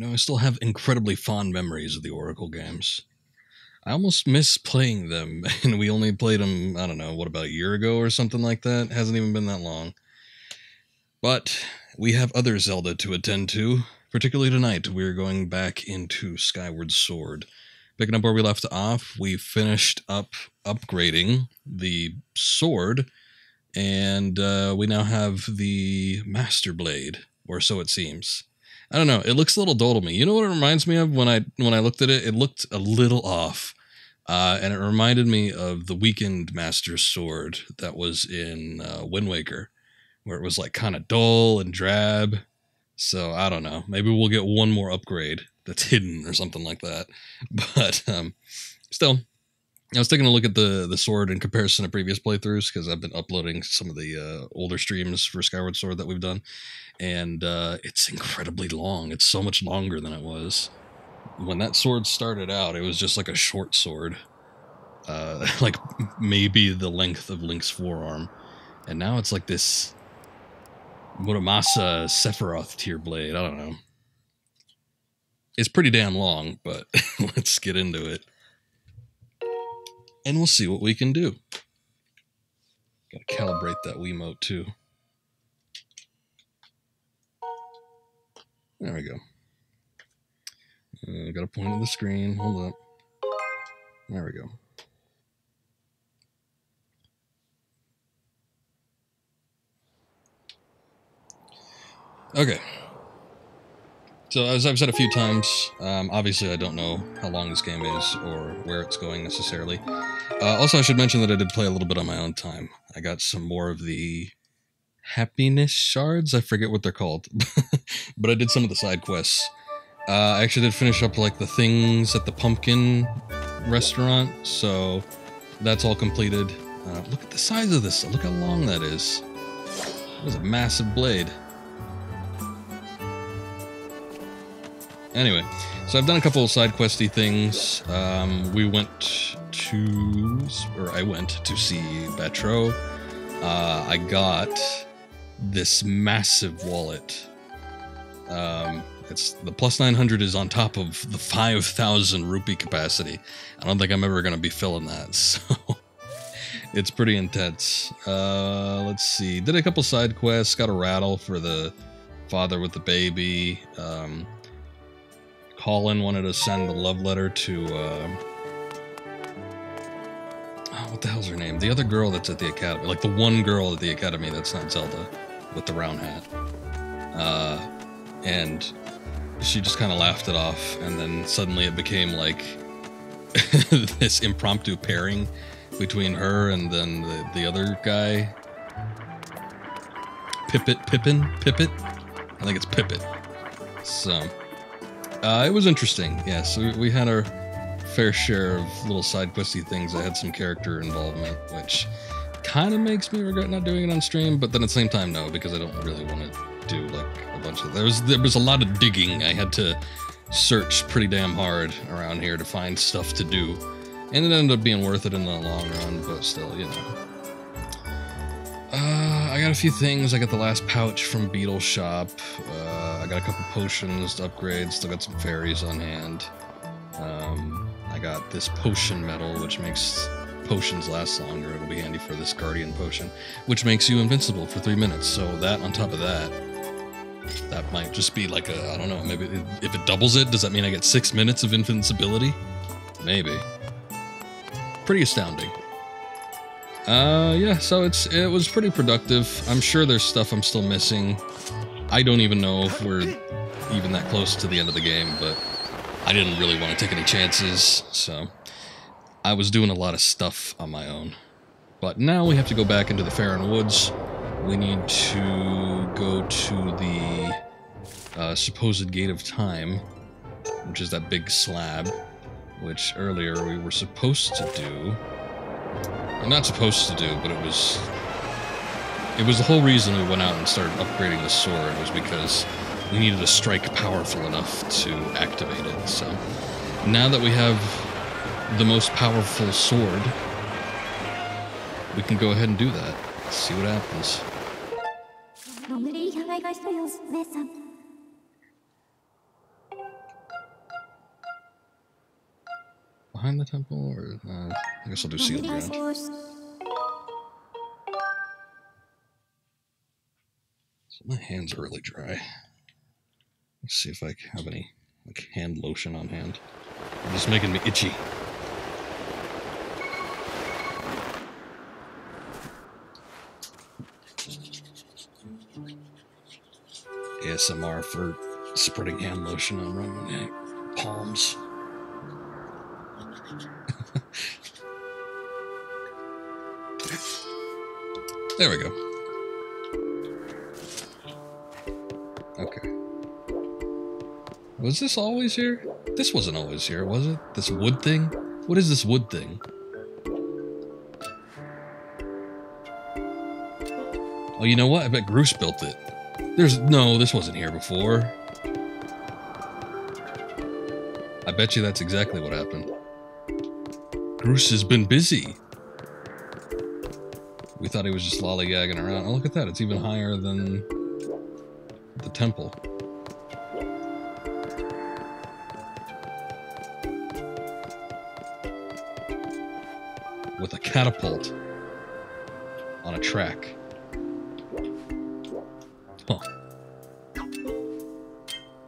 I still have incredibly fond memories of the Oracle games. I almost miss playing them, and we only played them, I don't know, what, about a year ago or something like that? It hasn't even been that long. But we have other Zelda to attend to. Particularly tonight, we're going back into Skyward Sword. Picking up where we left off, we finished up upgrading the sword, and we now have the Master Blade, or so it seems. I don't know, it looks a little dull to me. You know what it reminds me of when I looked at it? It looked a little off. And it reminded me of the Weekend Master Sword that was in Wind Waker, where it was like kind of dull and drab. So I don't know. Maybe we'll get one more upgrade that's hidden or something like that. But still, I was taking a look at the sword in comparison to previous playthroughs because I've been uploading some of the older streams for Skyward Sword that we've done. And it's incredibly long. It's so much longer than it was. When that sword started out, it was just like a short sword. Like maybe the length of Link's forearm. And now it's like this Muramasa Sephiroth tier blade. I don't know. It's pretty damn long, but let's get into it. And we'll see what we can do. Gotta calibrate that Wiimote too. There we go. Gotta point at the screen. Hold up. There we go. Okay. So as I've said a few times, obviously I don't know how long this game is or where it's going necessarily. Also, I should mention that I did play a little bit on my own time. I got some more of the happiness shards. I forget what they're called. But I did some of the side quests. I actually did finish up like the things at the pumpkin restaurant, so that's all completed. Look at the size of this. Look how long that is. That was a massive blade. Anyway, so I've done a couple of side questy things. I went to see Batro. I got this massive wallet. It's the plus 900 is on top of the 5,000 rupee capacity. I don't think I'm ever going to be filling that, so it's pretty intense. Let's see. Did a couple side quests. Got a rattle for the father with the baby. Colin wanted to send a love letter to, what the hell's her name? The other girl that's at the academy. Like the one girl at the academy that's not Zelda with the round hat. And she just kind of laughed it off, and then suddenly it became like this impromptu pairing between her and then the other guy. Pippet? I think it's Pippet. So, it was interesting. Yeah, so we had our fair share of little side questy things that had some character involvement, which kind of makes me regret not doing it on stream, but then at the same time, no, because I don't really want to do like a bunch of... There was a lot of digging. I had to search pretty damn hard around here to find stuff to do, and it ended up being worth it in the long run, but still, you know. I got a few things. I got the last pouch from Beetle Shop. I got a couple potions to upgrade. Still got some fairies on hand. I got this potion medal, which makes potions last longer. It'll be handy for this Guardian potion, which makes you invincible for 3 minutes. So that, on top of that, that might just be like a, I don't know, maybe if it doubles it, does that mean I get 6 minutes of invincibility? Maybe. Pretty astounding. Yeah, so it was pretty productive. I'm sure there's stuff I'm still missing. I don't even know if we're even that close to the end of the game, but I didn't really want to take any chances, so I was doing a lot of stuff on my own. But now we have to go back into the Farron Woods. We need to go to the supposed Gate of Time, which is that big slab, which earlier we were supposed to do. Well, not supposed to do, but it was the whole reason we went out and started upgrading the sword was because we needed a strike powerful enough to activate it. So now that we have the most powerful sword, we can go ahead and do that. Let's see what happens. behind the temple, or I guess I'll do sealed ground. So my hands are really dry. Let's see if I have any like hand lotion on hand. It's just making me itchy. ASMR for spreading hand lotion on my palms. There we go. Okay. Was this always here? This wasn't always here, was it? This wood thing? What is this wood thing? Oh, you know what? I bet Groose built it. No, this wasn't here before. I bet you that's exactly what happened. Groose has been busy. We thought he was just lollygagging around. Oh, look at that. It's even higher than the temple. With a catapult on a track. Huh.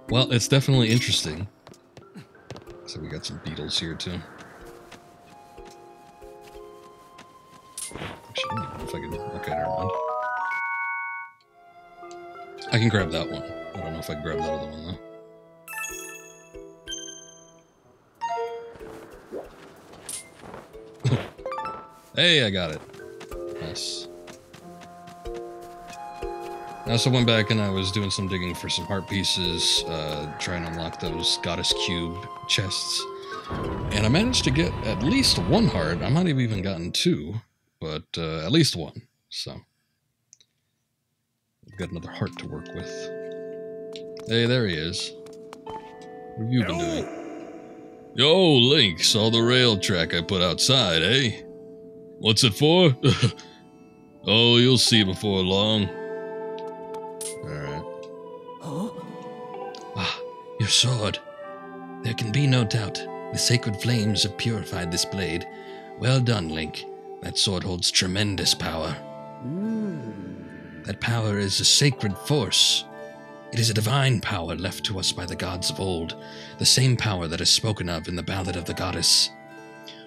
Well, it's definitely interesting. So we got some beetles here too. Actually, I don't even know if I can. Okay, never mind. I can grab that one. I don't know if I can grab that other one though. Hey, I got it. Nice. I also went back and I was doing some digging for some heart pieces, trying to unlock those goddess cube chests. And I managed to get at least one heart. I might have even gotten two, but at least one. So I've got another heart to work with. Hey, there he is. What have you been doing? Yo, Link, saw the rail track I put outside, eh? What's it for? Oh, you'll see before long. Alright. Huh? Ah, your sword. There can be no doubt. The sacred flames have purified this blade. Well done, Link. That sword holds tremendous power. That power is a sacred force. It is a divine power left to us by the gods of old, the same power that is spoken of in the Ballad of the Goddess.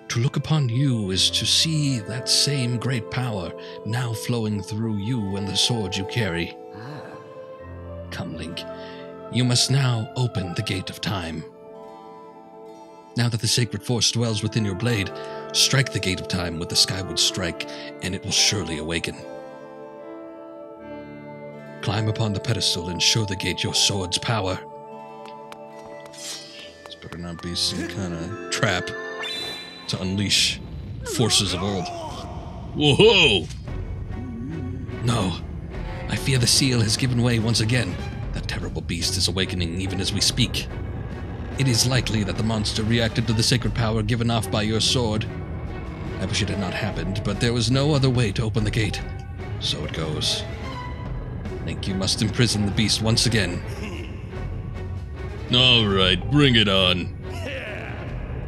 To look upon you is to see that same great power now flowing through you and the sword you carry. Come, Link. You must now open the gate of time. Now that the sacred force dwells within your blade, strike the gate of time with the Skyward strike, and it will surely awaken. Climb upon the pedestal and show the gate your sword's power. This better not be some kind of trap to unleash forces of old. Whoa! No. I fear the seal has given way once again. That terrible beast is awakening even as we speak. It is likely that the monster reacted to the sacred power given off by your sword. I wish it had not happened, but there was no other way to open the gate. So it goes. Link, you must imprison the beast once again. Alright, bring it on.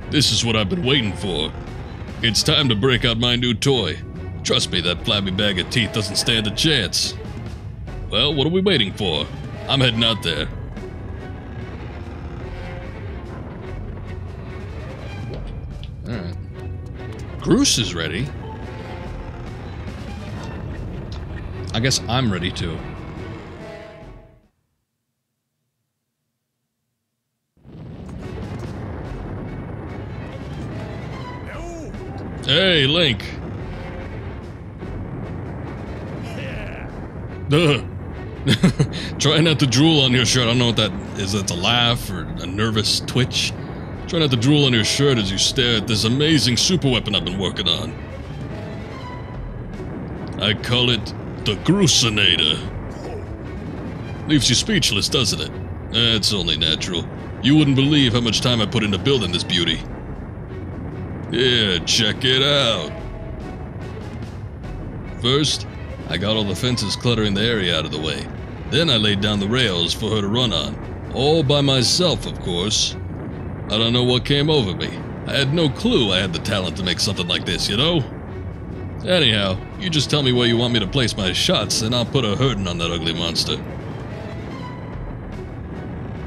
This is what I've been waiting for. It's time to break out my new toy. Trust me, that flabby bag of teeth doesn't stand a chance. Well, what are we waiting for? I'm heading out there. Alright. Groose is ready. I guess I'm ready too. Hey, Link. Duh. Try not to drool on your shirt. I don't know what that is. That's a laugh or a nervous twitch. Try not to drool on your shirt as you stare at this amazing super weapon I've been working on. I call it the Groosinator. Leaves you speechless, doesn't it? It's only natural. You wouldn't believe how much time I put into building this beauty. Yeah, check it out. First, I got all the fences cluttering the area out of the way. Then I laid down the rails for her to run on. All by myself, of course. I don't know what came over me. I had no clue I had the talent to make something like this, you know? Anyhow, you just tell me where you want me to place my shots, and I'll put a hurting on that ugly monster.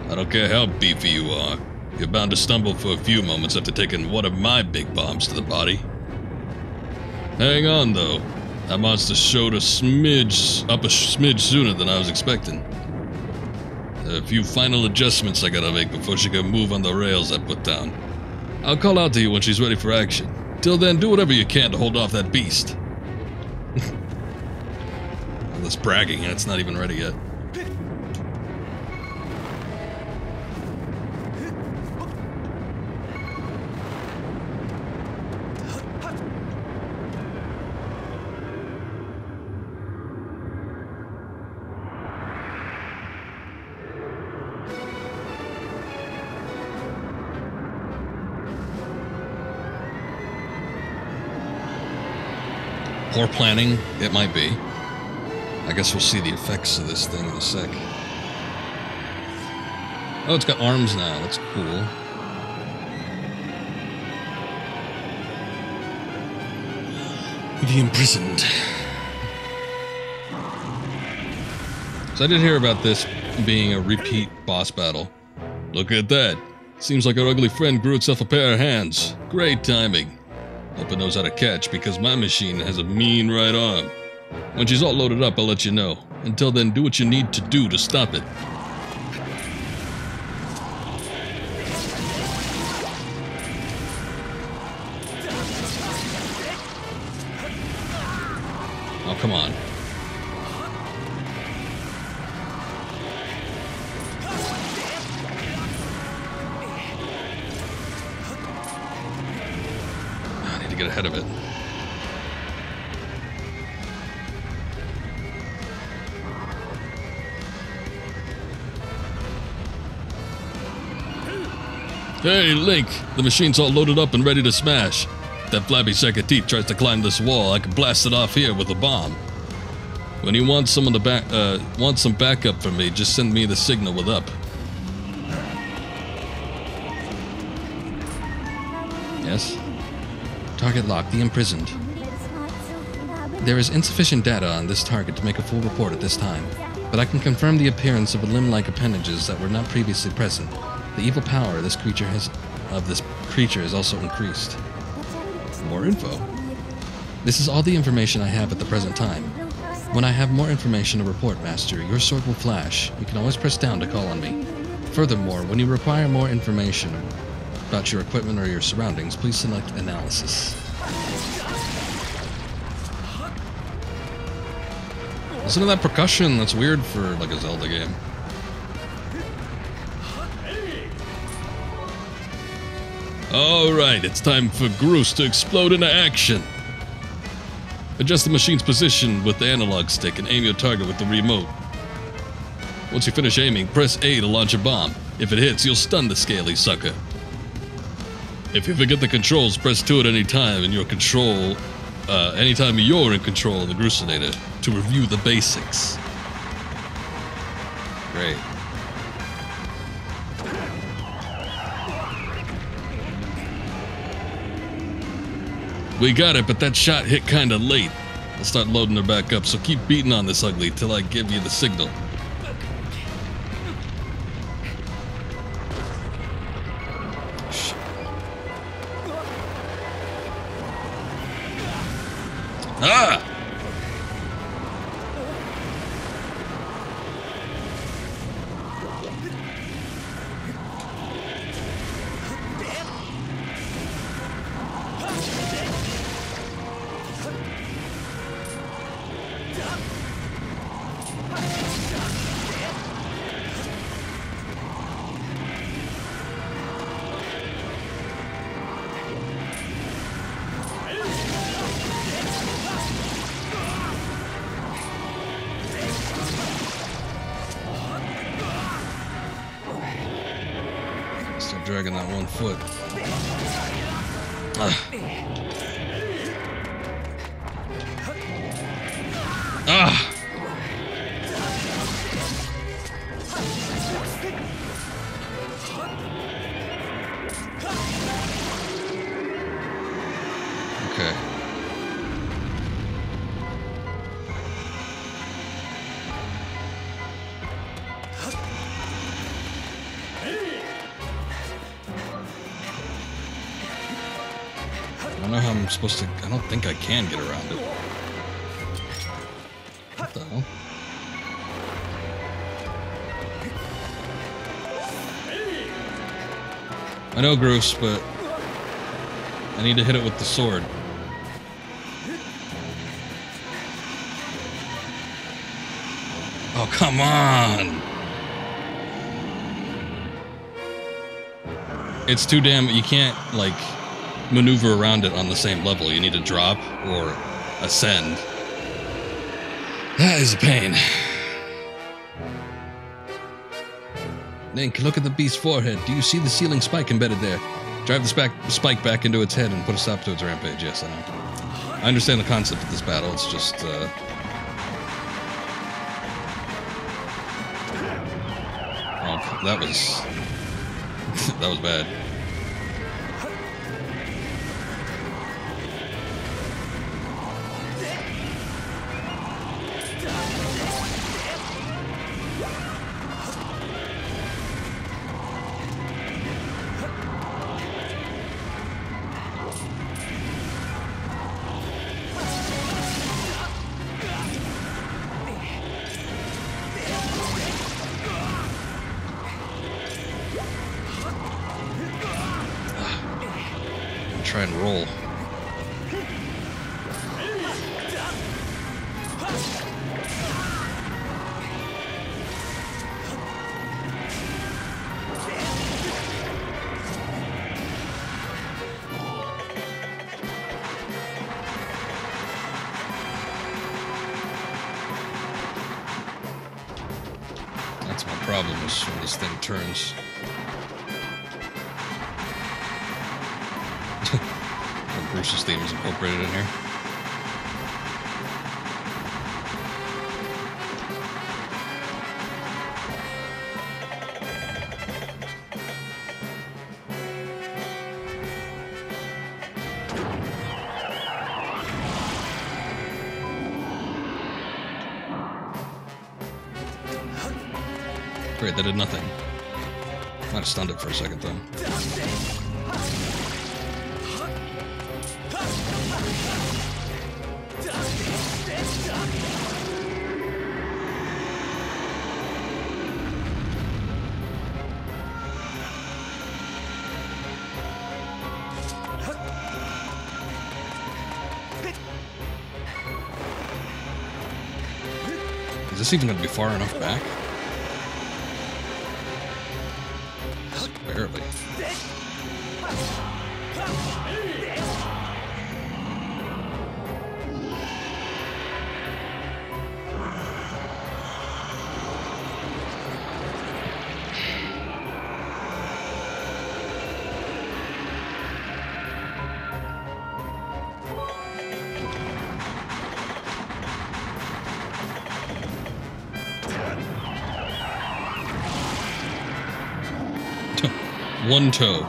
I don't care how beefy you are. You're bound to stumble for a few moments after taking one of my big bombs to the body. Hang on, though. That monster showed up a smidge sooner than I was expecting. There are a few final adjustments I gotta make before she can move on the rails I put down. I'll call out to you when she's ready for action. Till then, do whatever you can to hold off that beast. All this bragging, and it's not even ready yet. Poor planning, it might be. I guess we'll see the effects of this thing in a sec. Oh, it's got arms now. That's cool. The imprisoned. So I did hear about this being a repeat boss battle. Look at that. Seems like our ugly friend grew itself a pair of hands. Great timing. Hope it knows how to catch, because my machine has a mean right arm. When she's all loaded up, I'll let you know. Until then, do what you need to do to stop it. Oh, come on. Get ahead of it. Hey, Link! The machine's all loaded up and ready to smash. If that flabby sack of teeth tries to climb this wall, I can blast it off here with a bomb. When you want someone to want some backup from me, just send me the signal with up. Yes? Target locked, the imprisoned. There is insufficient data on this target to make a full report at this time, but I can confirm the appearance of limb-like appendages that were not previously present. The evil power this creature has also increased. More info. This is all the information I have at the present time. When I have more information to report, Master, your sword will flash. You can always press down to call on me. Furthermore, when you require more information about your equipment or your surroundings, please select Analysis. Listen to that percussion. That's weird for like a Zelda game. Alright, it's time for Groose to explode into action. Adjust the machine's position with the analog stick and aim your target with the remote. Once you finish aiming, press A to launch a bomb. If it hits, you'll stun the scaly sucker. If you forget the controls, press 2 at any time in your control. Anytime you're in control of the Groosinator to review the basics. Great. We got it, but that shot hit kinda late. I'll start loading her back up, so keep beating on this ugly till I give you the signal. Ah! Dragging that 1 foot. Ah. Ah. Okay. I don't know how I'm supposed to... I don't think I can get around it. What the hell? I know, Groose, but I need to hit it with the sword. Oh, come on! It's too damn... You can't, like, maneuver around it on the same level. You need to drop or ascend. That is a pain. Link, look at the beast's forehead. Do you see the ceiling spike embedded there? Drive the spike back into its head and put a stop to its rampage. Yes, I know. I understand the concept of this battle. It's just, oh, that was... that was bad. Try and roll. That's my problem, is when this thing turns. Bruce's theme is incorporated in here. Great, that did nothing. Might have stunned it for a second, though. Is this even going to be far enough back? Just barely. One toe.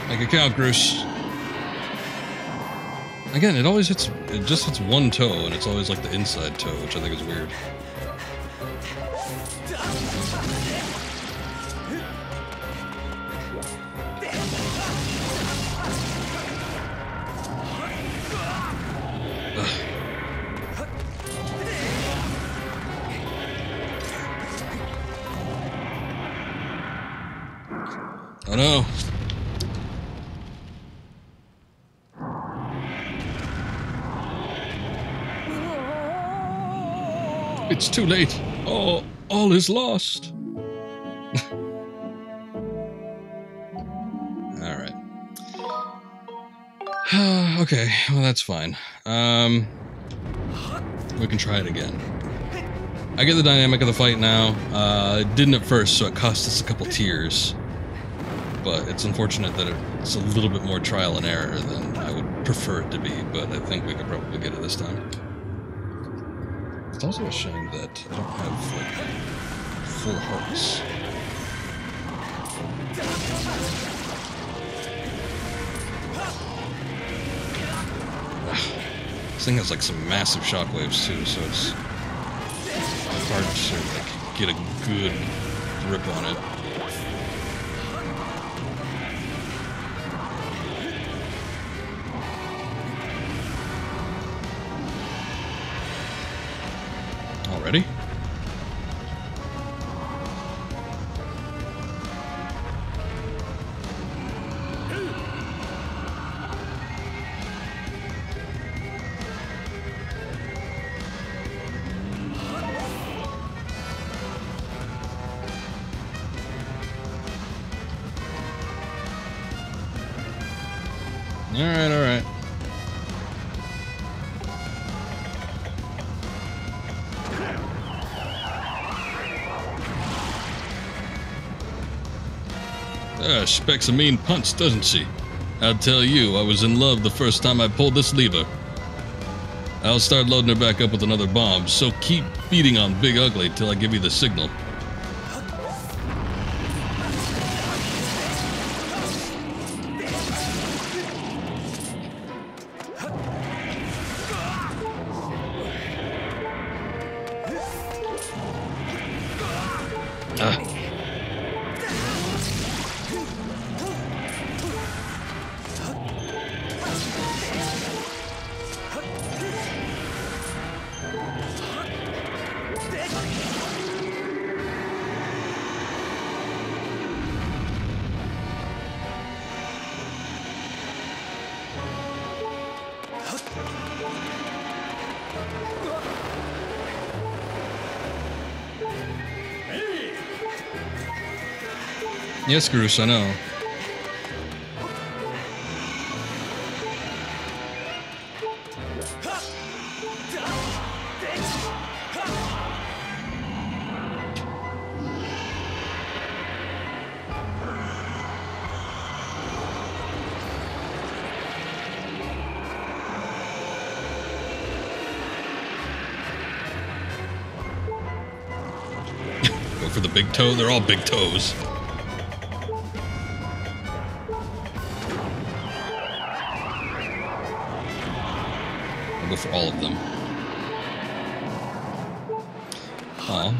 Make a count, Bruce. Again, it just hits one toe, and it's always like the inside toe, which I think is weird. Oh no. It's too late. All is lost. Alright. Okay, well that's fine. We can try it again. I get the dynamic of the fight now. It didn't at first, so it cost us a couple tears. But it's unfortunate that it's a little bit more trial and error than I would prefer it to be, but I think we could probably get it this time. It's also a shame that I don't have, like, full hearts. This thing has, like, some massive shockwaves, too, so it's hard to, like, get a good grip on it. Already? Alright, alright. She packs a mean punch, doesn't she? I'll tell you, I was in love the first time I pulled this lever. I'll start loading her back up with another bomb, so keep beating on Big Ugly till I give you the signal. Yes, Groose, I know. Go for the big toe? They're all big toes. Go for all of them. Aw.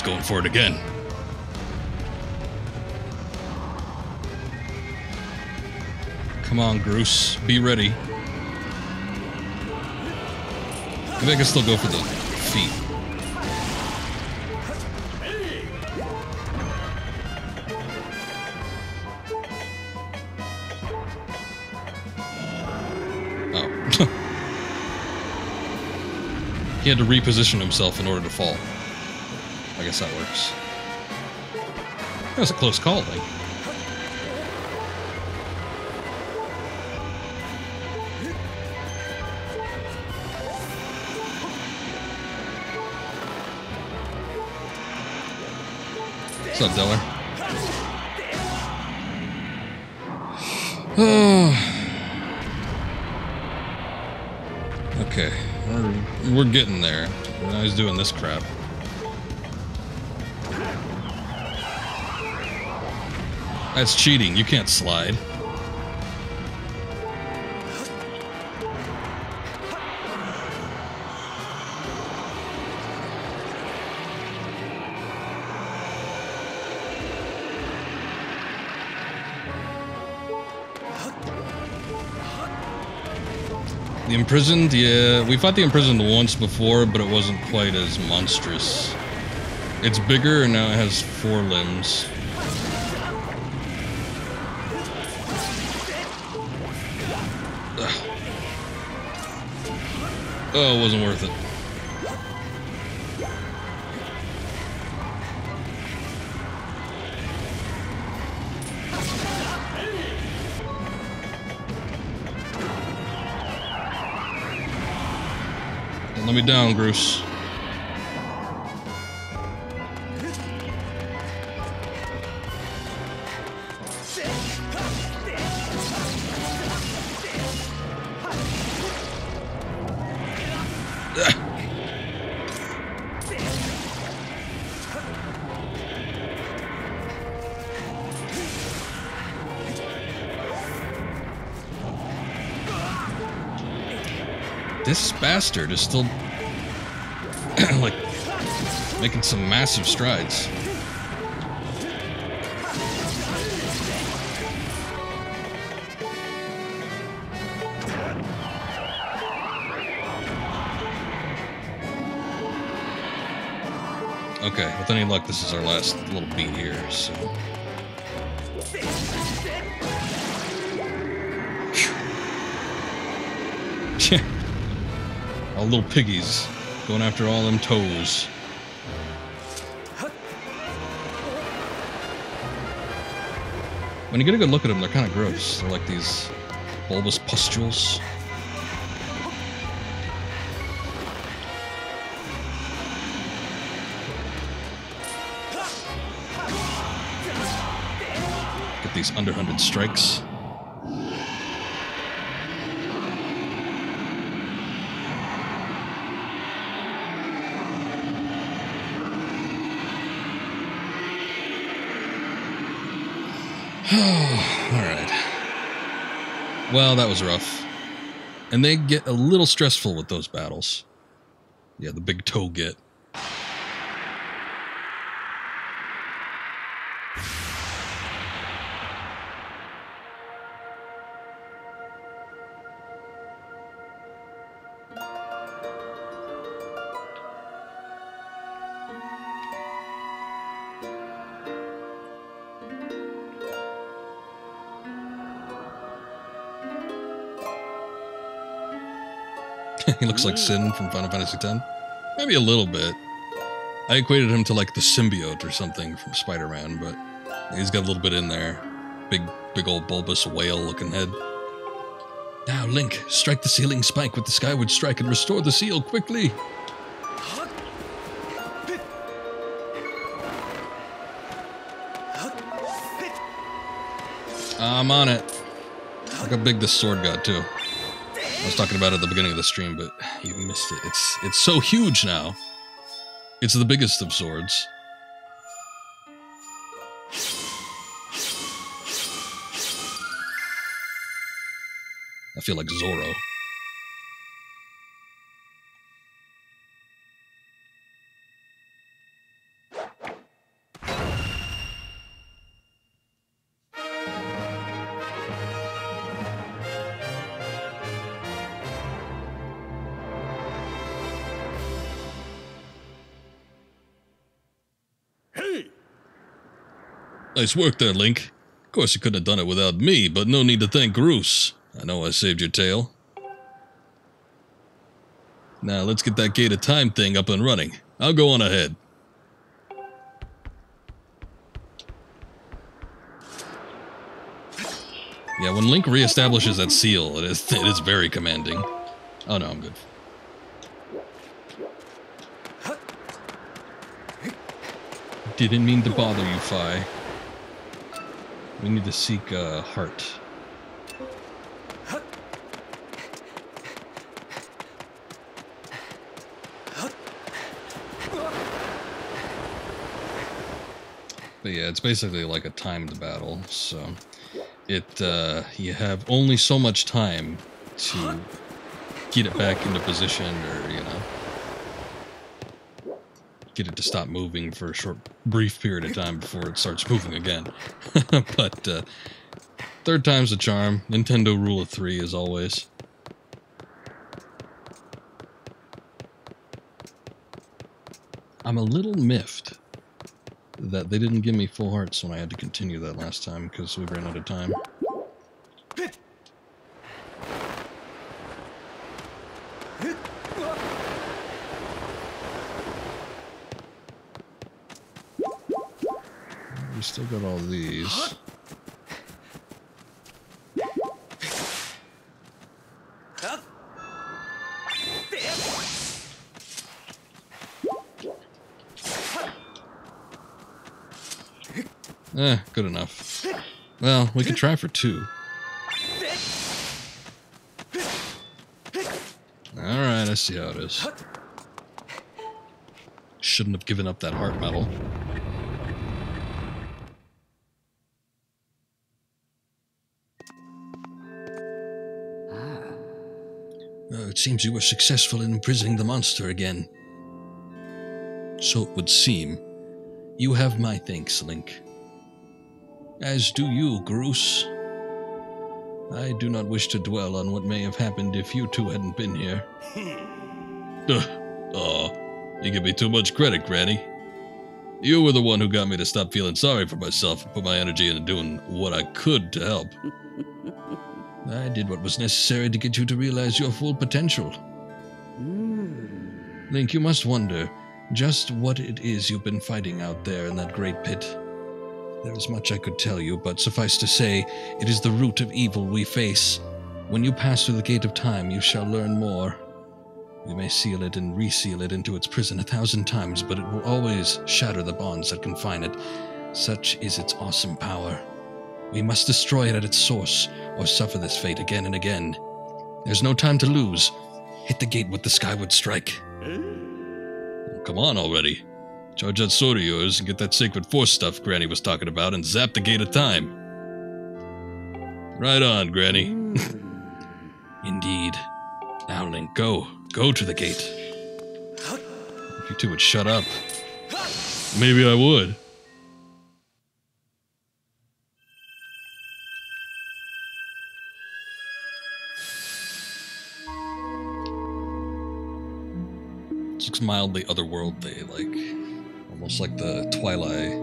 Going for it again. Come on, Groose. Be ready. Maybe I can still go for the feet. Oh. He had to reposition himself in order to fall. I guess that works. That was a close call, Link. What's up, Diller? Okay, we're getting there. Now he's doing this crap. That's cheating. You can't slide. The Imprisoned, yeah, we fought the Imprisoned once before, but it wasn't quite as monstrous. It's bigger and now it has 4 limbs. Ugh. Oh, it wasn't worth it. Let me down, Bruce. This bastard is still like making some massive strides. Okay, with any luck, this is our last little beat here, so. All little piggies going after all them toes. When you get a good look at them, they're kind of gross. They're like these bulbous pustules. Get these underhanded strikes. Alright. Well, that was rough. And they get a little stressful with those battles. Yeah, the big toe get. He looks like Sin from Final Fantasy X. Maybe a little bit. I equated him to like the symbiote or something from Spider-Man, but he's got a little bit in there. Big old bulbous whale-looking head. Now, Link, strike the sealing spike with the Skyward Strike and restore the seal quickly. I'm on it. Look how big this sword got, too. I was talking about it at the beginning of the stream, but you missed it. It's so huge now. It's the biggest of swords. I feel like Zorro. Nice work there, Link. Of course you couldn't have done it without me, but no need to thank Groose. I know I saved your tail. Now let's get that Gate of Time thing up and running. I'll go on ahead. Yeah, when Link reestablishes that seal, it is very commanding. Oh no, I'm good. Didn't mean to bother you, Fi. We need to seek a heart. But yeah, it's basically like a timed battle, so you have only so much time to get it back into position, or get it to stop moving for a short, brief period of time before it starts moving again. But third time's a charm. Nintendo rule of 3 as always. I'm a little miffed that they didn't give me full hearts when I had to continue that last time because we ran out of time. We still got all these. Good enough. Well, we could try for 2. Alright, I see how it is. Shouldn't have given up that heart medal. It seems you were successful in imprisoning the monster again. So it would seem. You have my thanks, Link. As do you, Groose. I do not wish to dwell on what may have happened if you two hadn't been here. Oh, you give me too much credit, Granny. You were the one who got me to stop feeling sorry for myself and put my energy into doing what I could to help. I did what was necessary to get you to realize your full potential. Link, you must wonder just what it is you've been fighting out there in that great pit. There is much I could tell you, but suffice to say, it is the root of evil we face. When you pass through the gate of time, you shall learn more. You may seal it and reseal it into its prison 1,000 times, but it will always shatter the bonds that confine it. Such is its awesome power. We must destroy it at its source, or suffer this fate again and again. There's no time to lose. Hit the gate with the Skyward Strike. Come on already. Charge that sword of yours and get that sacred force stuff Granny was talking about and zap the gate of time. Right on, Granny. Indeed. Now, Link, go. Go to the gate. If you two would shut up. Maybe I would. This looks mildly otherworldly, like almost like the Twilight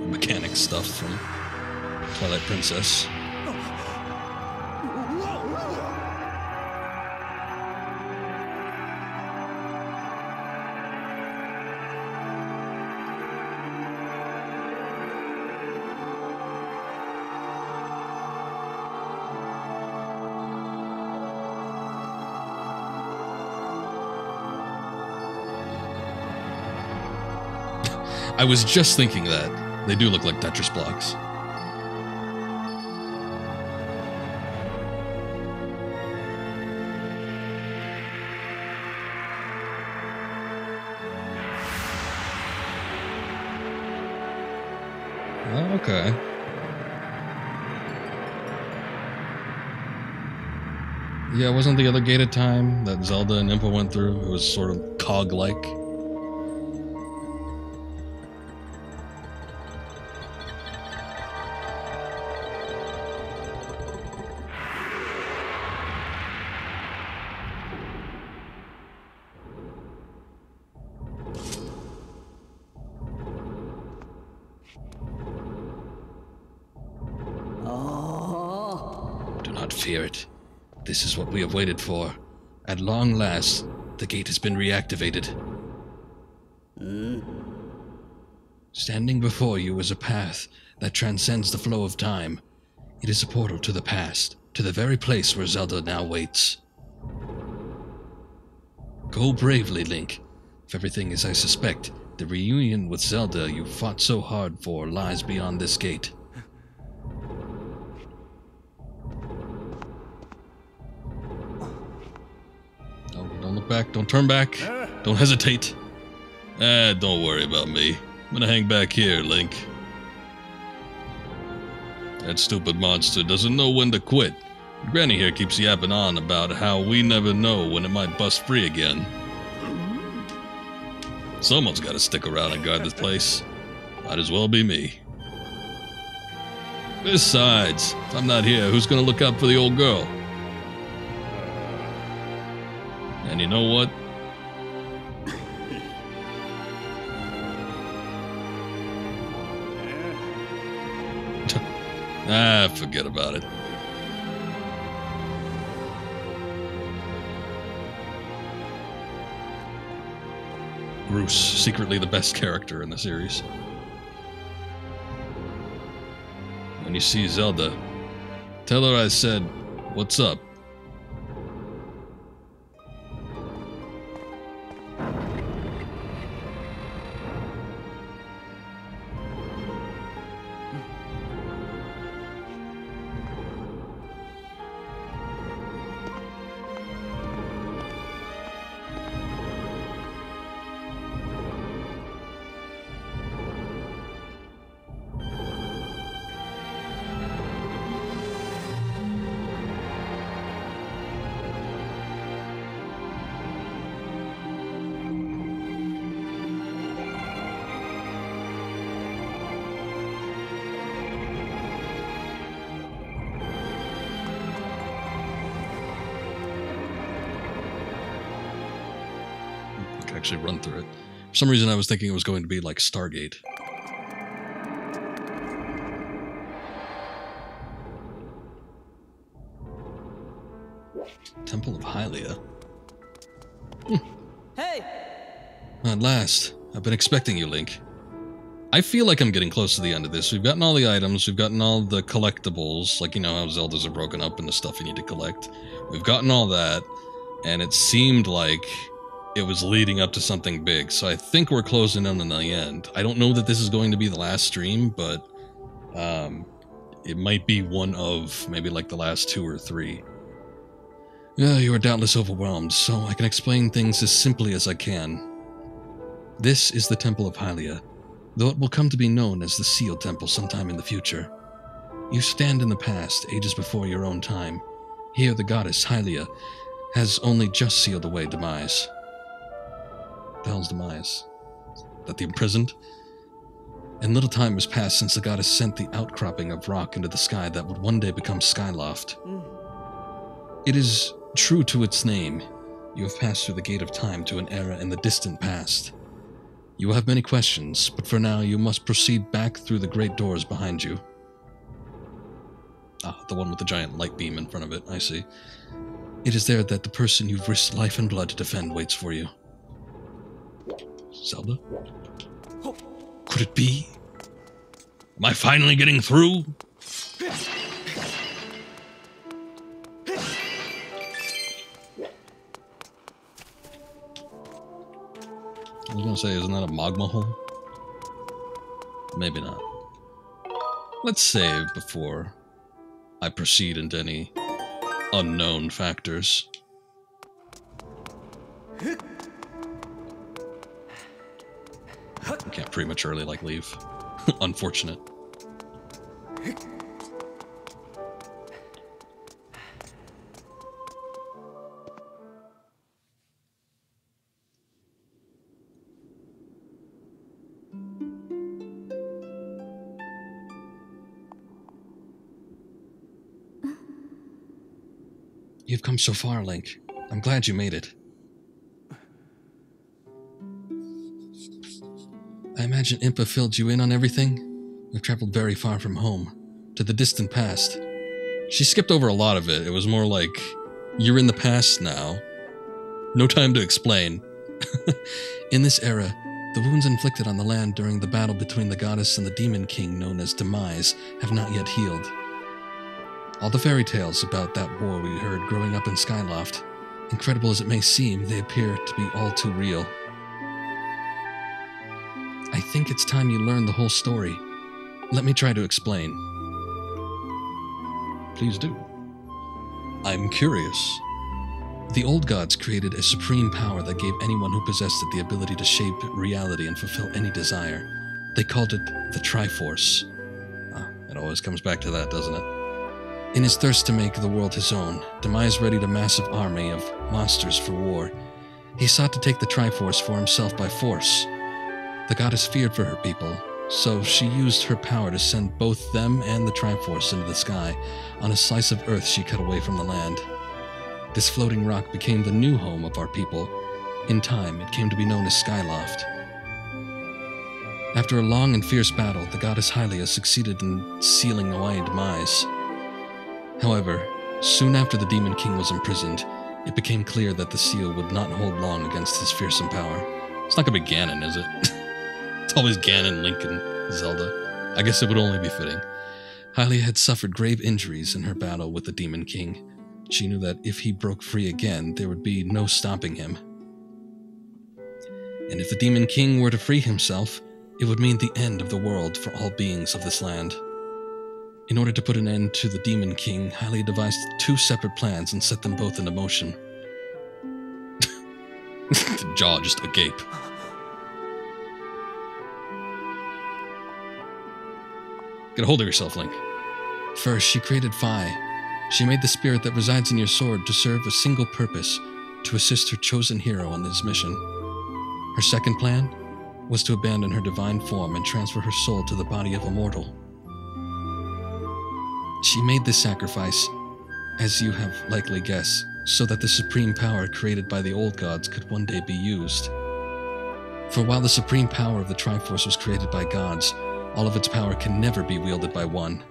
mechanic stuff from Twilight Princess. I was just thinking that. They do look like Tetris blocks. Oh, okay. Yeah, wasn't the other gated time that Zelda and Impa went through? It was sort of cog-like. Fear it. This is what we have waited for. At long last, the gate has been reactivated. Standing before you is a path that transcends the flow of time. It is a portal to the past, to the very place where Zelda now waits. Go bravely, Link. If everything is I suspect, the reunion with Zelda you fought so hard for lies beyond this gate. Don't look back. Don't turn back. Don't hesitate. Don't worry about me. I'm gonna hang back here, Link. That stupid monster doesn't know when to quit. Granny here keeps yapping on about how we never know when it might bust free again. Someone's gotta stick around and guard this place. Might as well be me. Besides, if I'm not here, who's gonna look out for the old girl? And you know what? Forget about it. Bruce, secretly the best character in the series. When you see Zelda, tell her I said, "What's up?" Actually run through it. For some reason I was thinking it was going to be like Stargate. Temple of Halia. Hey! At last. I've been expecting you, Link. I feel like I'm getting close to the end of this. We've gotten all the items, we've gotten all the collectibles, like, you know how Zeldas are broken up into stuff you need to collect. We've gotten all that, and it seemed like it was leading up to something big, so I think we're closing in on the end. I don't know that this is going to be the last stream, but it might be one of maybe like the last 2 or 3. Yeah, you are doubtless overwhelmed, so I can explain things as simply as I can. This is the Temple of Halia, though it will come to be known as the Sealed Temple sometime in the future. You stand in the past, ages before your own time. Here the goddess Halia has only just sealed away demise. The hell's demise? That the imprisoned? And little time has passed since the goddess sent the outcropping of rock into the sky that would one day become Skyloft. It is true to its name. You have passed through the gate of time to an era in the distant past. You will have many questions, but for now you must proceed back through the great doors behind you. Ah, the one with the giant light beam in front of it, I see. It is there that the person you've risked life and blood to defend waits for you. Zelda? Could it be? Am I finally getting through? I was gonna say, isn't that a magma hole? Maybe not. Let's save before I proceed into any unknown factors. I can't prematurely, like, leave. Unfortunate. You've come so far, Link. I'm glad you made it. I imagine Impa filled you in on everything? We've traveled very far from home, to the distant past. She skipped over a lot of it. It was more like, you're in the past now. No time to explain. In this era, the wounds inflicted on the land during the battle between the goddess and the demon king known as Demise have not yet healed. All the fairy tales about that war we heard growing up in Skyloft, incredible as it may seem, they appear to be all too real. I think it's time you learn the whole story. Let me try to explain. Please do. I'm curious. The old gods created a supreme power that gave anyone who possessed it the ability to shape reality and fulfill any desire. They called it the Triforce. It always comes back to that, doesn't it? In his thirst to make the world his own, Demise readied a massive army of monsters for war. He sought to take the Triforce for himself by force. The goddess feared for her people, so she used her power to send both them and the Triforce into the sky on a slice of earth she cut away from the land. This floating rock became the new home of our people. In time, it came to be known as Skyloft. After a long and fierce battle, the goddess Halia succeeded in sealing away Demise. However, soon after the Demon King was imprisoned, it became clear that the seal would not hold long against his fearsome power. It's not gonna be Ganon, is it? It's always Ganon, Link, and Zelda. I guess it would only be fitting. Halia had suffered grave injuries in her battle with the Demon King. She knew that if he broke free again, there would be no stopping him. And if the Demon King were to free himself, it would mean the end of the world for all beings of this land. In order to put an end to the Demon King, Halia devised 2 separate plans and set them both into motion. The jaw just agape. Get a hold of yourself, Link. First, she created Phi. She made the spirit that resides in your sword to serve a single purpose, to assist her chosen hero on this mission. Her second plan was to abandon her divine form and transfer her soul to the body of a mortal. She made this sacrifice, as you have likely guessed, so that the supreme power created by the old gods could one day be used. For while the supreme power of the Triforce was created by gods, all of its power can never be wielded by one.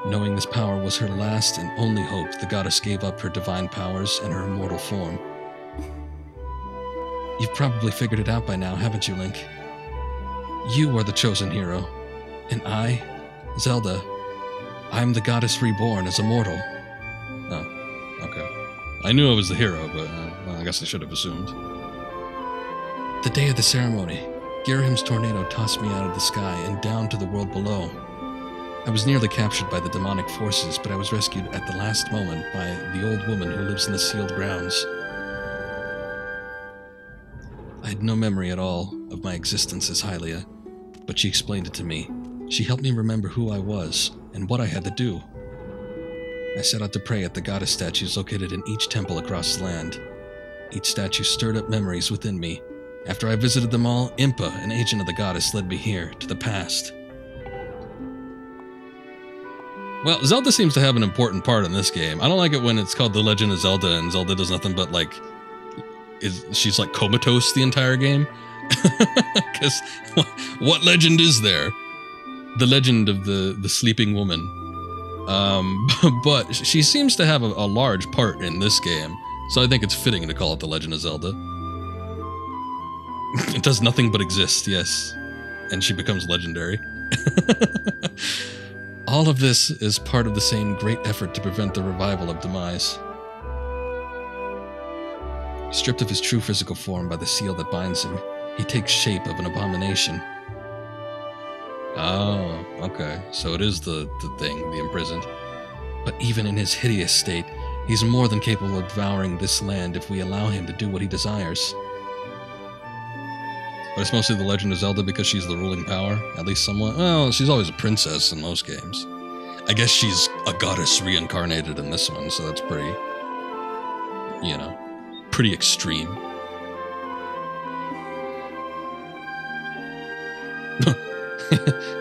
Knowing this power was her last and only hope, the goddess gave up her divine powers and her immortal form. You've probably figured it out by now, haven't you, Link? You are the chosen hero, and I, Zelda, I'm the goddess reborn as a mortal. Oh, okay. I knew I was the hero, but well, I guess I should have assumed. The day of the ceremony, Girahim's tornado tossed me out of the sky and down to the world below. I was nearly captured by the demonic forces, but I was rescued at the last moment by the old woman who lives in the sealed grounds. I had no memory at all of my existence as Halia, but she explained it to me. She helped me remember who I was and what I had to do. I set out to pray at the goddess statues located in each temple across the land. Each statue stirred up memories within me. After I visited them all, Impa, an agent of the goddess, led me here, to the past. Well, Zelda seems to have an important part in this game. I don't like it when it's called The Legend of Zelda and Zelda does nothing but, like, she's, like, comatose the entire game. Because what legend is there? The legend of the sleeping woman. But she seems to have a large part in this game, so I think it's fitting to call it The Legend of Zelda. It does nothing but exist, yes. And she becomes legendary. All of this is part of the same great effort to prevent the revival of Demise. Stripped of his true physical form by the seal that binds him, he takes shape of an abomination. Oh, okay. So it is the thing, the imprisoned. But even in his hideous state, he's more than capable of devouring this land if we allow him to do what he desires. But it's mostly The Legend of Zelda because she's the ruling power, at least somewhat. Well, she's always a princess in most games. I guess she's a goddess reincarnated in this one, so that's pretty, you know, pretty extreme.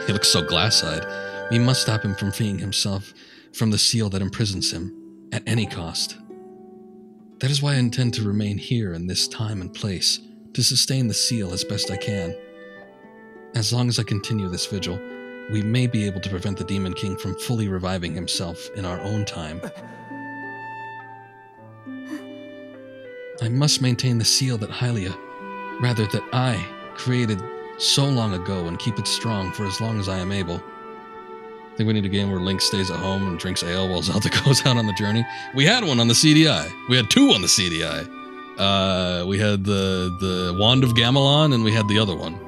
He looks so glass-eyed. We must stop him from freeing himself from the seal that imprisons him, at any cost. That is why I intend to remain here in this time and place, to sustain the seal as best I can. As long as I continue this vigil, we may be able to prevent the Demon King from fully reviving himself in our own time. I must maintain the seal that Halia, rather that I, created so long ago and keep it strong for as long as I am able. I think we need a game where Link stays at home and drinks ale while Zelda goes out on the journey. We had one on the CDI. We had two on the CDI. We had the Wand of Gamelon, and we had the other one.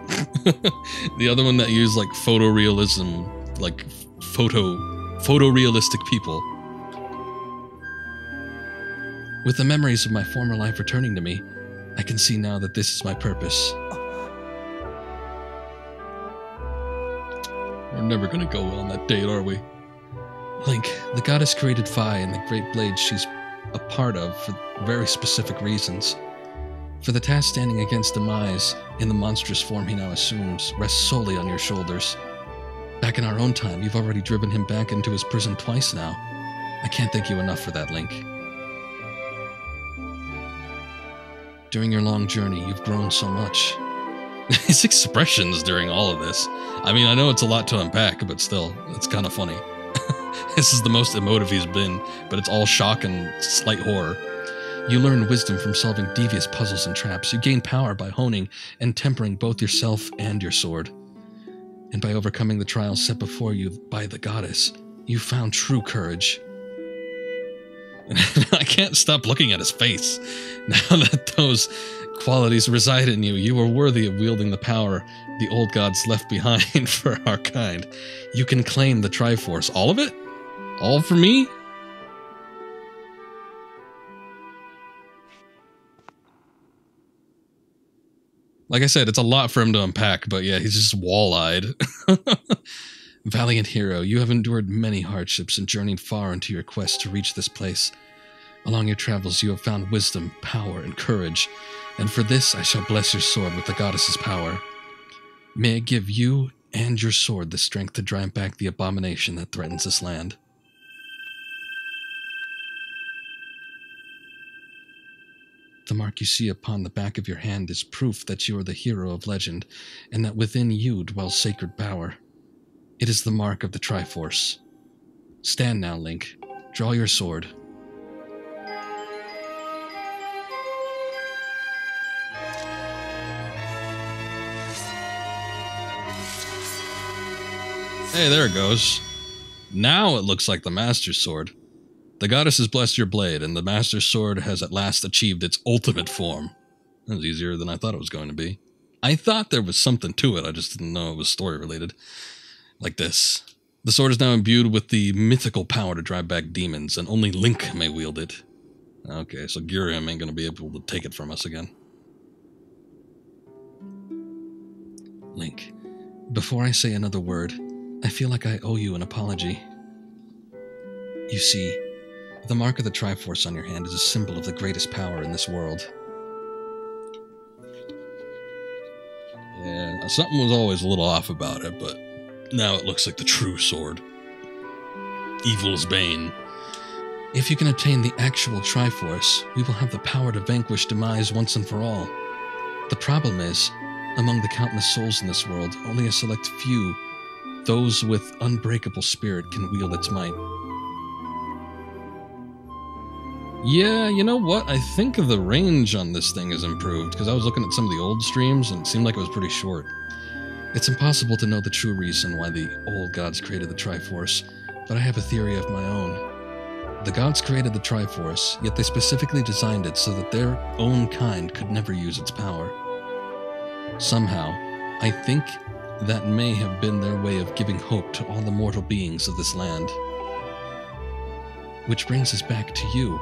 The other one that used like photorealism, like photorealistic people. With the memories of my former life returning to me, I can see now that this is my purpose. We're never gonna go on that date, are we? Link, the goddess created Fi and the great blade she's a part of for very specific reasons. For the task standing against Demise in the monstrous form he now assumes rests solely on your shoulders. Back in our own time, you've already driven him back into his prison twice now. I can't thank you enough for that, Link. During your long journey, you've grown so much. His expressions during all of this. I mean, I know it's a lot to unpack, but still, it's kind of funny. This is the most emotive he's been, but it's all shock and slight horror. You learn wisdom from solving devious puzzles and traps. You gain power by honing and tempering both yourself and your sword. And by overcoming the trials set before you by the goddess, you found true courage. And I can't stop looking at his face. Now that those qualities reside in you, you are worthy of wielding the power the old gods left behind for our kind. You can claim the Triforce. All of it? All for me? Like I said, it's a lot for him to unpack, but yeah, he's just wall-eyed. Valiant hero, you have endured many hardships and journeyed far into your quest to reach this place. Along your travels, you have found wisdom, power, and courage, and for this I shall bless your sword with the goddess's power. May it give you and your sword the strength to drive back the abomination that threatens this land. The mark you see upon the back of your hand is proof that you are the hero of legend, and that within you dwells sacred power. It is the mark of the Triforce. Stand now, Link. Draw your sword. Hey, there it goes. Now it looks like the Master's Sword. The goddess has blessed your blade, and the Master's Sword has at last achieved its ultimate form. That was easier than I thought it was going to be. I thought there was something to it, I just didn't know it was story-related. Like this. The sword is now imbued with the mythical power to drive back demons, and only Link may wield it. Okay, so Gurium ain't gonna be able to take it from us again. Link, before I say another word, I feel like I owe you an apology. You see, the mark of the Triforce on your hand is a symbol of the greatest power in this world. Yeah, something was always a little off about it, but now it looks like the true sword. Evil's bane. If you can obtain the actual Triforce, we will have the power to vanquish Demise once and for all. The problem is, among the countless souls in this world, only a select few, those with unbreakable spirit, can wield its might. Yeah, you know what? I think the range on this thing is improved, because I was looking at some of the old streams, and it seemed like it was pretty short. It's impossible to know the true reason why the old gods created the Triforce, but I have a theory of my own. The gods created the Triforce, yet they specifically designed it so that their own kind could never use its power. Somehow, I think that may have been their way of giving hope to all the mortal beings of this land. Which brings us back to you.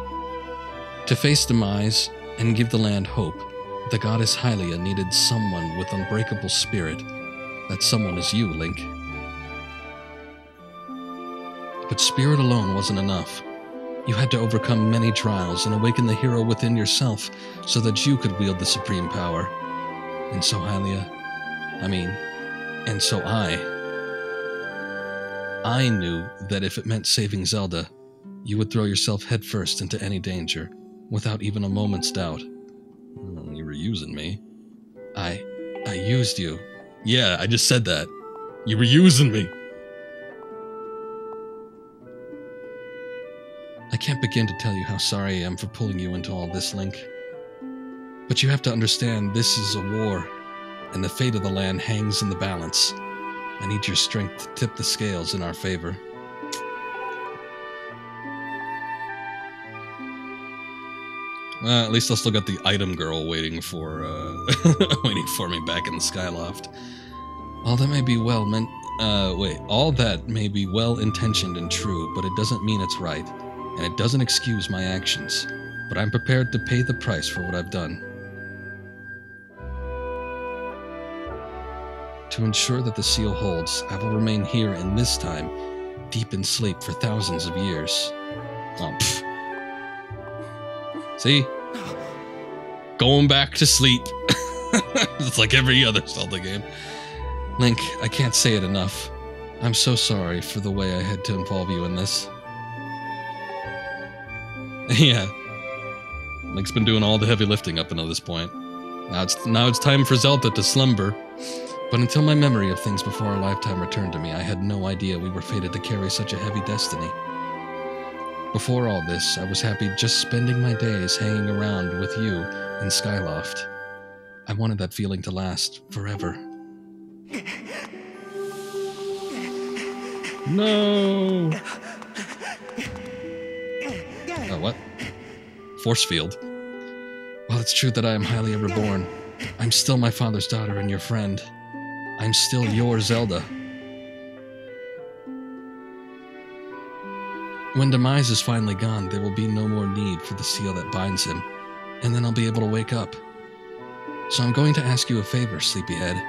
To face Demise and give the land hope, the goddess Halia needed someone with unbreakable spirit. That someone is you, Link. But spirit alone wasn't enough. You had to overcome many trials and awaken the hero within yourself so that you could wield the supreme power. And so Halia, and so I knew that if it meant saving Zelda, you would throw yourself headfirst into any danger, without even a moment's doubt. You were using me. I used you. Yeah, I just said that. You were using me. I can't begin to tell you how sorry I am for pulling you into all this, Link. But you have to understand this is a war, and the fate of the land hangs in the balance. I need your strength to tip the scales in our favor. At least I still got the item girl waiting for waiting for me back in the Skyloft. All that may be well meant. All that may be well intentioned and true, but it doesn't mean it's right, and it doesn't excuse my actions. But I'm prepared to pay the price for what I've done. To ensure that the seal holds, I will remain here in this time, deep in sleep for thousands of years. Oh, pfft. See? Going back to sleep. It's like every other Zelda game. Link, I can't say it enough. I'm so sorry for the way I had to involve you in this. Yeah. Link's been doing all the heavy lifting up until this point. Now it's time for Zelda to slumber. But until my memory of things before our lifetime returned to me, I had no idea we were fated to carry such a heavy destiny. Before all this, I was happy just spending my days hanging around with you in Skyloft. I wanted that feeling to last forever. No! Oh, what? Force field. While it's true that I am Halia reborn, I'm still my father's daughter and your friend. I'm still your Zelda. When Demise is finally gone, there will be no more need for the seal that binds him, and then I'll be able to wake up. So I'm going to ask you a favor, Sleepyhead.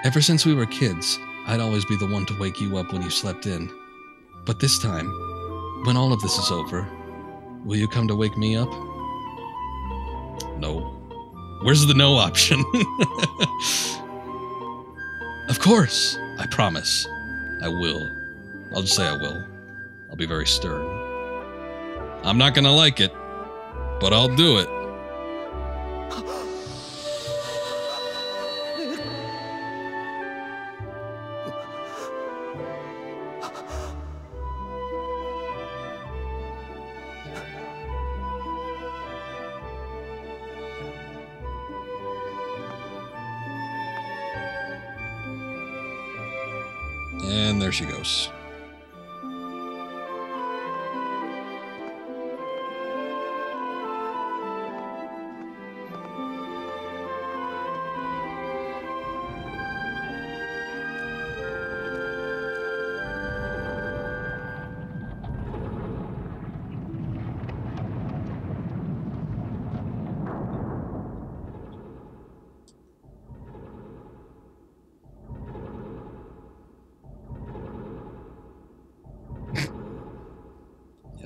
Ever since we were kids, I'd always be the one to wake you up when you slept in. But this time, when all of this is over, will you come to wake me up? No. Where's the no option? Of course, I promise. I will. I'll just say I will. I'll be very stern. I'm not gonna like it, but I'll do it. And there she goes.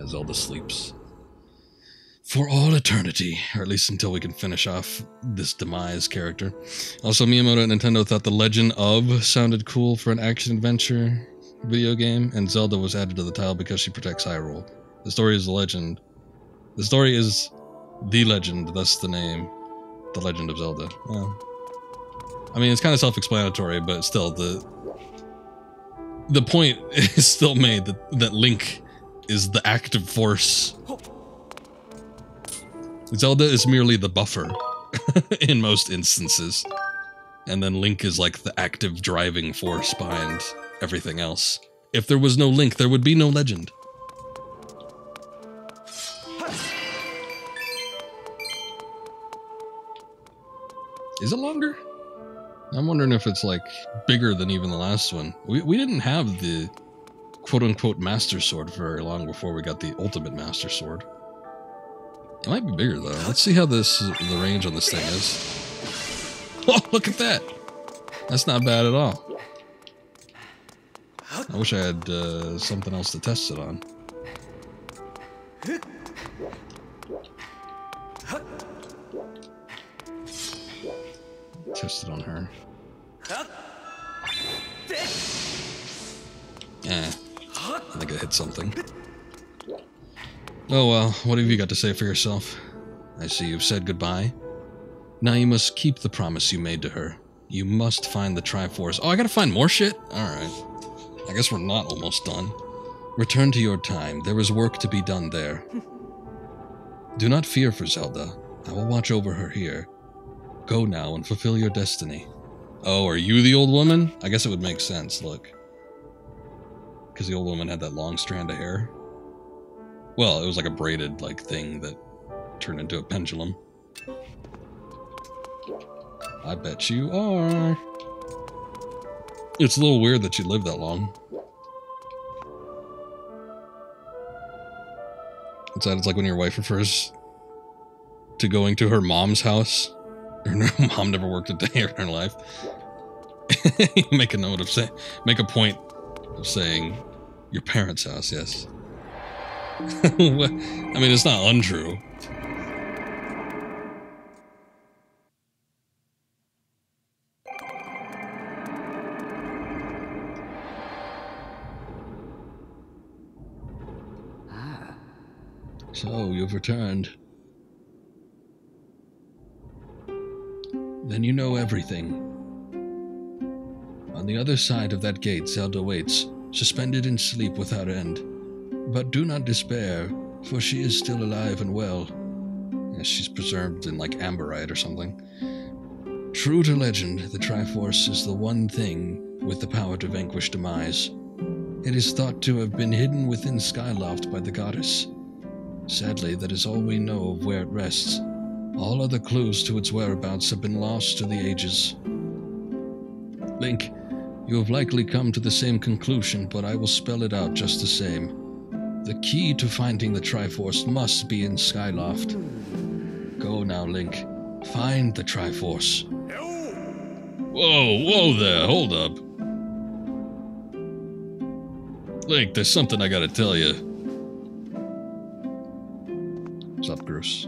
Zelda sleeps. For all eternity, or at least until we can finish off this Demise character. Also, Miyamoto and Nintendo thought The Legend of sounded cool for an action-adventure video game, and Zelda was added to the title because she protects Hyrule. The story is the legend. The story is the legend, thus the name. The Legend of Zelda. Well, I mean, it's kind of self-explanatory, but still, the point is still made that Link is the active force. Zelda is merely the buffer in most instances. And then Link is like the active driving force behind everything else. If there was no Link, there would be no legend. Is it longer? I'm wondering if it's like bigger than even the last one. We didn't have the quote-unquote Master Sword for very long before we got the Ultimate Master Sword. It might be bigger, though. Let's see how the range on this thing is. Oh, look at that! That's not bad at all. I wish I had something else to test it on. Test it on her. I think I hit something. Oh well, what have you got to say for yourself? I see you've said goodbye. Now you must keep the promise you made to her. You must find the Triforce. Oh, I gotta find more shit? Alright. I guess we're not almost done. Return to your time. There is work to be done there. Do not fear for Zelda. I will watch over her here. Go now and fulfill your destiny. Oh, are you the old woman? I guess it would make sense, look. Because the old woman had that long strand of hair. Well, it was like a braided, like, thing that turned into a pendulum. I bet you are. It's a little weird that she lived that long. It's like when your wife refers to going to her mom's house. Her mom never worked a day in her life. Make a note of make a point of saying your parents' house, yes. I mean, it's not untrue. So, you've returned. Then you know everything. On the other side of that gate, Zelda waits, suspended in sleep without end. But do not despair, for she is still alive and well. Yes, she's preserved in, like, amberite or something. True to legend, the Triforce is the one thing with the power to vanquish demise. It is thought to have been hidden within Skyloft by the goddess. Sadly, that is all we know of where it rests. All other clues to its whereabouts have been lost to the ages. Link, you have likely come to the same conclusion, but I will spell it out just the same. The key to finding the Triforce must be in Skyloft. Go now, Link. Find the Triforce. Whoa there, hold up. Link, there's something I gotta tell you. What's up, Bruce?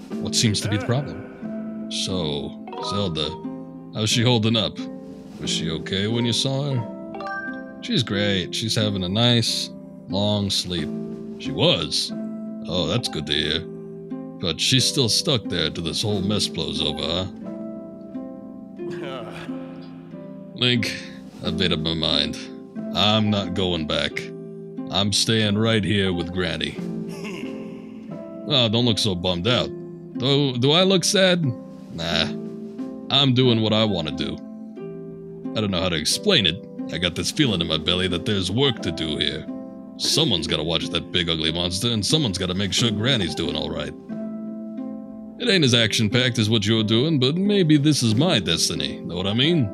What seems to be the problem? So, Zelda, how's she holding up? Was she okay when you saw her? She's great. She's having a nice, long sleep. She was? Oh, that's good to hear. But she's still stuck there till this whole mess blows over, huh? Link, I've made up my mind. I'm not going back. I'm staying right here with Granny. Oh, don't look so bummed out. Do I look sad? Nah. I'm doing what I want to do. I don't know how to explain it. I got this feeling in my belly that there's work to do here. Someone's gotta watch that big ugly monster, and someone's gotta make sure Granny's doing alright. It ain't as action-packed as what you're doing, but maybe this is my destiny. Know what I mean?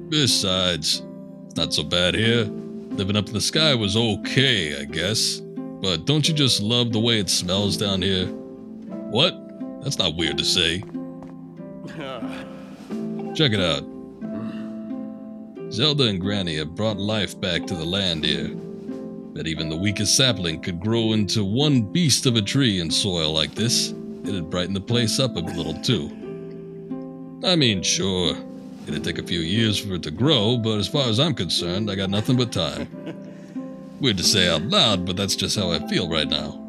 Besides, it's not so bad here. Living up in the sky was okay, I guess. But don't you just love the way it smells down here? What? That's not weird to say. Check it out. Zelda and Granny have brought life back to the land here. Bet even the weakest sapling could grow into one beast of a tree in soil like this. It'd brighten the place up a little too. I mean, sure, it'd take a few years for it to grow, but as far as I'm concerned, I got nothing but time. Weird to say out loud, but that's just how I feel right now.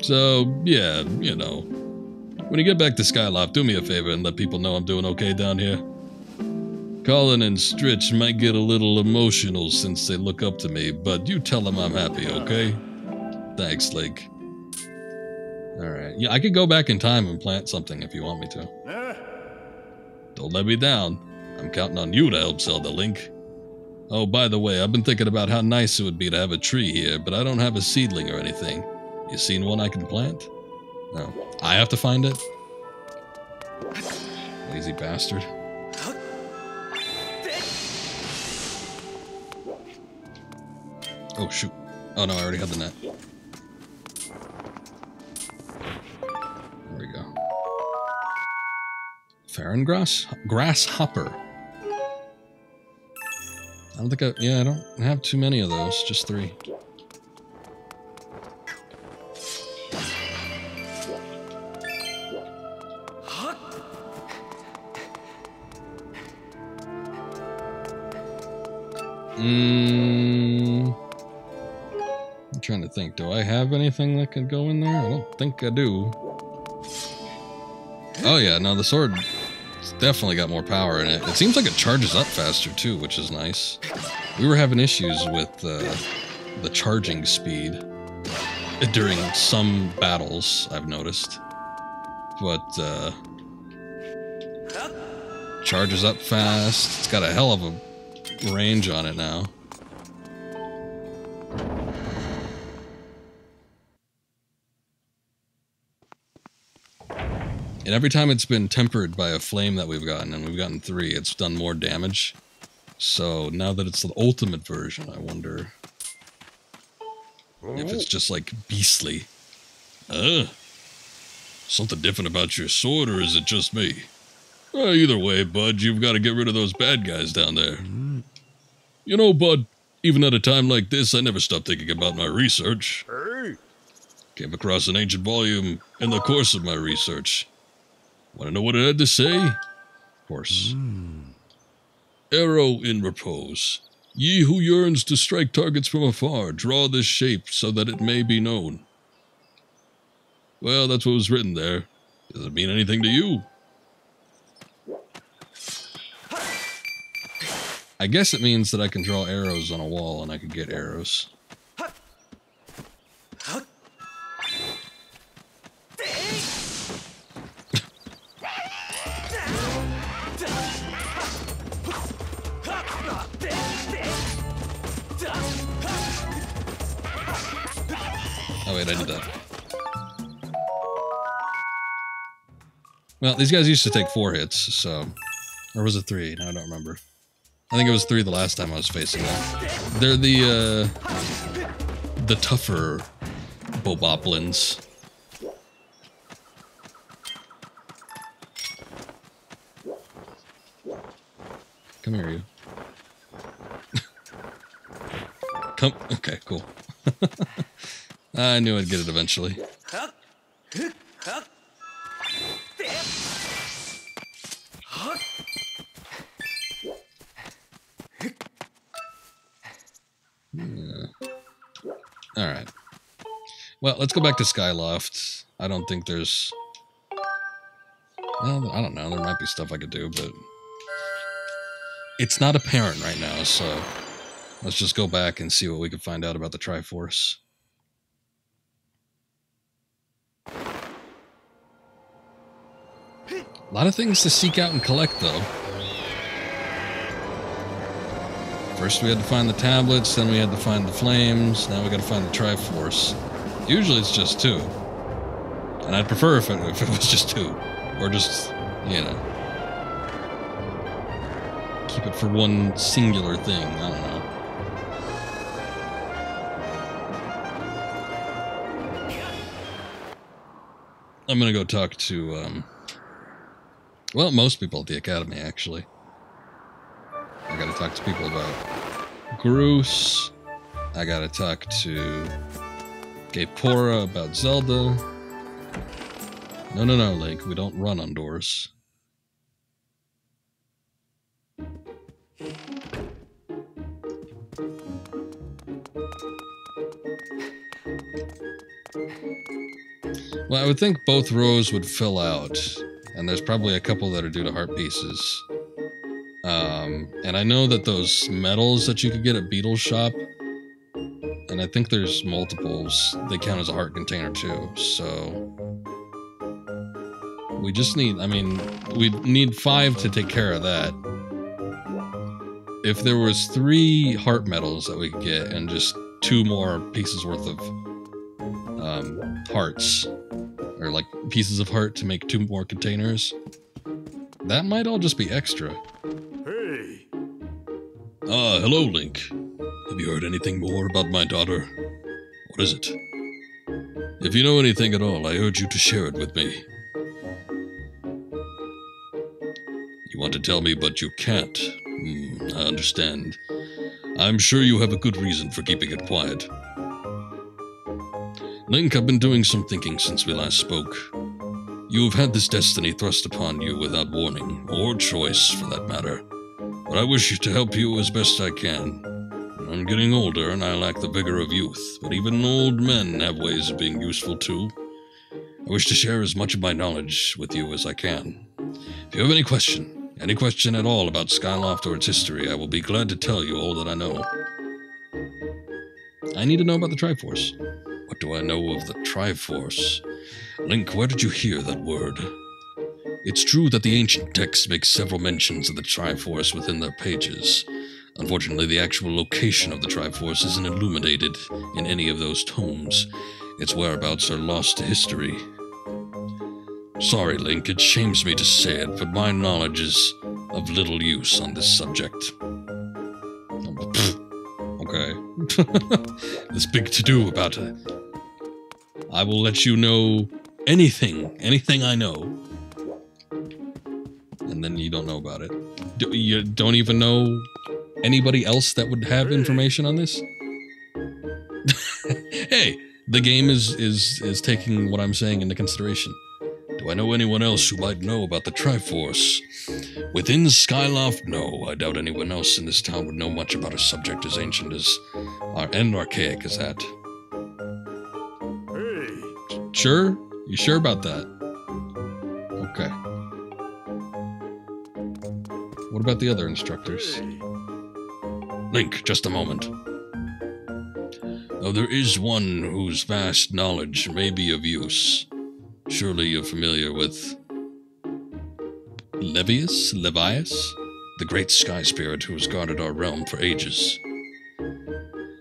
So, yeah, you know. When you get back to Skyloft, do me a favor and let people know I'm doing okay down here. Colin and Stritch might get a little emotional since they look up to me, but you tell them I'm happy, okay? Thanks, Link. Alright, yeah, I could go back in time and plant something if you want me to. Don't let me down. I'm counting on you to help Zelda, Link. Oh, by the way, I've been thinking about how nice it would be to have a tree here, but I don't have a seedling or anything. You seen one I can plant? No. I have to find it? Lazy bastard. Oh, shoot. Oh, no, I already had the net. There we go. Farron grasshopper. I don't think I don't have too many of those, just 3. I'm trying to think, do I have anything that could go in there? I don't think I do. Oh yeah, no, the sword definitely got more power in it. It seems like it charges up faster too, which is nice. We were having issues with the charging speed during some battles, I've noticed. But Charges up fast. It's got a hell of a range on it now. And every time it's been tempered by a flame that we've gotten, and we've gotten 3, it's done more damage. So now that it's the ultimate version, I wonder if it's just like beastly. Something different about your sword, or is it just me? Either way, Bud, you've got to get rid of those bad guys down there. You know, Bud, even at a time like this, I never stop thinking about my research. Came across an ancient volume in the course of my research. Want to know what it had to say? Of course. Arrow in repose. Ye who yearns to strike targets from afar, draw this shape so that it may be known. Well, that's what was written there. Does it mean anything to you? I guess it means that I can draw arrows on a wall and I can get arrows. Oh wait, I did that. Well, these guys used to take 4 hits, so... Or was it 3? No, I don't remember. I think it was 3 the last time I was facing them. They're the tougher boboplins. Come here, you. Come... Okay, cool. I knew I'd get it eventually. Alright. Well, let's go back to Skyloft. I don't think there's... Well, I don't know. There might be stuff I could do, but... It's not apparent right now, so... Let's just go back and see what we can find out about the Triforce. A lot of things to seek out and collect, though. First we had to find the tablets, then we had to find the flames, now we gotta find the Triforce. Usually it's just 2. And I'd prefer if it was just 2. Or just, you know... Keep it for one singular thing, I don't know. I'm gonna go talk to, well, most people at the Academy, actually. I gotta talk to people about Groose. I gotta talk to Gaypora about Zelda. No, Link, we don't run on doors. Well, I would think both rows would fill out, and there's probably a couple that are due to heart pieces. And I know that those medals that you could get at Beetle's shop, and I think there's multiples, they count as a heart container too, so... We just need, I mean, we need 5 to take care of that. If there was 3 heart medals that we could get, and just 2 more pieces worth of hearts, or like pieces of heart to make 2 more containers, that might all just be extra. Hey! Hello, Link. Have you heard anything more about my daughter? What is it? If you know anything at all, I urge you to share it with me. You want to tell me, but you can't. I understand. I'm sure you have a good reason for keeping it quiet. Link, I've been doing some thinking since we last spoke. You have had this destiny thrust upon you without warning, or choice, for that matter. But I wish to help you as best I can. I'm getting older, and I lack the vigor of youth, but even old men have ways of being useful too. I wish to share as much of my knowledge with you as I can. If you have any question at all about Skyloft or its history, I will be glad to tell you all that I know. I need to know about the Triforce. What do I know of the Triforce? Link, where did you hear that word? It's true that the ancient texts make several mentions of the Triforce within their pages. Unfortunately, the actual location of the Triforce isn't illuminated in any of those tomes. Its whereabouts are lost to history. Sorry, Link, it shames me to say it, but my knowledge is of little use on this subject. Okay. There's big to-do about it. I will let you know anything I know. And then you don't know about it. You don't even know anybody else that would have information on this? Hey, the game is taking what I'm saying into consideration. Do I know anyone else who might know about the Triforce? Within Skyloft, no. I doubt anyone else in this town would know much about a subject as ancient as and archaic as that. Hey. Sure? You sure about that? Okay. What about the other instructors? Link, just a moment. Now, there is one whose vast knowledge may be of use. Surely you're familiar with Levios? The great sky spirit who has guarded our realm for ages.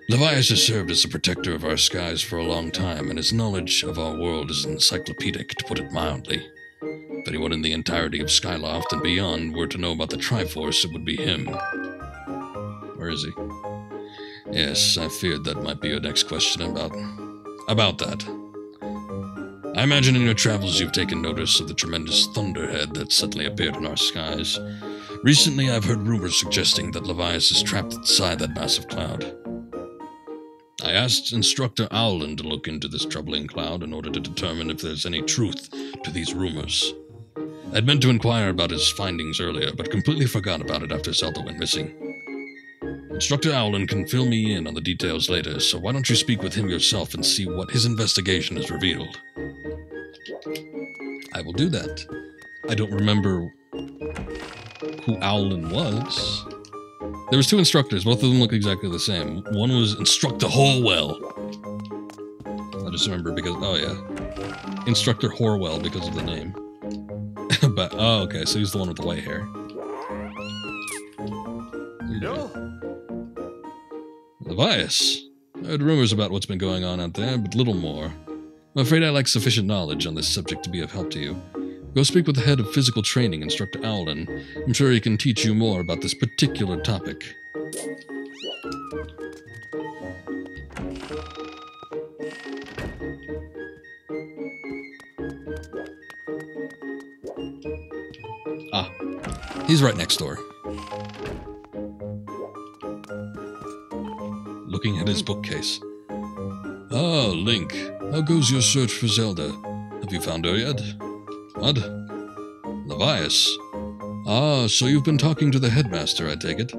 Levios has served as the protector of our skies for a long time, and his knowledge of our world is encyclopedic, to put it mildly. If anyone in the entirety of Skyloft and beyond were to know about the Triforce, it would be him. Where is he? Yes, I feared that might be your next question about that. I imagine in your travels you've taken notice of the tremendous thunderhead that suddenly appeared in our skies. Recently, I've heard rumors suggesting that Levios is trapped inside that massive cloud. I asked Instructor Owlin to look into this troubling cloud in order to determine if there's any truth to these rumors. I'd meant to inquire about his findings earlier, but completely forgot about it after Zelda went missing. Instructor Owlin can fill me in on the details later, so why don't you speak with him yourself and see what his investigation has revealed? I will do that. I don't remember who Owlin was. There was two instructors, both of them look exactly the same. One was Instructor Horwell. I just remember because, oh yeah. Instructor Horwell because of the name. But, oh, okay, so he's the one with the white hair. No. Levios. I heard rumors about what's been going on out there, but little more. I'm afraid I lack sufficient knowledge on this subject to be of help to you. Go speak with the head of physical training, Instructor Owlin. I'm sure he can teach you more about this particular topic. Ah, he's right next door. Looking at his bookcase. Ah, Link, how goes your search for Zelda? Have you found her yet? What? Levios. Ah, so you've been talking to the headmaster, I take it.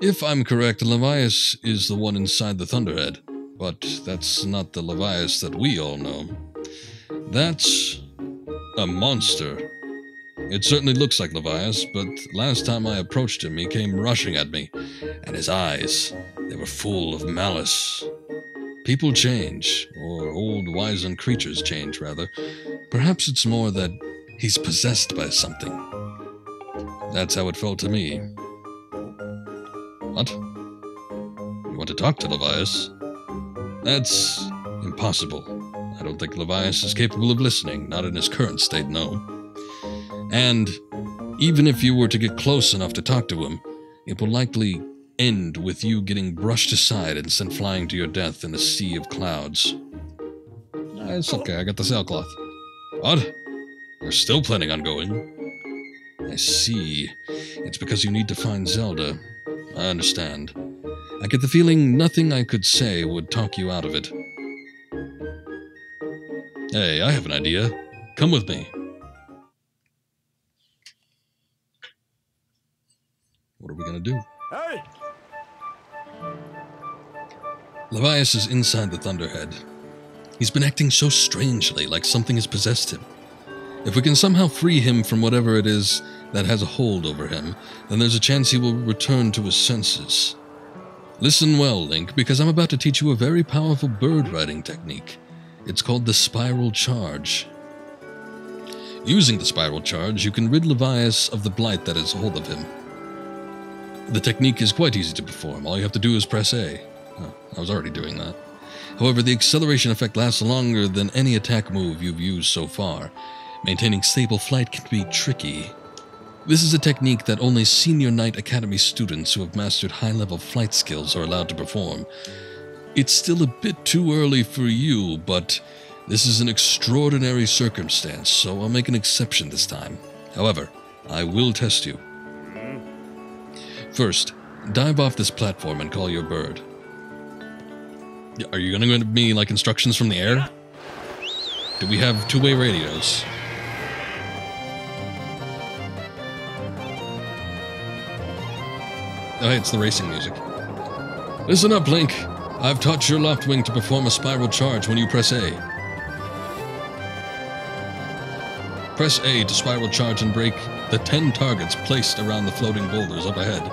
If I'm correct, Levios is the one inside the Thunderhead, but that's not the Levios that we all know. That's a monster. It certainly looks like Levios, but last time I approached him, he came rushing at me, and his eyes, they were full of malice. People change, or old wizened creatures change, rather. Perhaps it's more that he's possessed by something. That's how it felt to me. What? You want to talk to Levios? That's impossible. I don't think Levios is capable of listening, not in his current state, no. And even if you were to get close enough to talk to him, it will likely end with you getting brushed aside and sent flying to your death in a sea of clouds. It's okay, I got the sailcloth. What? You're still planning on going? I see. It's because you need to find Zelda. I understand. I get the feeling nothing I could say would talk you out of it. Hey, I have an idea. Come with me. What are we gonna do? Hey! Levios is inside the Thunderhead. He's been acting so strangely, like something has possessed him. If we can somehow free him from whatever it is that has a hold over him, then there's a chance he will return to his senses. Listen well, Link, because I'm about to teach you a very powerful bird riding technique. It's called the Spiral Charge. Using the spiral charge, you can rid Levios of the blight that has hold of him. The technique is quite easy to perform. All you have to do is press A. Oh, I was already doing that. However, the acceleration effect lasts longer than any attack move you've used so far. Maintaining stable flight can be tricky. This is a technique that only Senior Knight Academy students who have mastered high-level flight skills are allowed to perform. It's still a bit too early for you, but this is an extraordinary circumstance, so I'll make an exception this time. However, I will test you. First, dive off this platform and call your bird. Are you going to give me, like, instructions from the air? Do we have two-way radios? Oh, hey, it's the racing music. Listen up, Link. I've taught your Loftwing to perform a spiral charge when you press A. Press A to spiral charge and break the 10 targets placed around the floating boulders up ahead.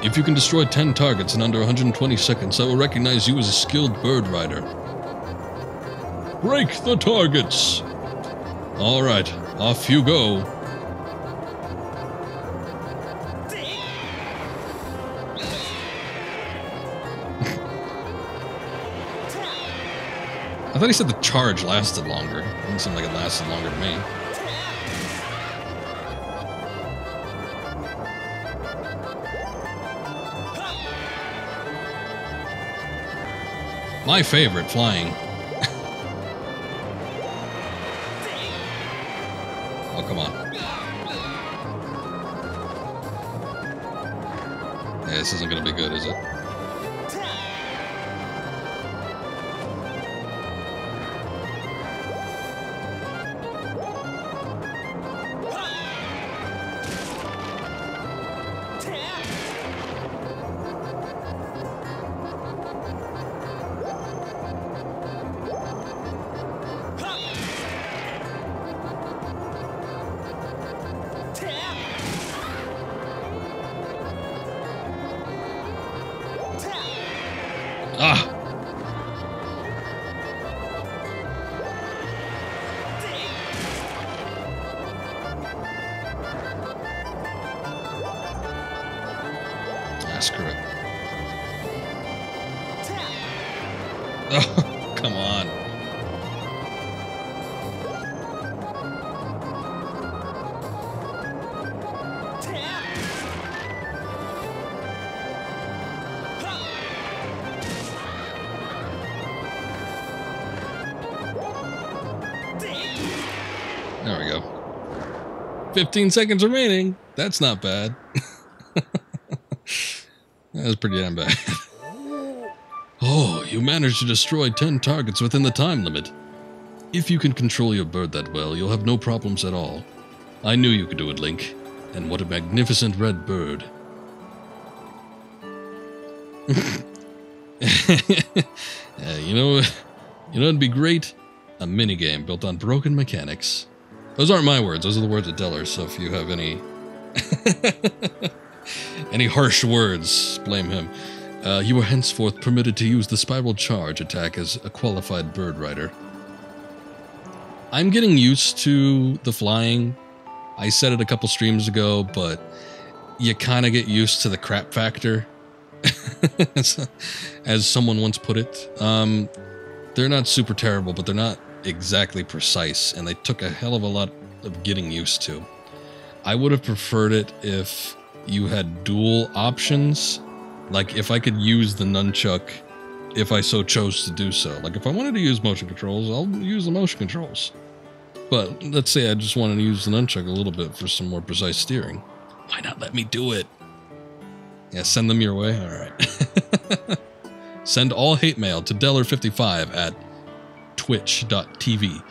If you can destroy 10 targets in under 120 seconds, I will recognize you as a skilled bird rider. Break the targets! Alright, off you go. I thought he said the charge lasted longer. It didn't seem like it lasted longer to me. My favorite, flying. Oh, come on. Yeah, this isn't gonna be good, is it? Ah! Ah, screw it. Oh, come on. There we go. 15 seconds remaining. That's not bad. That was pretty damn bad. Oh, you managed to destroy 10 targets within the time limit. If you can control your bird that well, you'll have no problems at all. I knew you could do it, Link. And what a magnificent red bird. You know it'd be great? A minigame built on broken mechanics. Those aren't my words, those are the words of Deller's, so if you have any any harsh words, blame him. You are henceforth permitted to use the spiral charge attack as a qualified bird rider. I'm getting used to the flying. I said it a couple streams ago, but you kind of get used to the crap factor. As someone once put it. They're not super terrible, but they're not exactly precise, and they took a hell of a lot of getting used to. I would have preferred it if you had dual options. Like, if I could use the nunchuck if I so chose to do so. Like, if I wanted to use motion controls, I'll use the motion controls. But let's say I just wanted to use the nunchuck a little bit for some more precise steering. Why not let me do it? Yeah, send them your way? Alright. Send all hate mail to Deller55 at twitch.tv.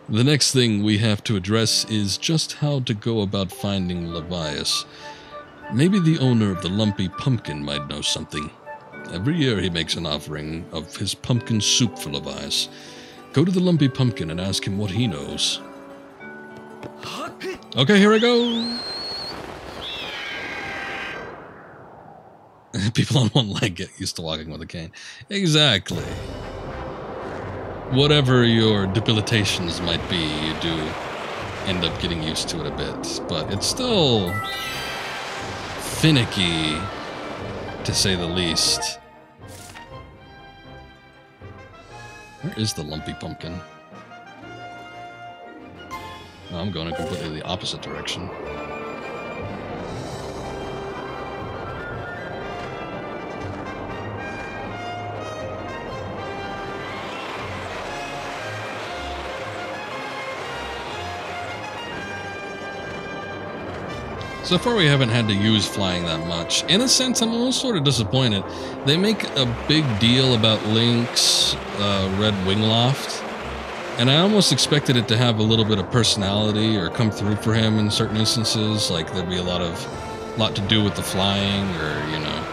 The next thing we have to address is just how to go about finding Levios. Maybe the owner of the Lumpy Pumpkin might know something. Every year he makes an offering of his pumpkin soup for Levios. Go to the Lumpy Pumpkin and ask him what he knows. Okay, here I go! People on one leg get used to walking with a cane. Exactly. whatever your debilitations might be, you do end up getting used to it a bit. But it's still finicky, to say the least. Where is the lumpy pumpkin? Oh, I'm going in completely the opposite direction. So far we haven't had to use flying that much. In a sense, I'm almost sort of disappointed. They make a big deal about Link's red wing loft, and I almost expected it to have a little bit of personality or come through for him in certain instances, like there'd be a lot to do with the flying, or, you know.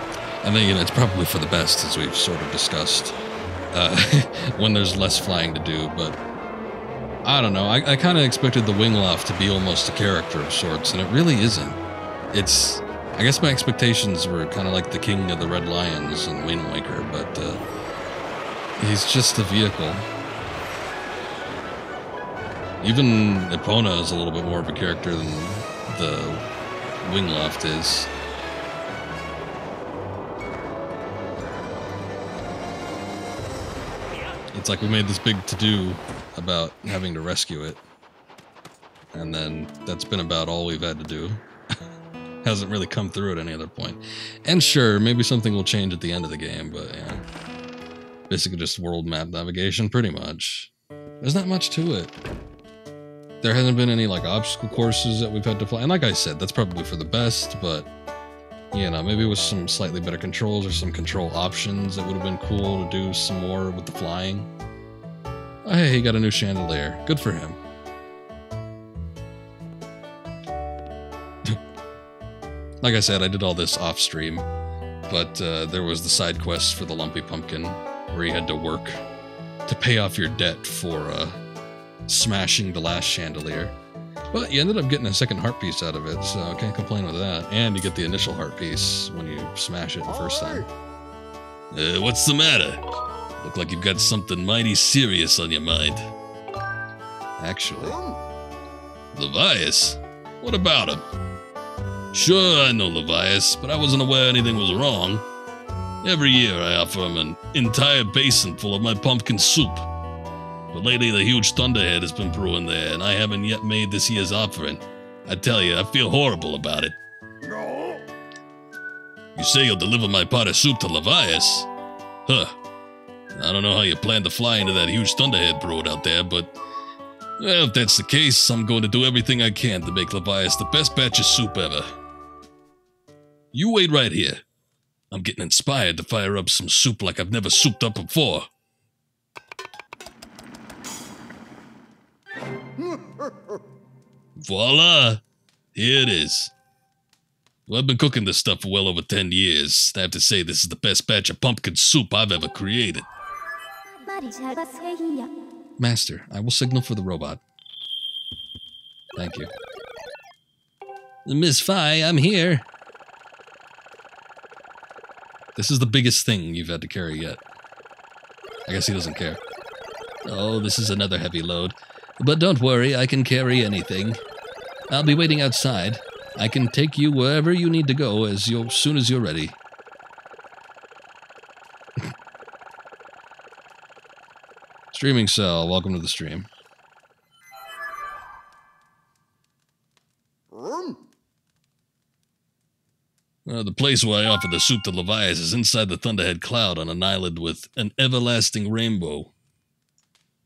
And then, you know, it's probably for the best, as we've sort of discussed, when there's less flying to do, but I don't know. I kind of expected the wing loft to be almost a character of sorts, and it really isn't. It's, I guess my expectations were kind of like the King of the Red Lions in Wind Waker, but he's just a vehicle. Even Epona is a little bit more of a character than the wing loft is. It's like we made this big to-do about having to rescue it, and then that's been about all we've had to do. Hasn't really come through at any other point. And sure, maybe something will change at the end of the game, but yeah. Basically just world map navigation, pretty much. There's not much to it. There hasn't been any, like, obstacle courses that we've had to fly. And like I said, that's probably for the best, but, you know, maybe with some slightly better controls or some control options, it would have been cool to do some more with the flying. Oh, hey, he got a new chandelier. Good for him. Like I said, I did all this off stream, but there was the side quest for the Lumpy Pumpkin, where you had to work to pay off your debt for smashing the last chandelier. But you ended up getting a second heart piece out of it, so I can't complain with that. And you get the initial heart piece when you smash it the first time. What's the matter? Look like you've got something mighty serious on your mind. Actually. Levios? What about him? Sure, I know Levios, but I wasn't aware anything was wrong. Every year I offer him an entire basin full of my pumpkin soup. But lately the huge thunderhead has been brewing there, and I haven't yet made this year's offering. I tell you, I feel horrible about it. You say you'll deliver my pot of soup to Levios? Huh. I don't know how you plan to fly into that huge thunderhead brewed out there, but... well, if that's the case, I'm going to do everything I can to make Levios the best batch of soup ever. You wait right here. I'm getting inspired to fire up some soup like I've never souped up before. Voila! Here it is. Well, I've been cooking this stuff for well over 10 years. I have to say this is the best batch of pumpkin soup I've ever created. Master, I will signal for the robot. Thank you. Miss Fi, I'm here. This is the biggest thing you've had to carry yet. I guess he doesn't care. Oh, this is another heavy load. But don't worry, I can carry anything. I'll be waiting outside. I can take you wherever you need to go as soon as you're ready. Streaming Cell, welcome to the stream. The place where I offer the soup to Levios is inside the Thunderhead Cloud on an island with an everlasting rainbow.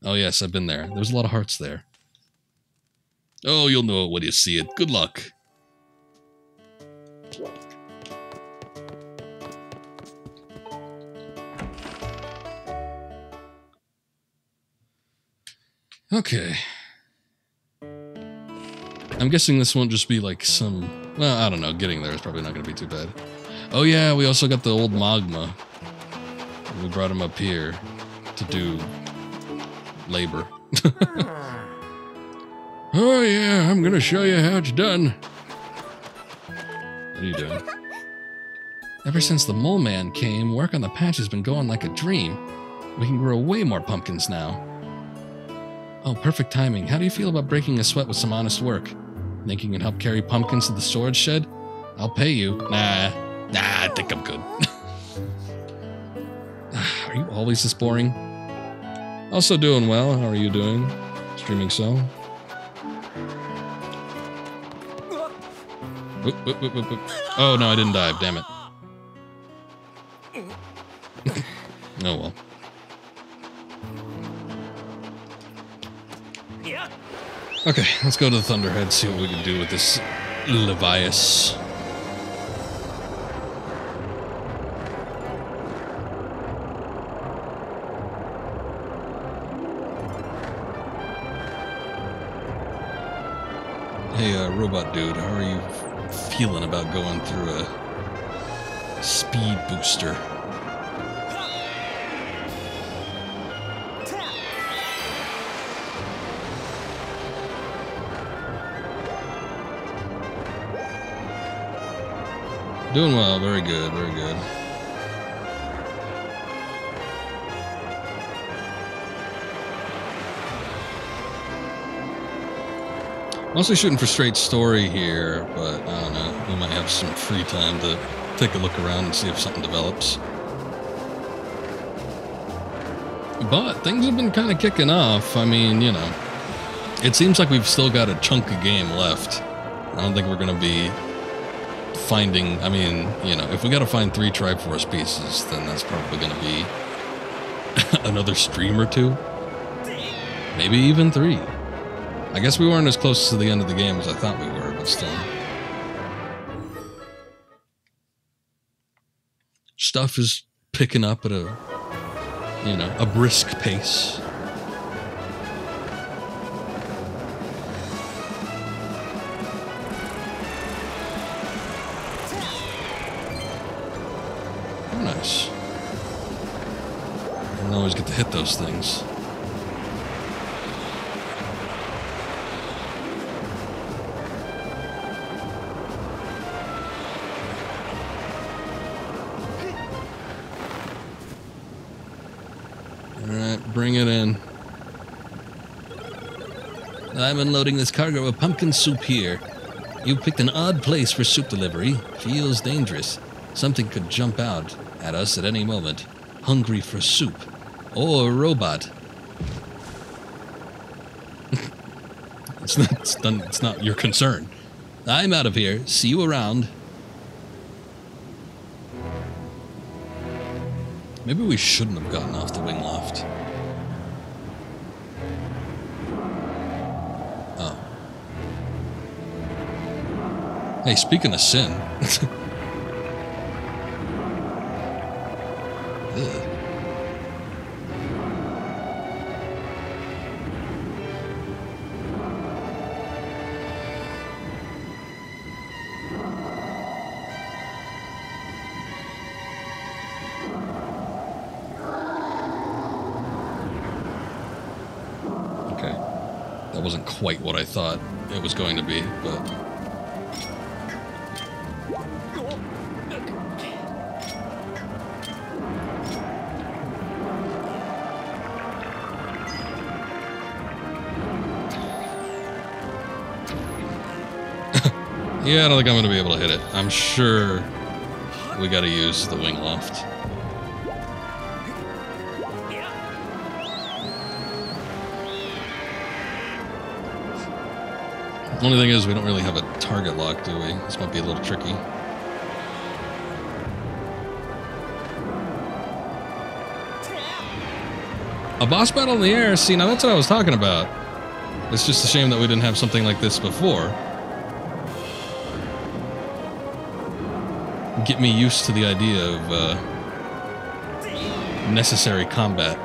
Oh yes, I've been there. There's a lot of hearts there. Oh, you'll know it when you see it. Good luck. Okay. I'm guessing this won't just be like some... well, I don't know. Getting there is probably not going to be too bad. Oh yeah, we also got the old Magma. We brought him up here to do labor. Oh yeah, I'm going to show you how it's done. What are you doing? Ever since the Mole Man came, work on the patch has been going like a dream. We can grow way more pumpkins now. Oh, perfect timing. How do you feel about breaking a sweat with some honest work? Think you can help carry pumpkins to the storage shed? I'll pay you. Nah, I think I'm good. Are you always this boring? Also doing well. How are you doing? Streaming so? Whoop, whoop, whoop, whoop, whoop. Oh, no, I didn't dive. Damn it. Oh, well. Okay, let's go to the Thunderhead, see what we can do with this Levios. Hey, robot dude, how are you feeling about going through a speed booster? Doing well, very good, very good. Mostly shooting for straight story here, but I don't know, we might have some free time to take a look around and see if something develops. But things have been kind of kicking off. I mean, you know, it seems like we've still got a chunk of game left. I don't think we're going to be finding, I mean, you know, if we got to find 3 Triforce pieces, then that's probably going to be another stream or 2. Maybe even 3. I guess we weren't as close to the end of the game as I thought we were, but still. Stuff is picking up at a, you know, a brisk pace. Nice. I don't always get to hit those things. Alright, bring it in. I'm unloading this cargo of pumpkin soup here. You picked an odd place for soup delivery. Feels dangerous. Something could jump out at us at any moment, hungry for soup, or a robot. It's not your concern. I'm out of here. See you around. Maybe we shouldn't have gotten off the wing loft. Oh. Hey, speaking of sin. Wasn't quite what I thought it was going to be, but yeah, I don't think I'm going to be able to hit it. I'm sure we got to use the wing loft. The only thing is, we don't really have a target lock, do we? This might be a little tricky. A boss battle in the air? See, now that's what I was talking about. It's just a shame that we didn't have something like this before. Get me used to the idea of necessary combat.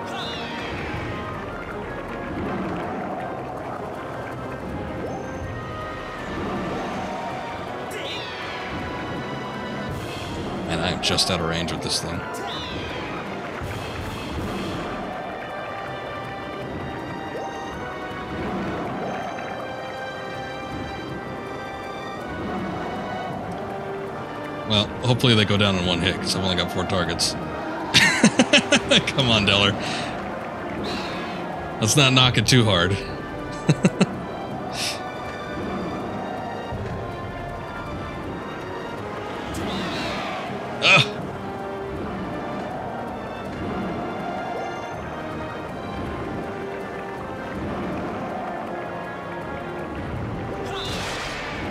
And I'm just out of range with this thing. Well, hopefully they go down in one hit, because I've only got 4 targets. Come on, Deller. Let's not knock it too hard.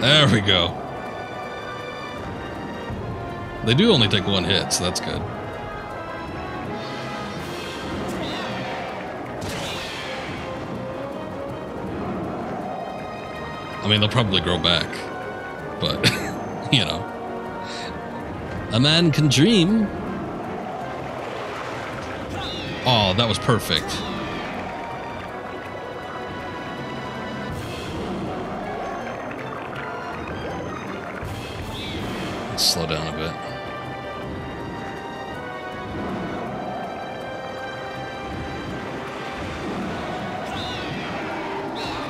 There we go. They do only take one hit, so that's good. I mean, they'll probably grow back, but, you know. A man can dream. Oh, that was perfect. Let's slow down a bit.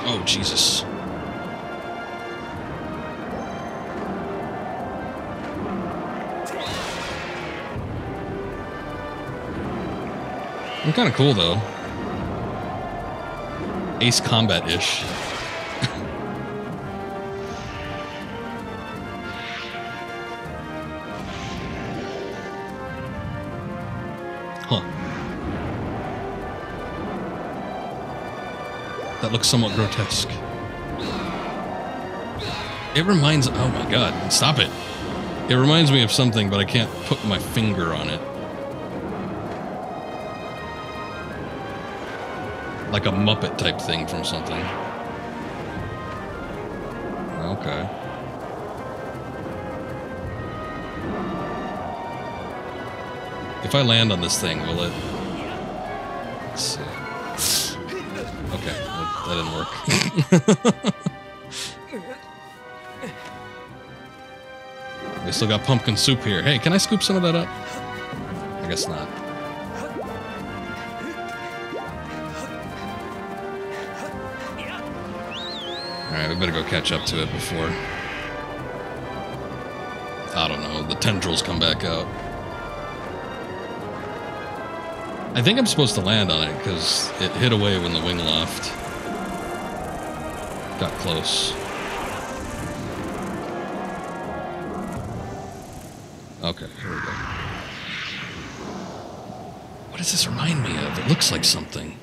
Oh, Jesus. I'm kind of cool, though. Ace Combat-ish. Huh. That looks somewhat grotesque. It reminds... Oh my god, stop it. It reminds me of something, but I can't put my finger on it. Like a Muppet type thing from something. Okay. If I land on this thing, will it... Let's see. Okay, that didn't work. We still got pumpkin soup here. Hey, can I scoop some of that up? I guess not. Alright, we better go catch up to it before... I don't know, the tendrils come back out. I think I'm supposed to land on it, because it hit away when the wing left. Got close. Okay, here we go. What does this remind me of? It looks like something.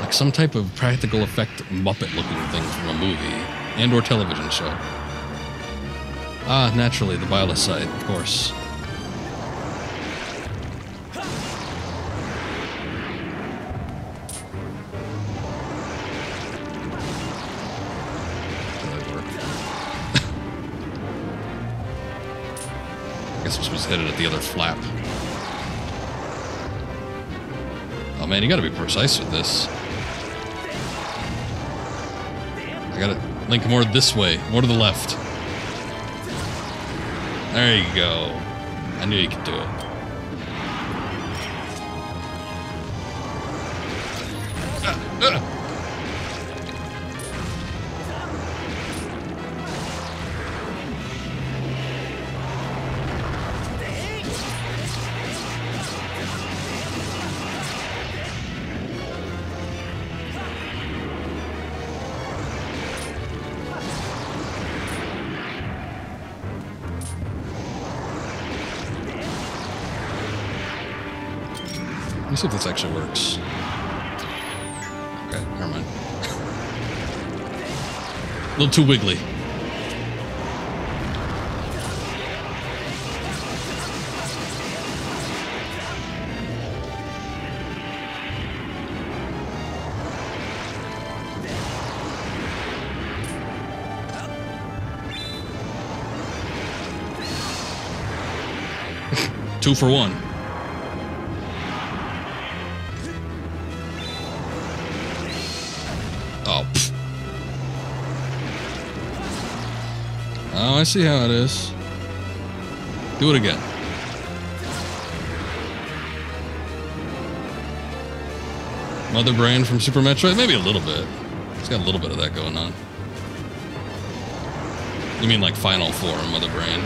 Like some type of practical effect Muppet-looking thing from a movie and or television show. Ah, naturally, the Byleth side, of course. I guess we're supposed to hit it at the other flap. Oh man, you gotta be precise with this. I gotta link more this way, more to the left. There you go. I knew you could do it. Let me see if this actually works. Okay, never mind. A little too wiggly. Two for one. Oh, I see how it is. Do it again. Mother Brain from Super Metroid? Maybe a little bit. It's got a little bit of that going on. You mean like Final Form, Mother Brain?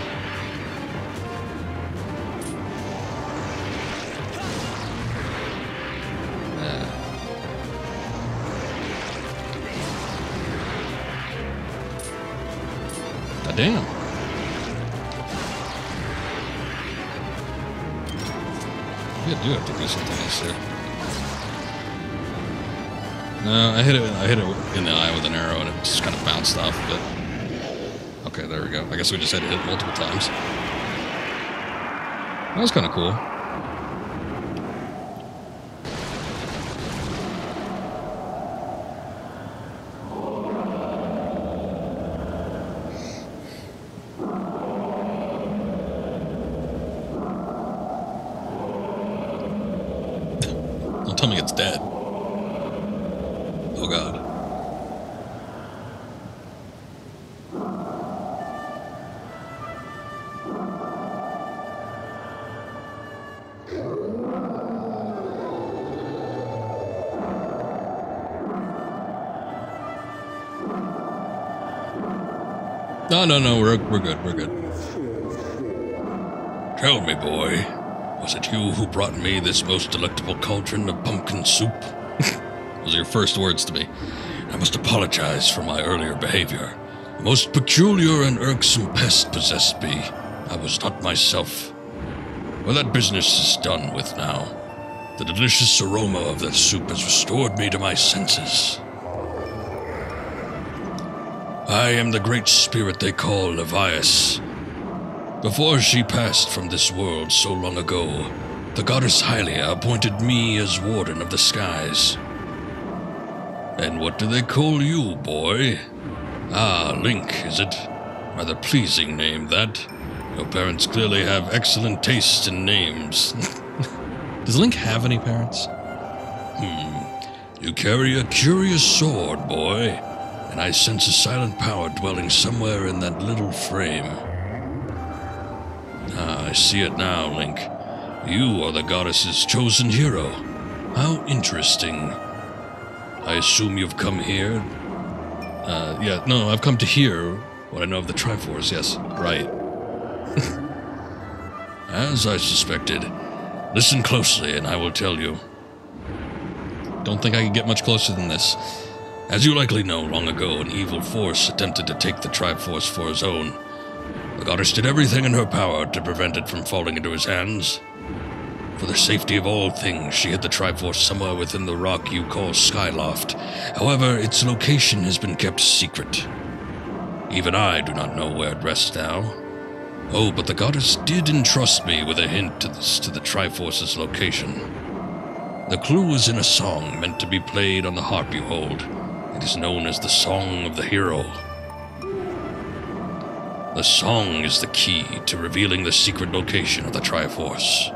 God damn. Maybe I do have to do something else here. No, I hit it in the eye with an arrow and it just kind of bounced off of it. Okay, there we go. I guess we just had to hit multiple times. That was kind of cool. Don't tell me it's dead. Oh god. No, we're good. Tell me, boy, was it you who brought me this most delectable cauldron of pumpkin soup? Those are your first words to me. I must apologize for my earlier behavior. A most peculiar and irksome pest possessed me. I was not myself. Well, that business is done with now. The delicious aroma of that soup has restored me to my senses. I am the great spirit they call Levios. Before she passed from this world so long ago, the goddess Halia appointed me as warden of the skies. And what do they call you, boy? Ah, Link, is it? Rather pleasing name, that. Your parents clearly have excellent taste in names. Does Link have any parents? You carry a curious sword, boy, and I sense a silent power dwelling somewhere in that little frame. Ah, I see it now, Link. You are the goddess's chosen hero. How interesting. I assume you've come here? I've come to hear what I know of the Triforce, yes, right. As I suspected. Listen closely and I will tell you. Don't think I can get much closer than this. As you likely know, long ago an evil force attempted to take the Triforce for his own. The goddess did everything in her power to prevent it from falling into his hands. For the safety of all things, she hid the Triforce somewhere within the rock you call Skyloft. However, its location has been kept secret. Even I do not know where it rests now. Oh, but the goddess did entrust me with a hint to the Triforce's location. The clue is in a song meant to be played on the harp you hold. It is known as the Song of the Hero. The song is the key to revealing the secret location of the Triforce.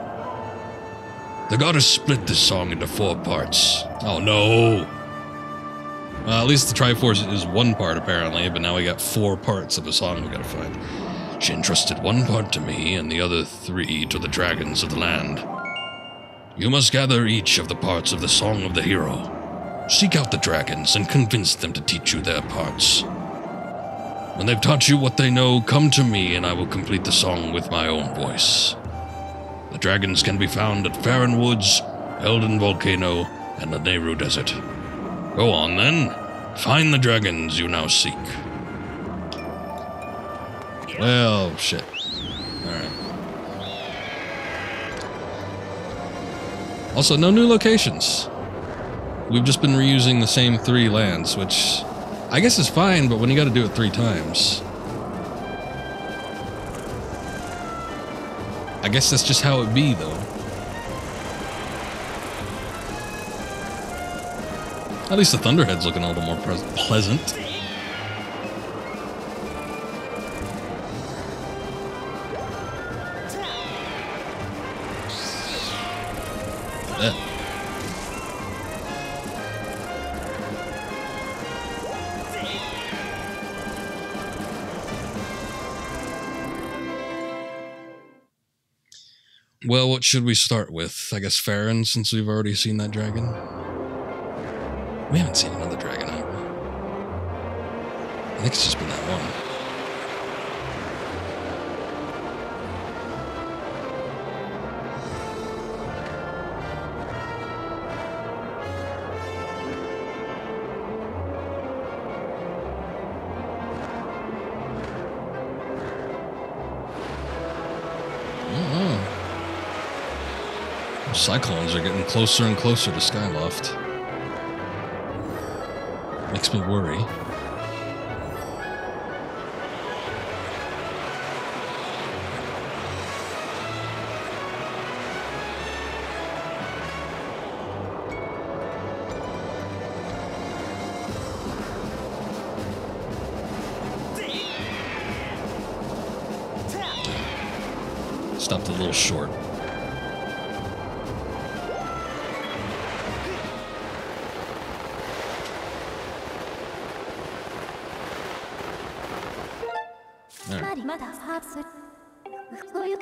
The goddess split this song into 4 parts. Oh no! Well, at least the Triforce is 1 part apparently, but now we got 4 parts of a song we gotta find. She entrusted 1 part to me and the other 3 to the dragons of the land. You must gather each of the parts of the Song of the Hero. Seek out the dragons and convince them to teach you their parts. When they've taught you what they know, come to me and I will complete the song with my own voice. The dragons can be found at Farron Woods, Elden Volcano, and the Nehru Desert. Go on then. Find the dragons you now seek. Well, shit. Alright. Also, no new locations. We've just been reusing the same 3 lands, which I guess is fine, but when you gotta do it 3 times... I guess that's just how it be, though. At least the Thunderhead's looking a little more pleasant. Yeah. Well, what should we start with? I guess Farron, since we've already seen that dragon. We haven't seen another dragon, have we? I think it's just been that one. Cyclones are getting closer and closer to Skyloft. Makes me worry. Stopped a little short.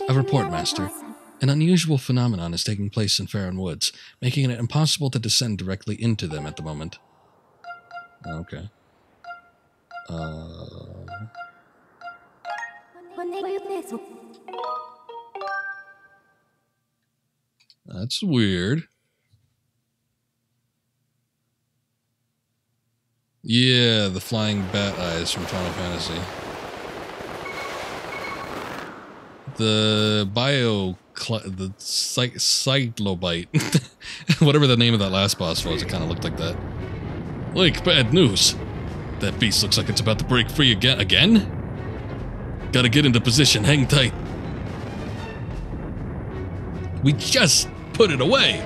A report, Master. An unusual phenomenon is taking place in Farron Woods, making it impossible to descend directly into them at the moment. Okay. That's weird. Yeah, the flying bat eyes from Final Fantasy. The cyclobite. Whatever the name of that last boss was, it kind of looked like that. Link, bad news. That beast looks like it's about to break free again? Gotta get into position, hang tight. We just put it away.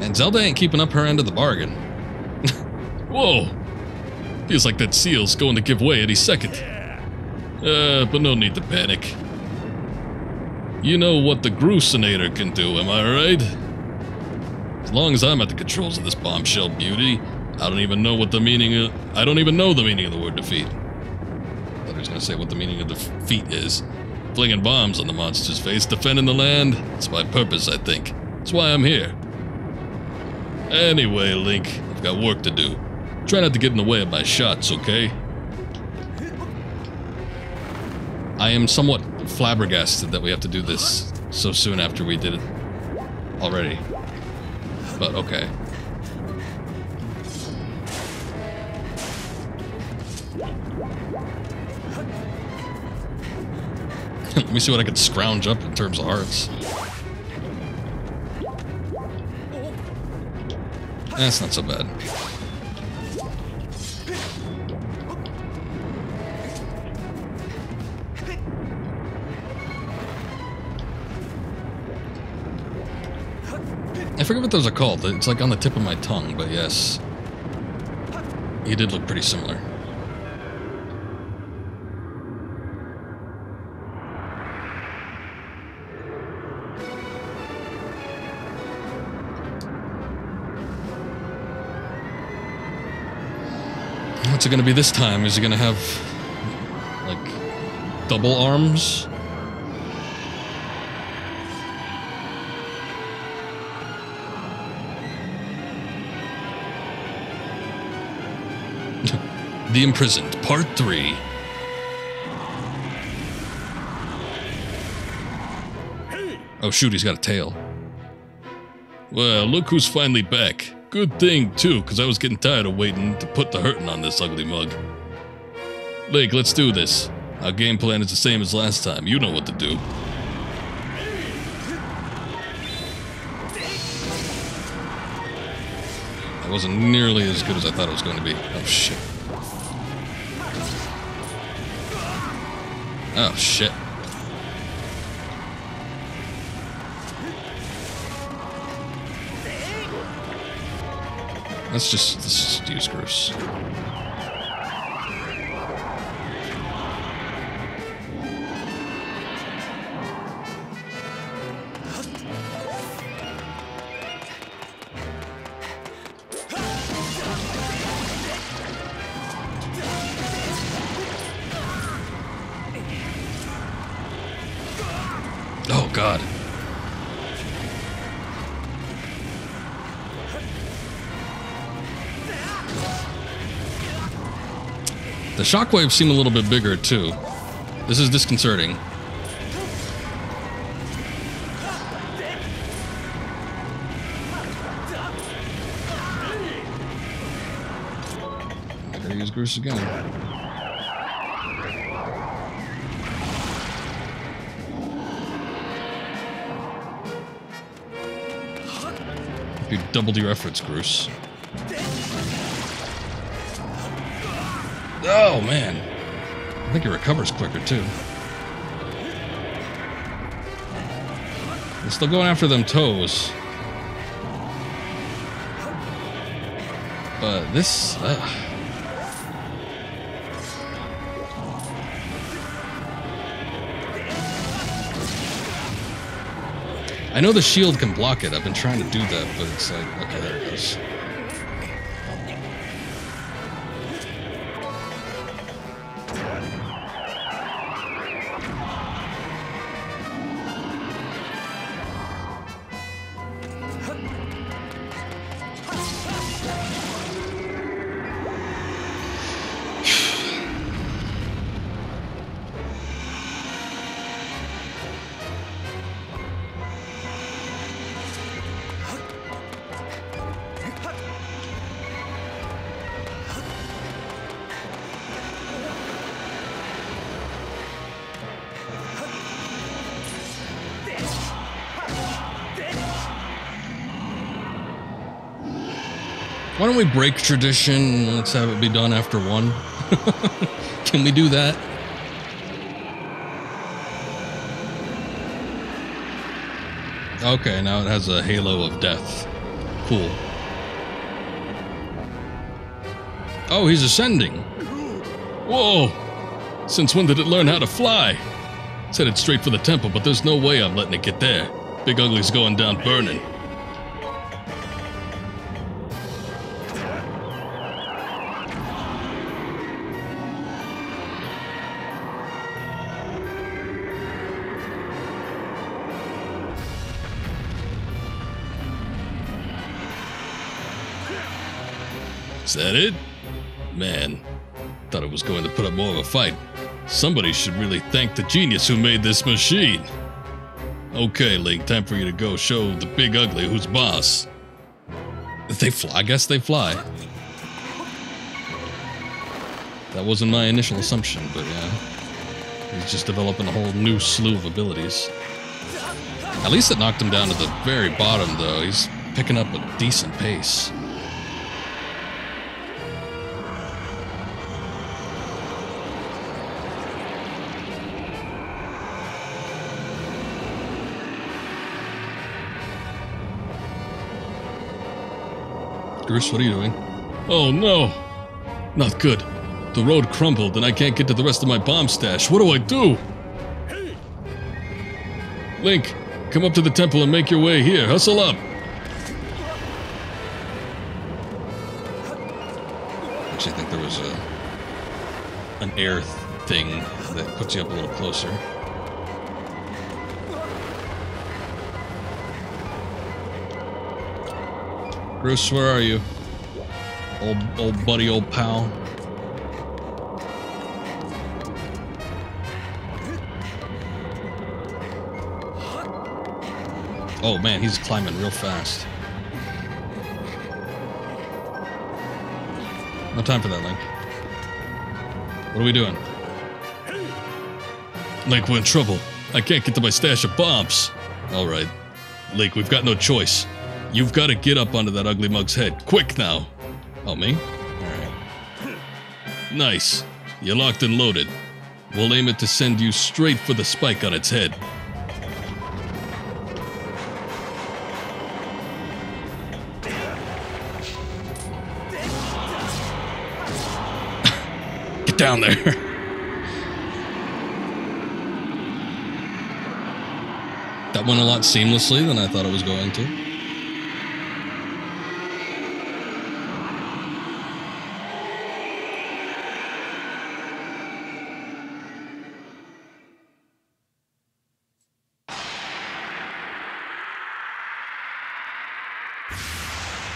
And Zelda ain't keeping up her end of the bargain. Whoa. Feels like that seal's going to give way any second. But no need to panic. You know what the Gruesinator can do, am I right? As long as I'm at the controls of this bombshell beauty, I don't even know the meaning of the word defeat. I thought he was gonna say what the meaning of defeat is. Flinging bombs on the monster's face, defending the land. It's my purpose, I think. That's why I'm here. Anyway, Link, I've got work to do. Try not to get in the way of my shots, okay? I am somewhat flabbergasted that we have to do this so soon after we did it already. But okay. Let me see what I can scrounge up in terms of hearts. That's not so bad. I forget what those are called. It's like on the tip of my tongue, but yes. He did look pretty similar. What's it gonna be this time? Is he gonna have, like, double arms? The Imprisoned, Part 3. Oh shoot, he's got a tail. Well, look who's finally back. Good thing, too, because I was getting tired of waiting to put the hurting on this ugly mug. Link, let's do this. Our game plan is the same as last time. You know what to do. That wasn't nearly as good as I thought it was going to be. Oh, shit. Oh, shit. Let's just use Groose. Oh, God. The shockwaves seem a little bit bigger, too. This is disconcerting. I gotta use Groose again. You doubled your efforts, Bruce. Oh, man. I think he recovers quicker, too. They're still going after them toes. But this... I know the shield can block it. I've been trying to do that, but it's like... Okay, there it goes. Why don't we break tradition? Let's have it be done after one. Can we do that? Okay, now it has a halo of death. Cool. Oh, he's ascending. Whoa! Since when did it learn how to fly? It's headed straight for the temple, but there's no way I'm letting it get there. Big Ugly's going down burning. Is that it? Man, thought it was going to put up more of a fight. Somebody should really thank the genius who made this machine. Okay, Link, time for you to go show the Big Ugly who's boss. They fly? I guess they fly. That wasn't my initial assumption, but yeah. He's just developing a whole new slew of abilities. At least it knocked him down to the very bottom, though. He's picking up a decent pace. Bruce, what are you doing? Oh no! Not good. The road crumbled and I can't get to the rest of my bomb stash. What do I do? Link, come up to the temple and make your way here. Hustle up! Actually, I think there was an air thing that puts you up a little closer. Bruce, where are you? Old buddy, old pal. Oh man, he's climbing real fast. No time for that, Link. What are we doing? Link, we're in trouble. I can't get to my stash of bombs. Alright. Link, we've got no choice. You've got to get up onto that ugly mug's head. Quick now! Oh, me? Alright. Nice. You're locked and loaded. We'll aim it to send you straight for the spike on its head. Get down there! That went a lot seamlessly than I thought it was going to.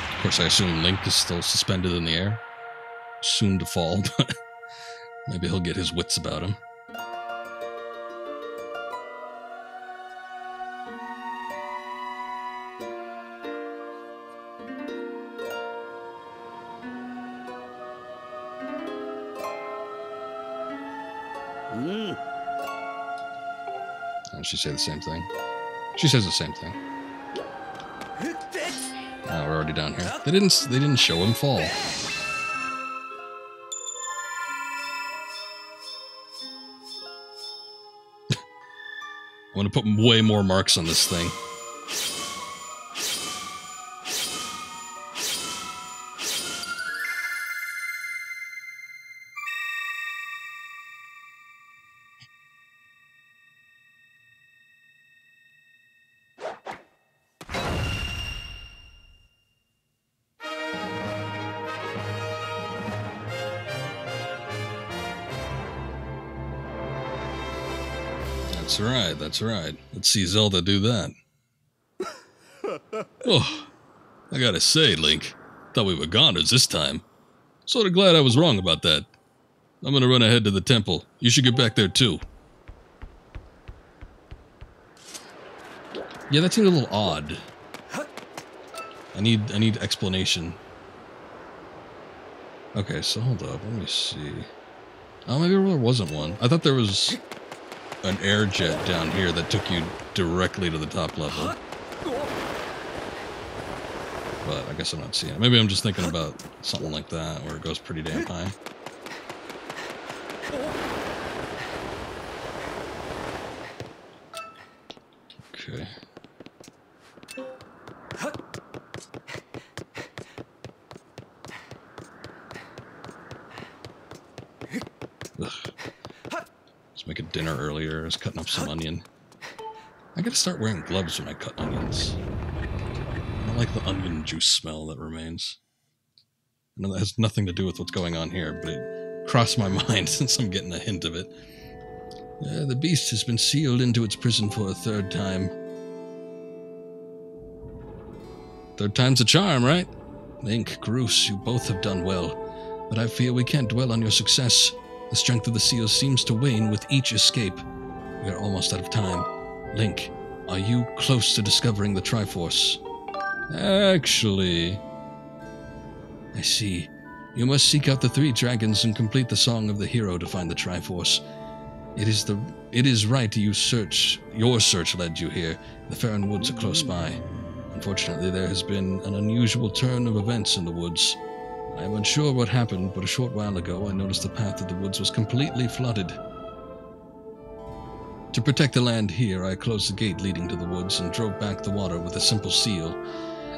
Of course, I assume Link is still suspended in the air. Soon to fall, but maybe he'll get his wits about him. She say the same thing. She says the same thing. Oh, we're already down here. They didn't show him fall. I'm gonna put way more marks on this thing. That's right. Let's see Zelda do that. Oh, I gotta say, Link, thought we were goners this time. Sorta glad I was wrong about that. I'm gonna run ahead to the temple. You should get back there too. Yeah, that seemed a little odd. I need explanation. Okay, so hold up, let me see. Oh, maybe there wasn't one. I thought there was an air jet down here that took you directly to the top level. But I guess I'm not seeing it. Maybe I'm just thinking about something like that where it goes pretty damn high. Okay. Ugh. Was making dinner earlier. I was cutting up some onion. I gotta start wearing gloves when I cut onions. I don't like the onion juice smell that remains. I know that has nothing to do with what's going on here, but it crossed my mind since I'm getting a hint of it. The beast has been sealed into its prison for a third time. Third time's a charm, right? Link, Groose, you both have done well, but I fear we can't dwell on your success. The strength of the seal seems to wane with each escape. We are almost out of time. Link, are you close to discovering the Triforce? Actually... I see. You must seek out the 3 dragons and complete the Song of the Hero to find the Triforce. It is right your search led you here. The Farron Woods are close by. Unfortunately, there has been an unusual turn of events in the woods. I am unsure what happened, but a short while ago I noticed the path of the woods was completely flooded. To protect the land here, I closed the gate leading to the woods and drove back the water with a simple seal.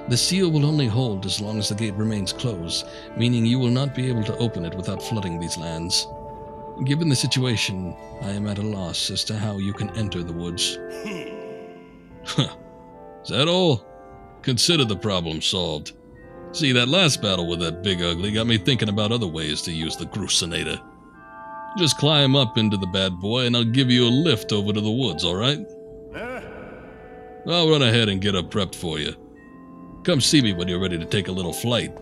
The seal will only hold as long as the gate remains closed, meaning you will not be able to open it without flooding these lands. Given the situation, I am at a loss as to how you can enter the woods. Huh. Is that all? Consider the problem solved. See, that last battle with that big ugly got me thinking about other ways to use the Grucinator. Just climb up into the bad boy and I'll give you a lift over to the woods, alright? I'll run ahead and get up prepped for you. Come see me when you're ready to take a little flight.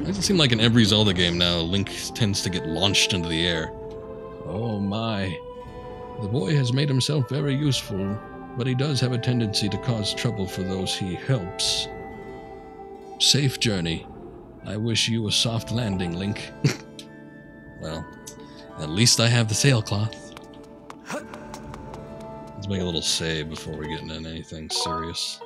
Does it seem like in every Zelda game now, Link tends to get launched into the air? Oh my. The boy has made himself very useful, but he does have a tendency to cause trouble for those he helps. Safe journey. I wish you a soft landing, Link. Well, at least I have the sailcloth. Let's make a little save before we get into anything serious.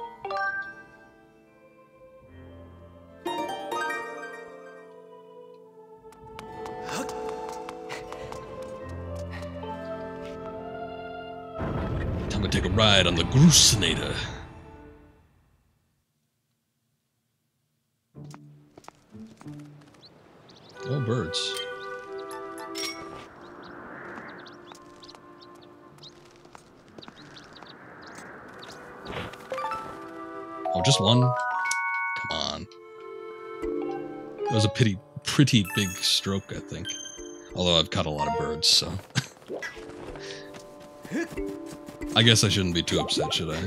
Time to take a ride on the Grucinator. Oh, birds. Oh, just one? Come on. That was a pretty big stroke, I think. Although I've caught a lot of birds, so... I guess I shouldn't be too upset, should I?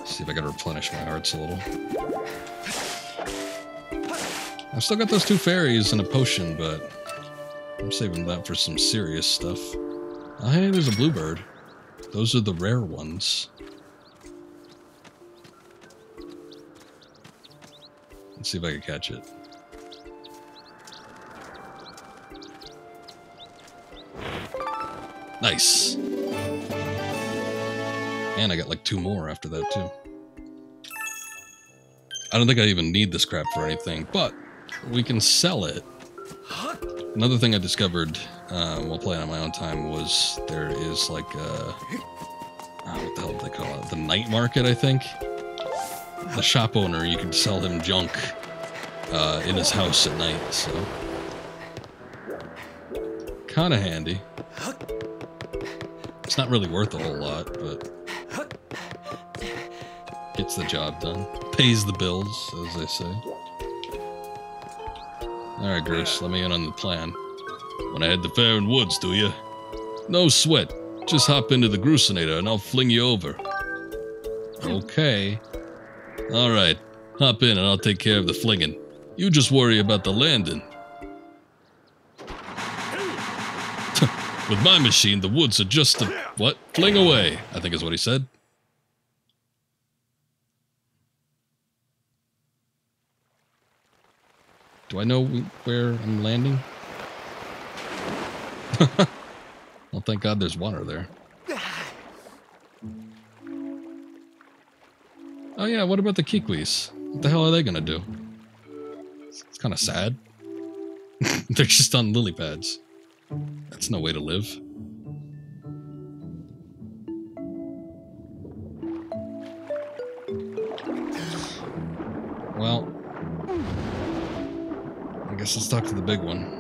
See if I can replenish my hearts a little. I've still got those 2 fairies and a potion, but... I'm saving that for some serious stuff. Oh, hey, there's a bluebird. Those are the rare ones. Let's see if I can catch it. Nice. And I got like 2 more after that, too. I don't think I even need this crap for anything, but we can sell it. Another thing I discovered while playing on my own time was there is like what the hell do they call it? The night market, I think. The shop owner, you can sell him junk in his house at night, so kind of handy. It's not really worth a whole lot, but gets the job done. Pays the bills, as they say. Alright, Grush, let me in on the plan. Wanna head to Fair Woods, do you? No sweat. Just hop into the Grusinator and I'll fling you over. Okay. Alright, hop in and I'll take care of the flinging. You just worry about the landing. With my machine, the woods are just a... what? Fling away, I think is what he said. Do I know where I'm landing? Well, thank God there's water there. Oh yeah, what about the Kikwis? What the hell are they gonna do? It's kind of sad. They're just on lily pads. That's no way to live. Well, I guess let's talk to the big one.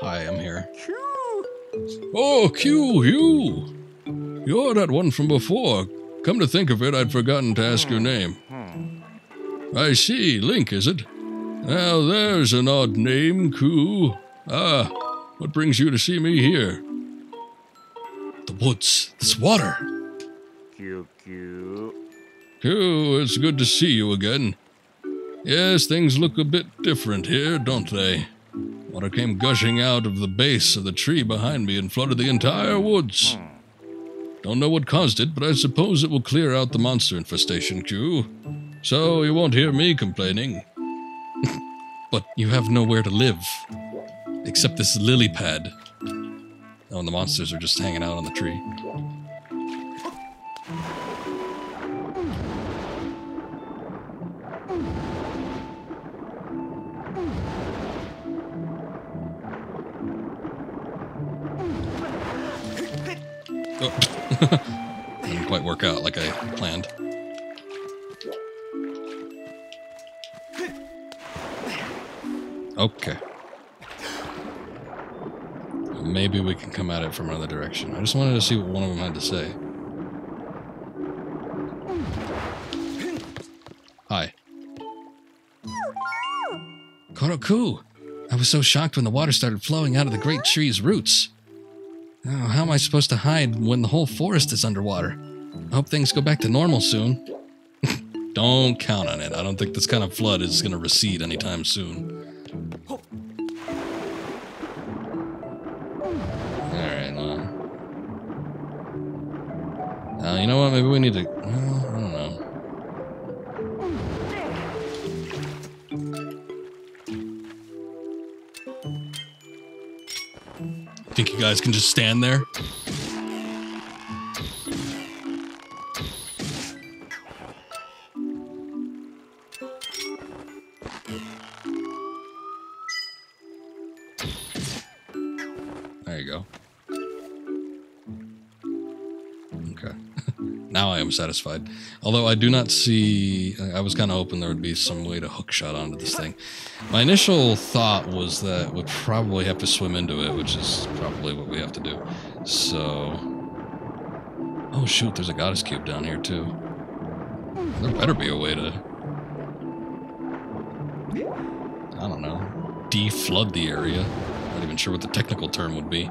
Hi, I'm here. Oh, Q, you! You're that one from before. Come to think of it, I'd forgotten to ask your name. I see, Link, is it? Now there's an odd name, Q. Ah, what brings you to see me here? The woods, this water. Q. Q, it's good to see you again. Yes, things look a bit different here, don't they? Water came gushing out of the base of the tree behind me and flooded the entire woods. Don't know what caused it, but I suppose it will clear out the monster infestation, Q. So you won't hear me complaining. But you have nowhere to live. Except this lily pad. Oh, and the monsters are just hanging out on the tree. Oh. Didn't quite work out like I planned. Okay. Maybe we can come at it from another direction. I just wanted to see what one of them had to say. Hi. Koroku! I was so shocked when the water started flowing out of the great tree's roots. Oh, how am I supposed to hide when the whole forest is underwater? I hope things go back to normal soon. Don't count on it. I don't think this kind of flood is going to recede anytime soon. Alright, well. You know what? Maybe we need to... Well, I don't know. Think you guys can just stand there? There you go. Okay. Now I am satisfied. Although I do not see... I was kind of hoping there would be some way to hookshot onto this thing. My initial thought was that we'd probably have to swim into it, which is probably what we have to do. So... Oh shoot, there's a goddess cube down here too. There better be a way to... I don't know. De-flood the area. Not even sure what the technical term would be.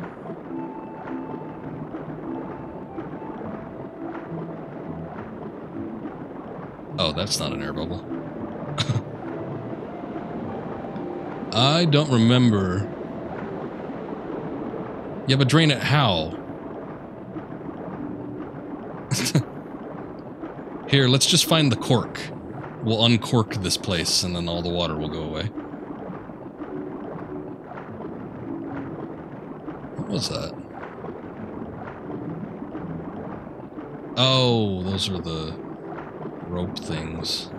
Oh, that's not an air bubble. I don't remember. Yeah, but drain it how? Here, let's just find the cork. We'll uncork this place, and then all the water will go away. What was that? Oh, those are the rope things.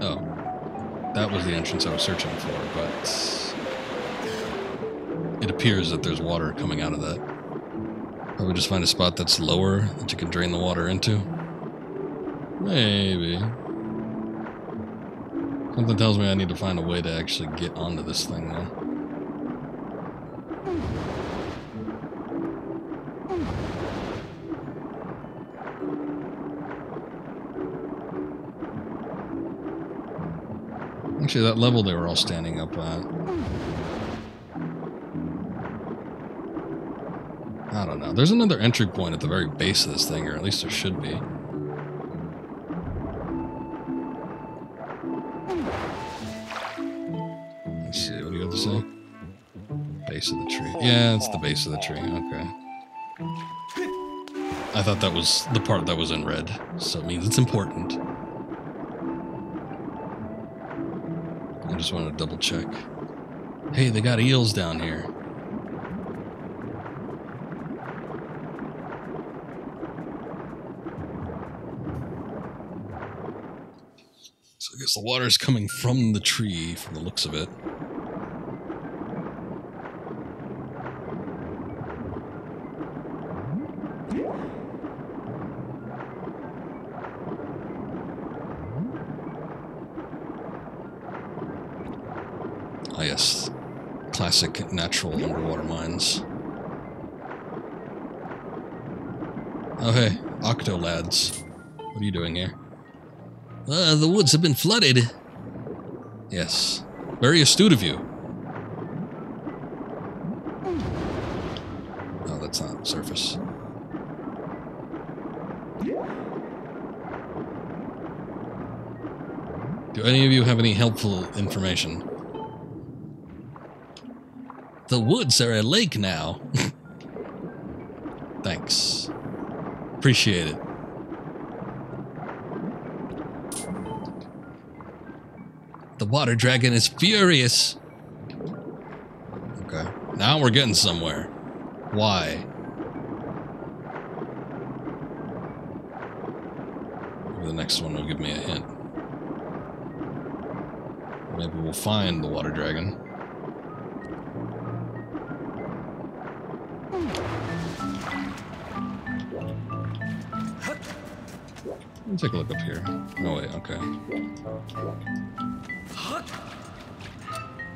Oh, that was the entrance I was searching for, but it appears that there's water coming out of that. Probably just find a spot that's lower that you can drain the water into. Maybe. Something tells me I need to find a way to actually get onto this thing, though. Actually, that level they were all standing up at. I don't know. There's another entry point at the very base of this thing, or at least there should be. Let's see, what do you have to say? Base of the tree. Yeah, it's the base of the tree. Okay. I thought that was the part that was in red, so it means it's important. I just wanted to double check. Hey, they got eels down here. So I guess the water's coming from the tree, from the looks of it. Ah, yes. Classic natural underwater mines. Oh, hey. Octo lads. What are you doing here? The woods have been flooded. Yes. Very astute of you. Oh, that's not surface. Do any of you have any helpful information? The woods are a lake now. Thanks. Appreciate it. The water dragon is furious. Okay. Now we're getting somewhere. Why? Maybe the next one will give me a hint. Maybe we'll find the water dragon. Let's take a look up here. Oh wait, okay.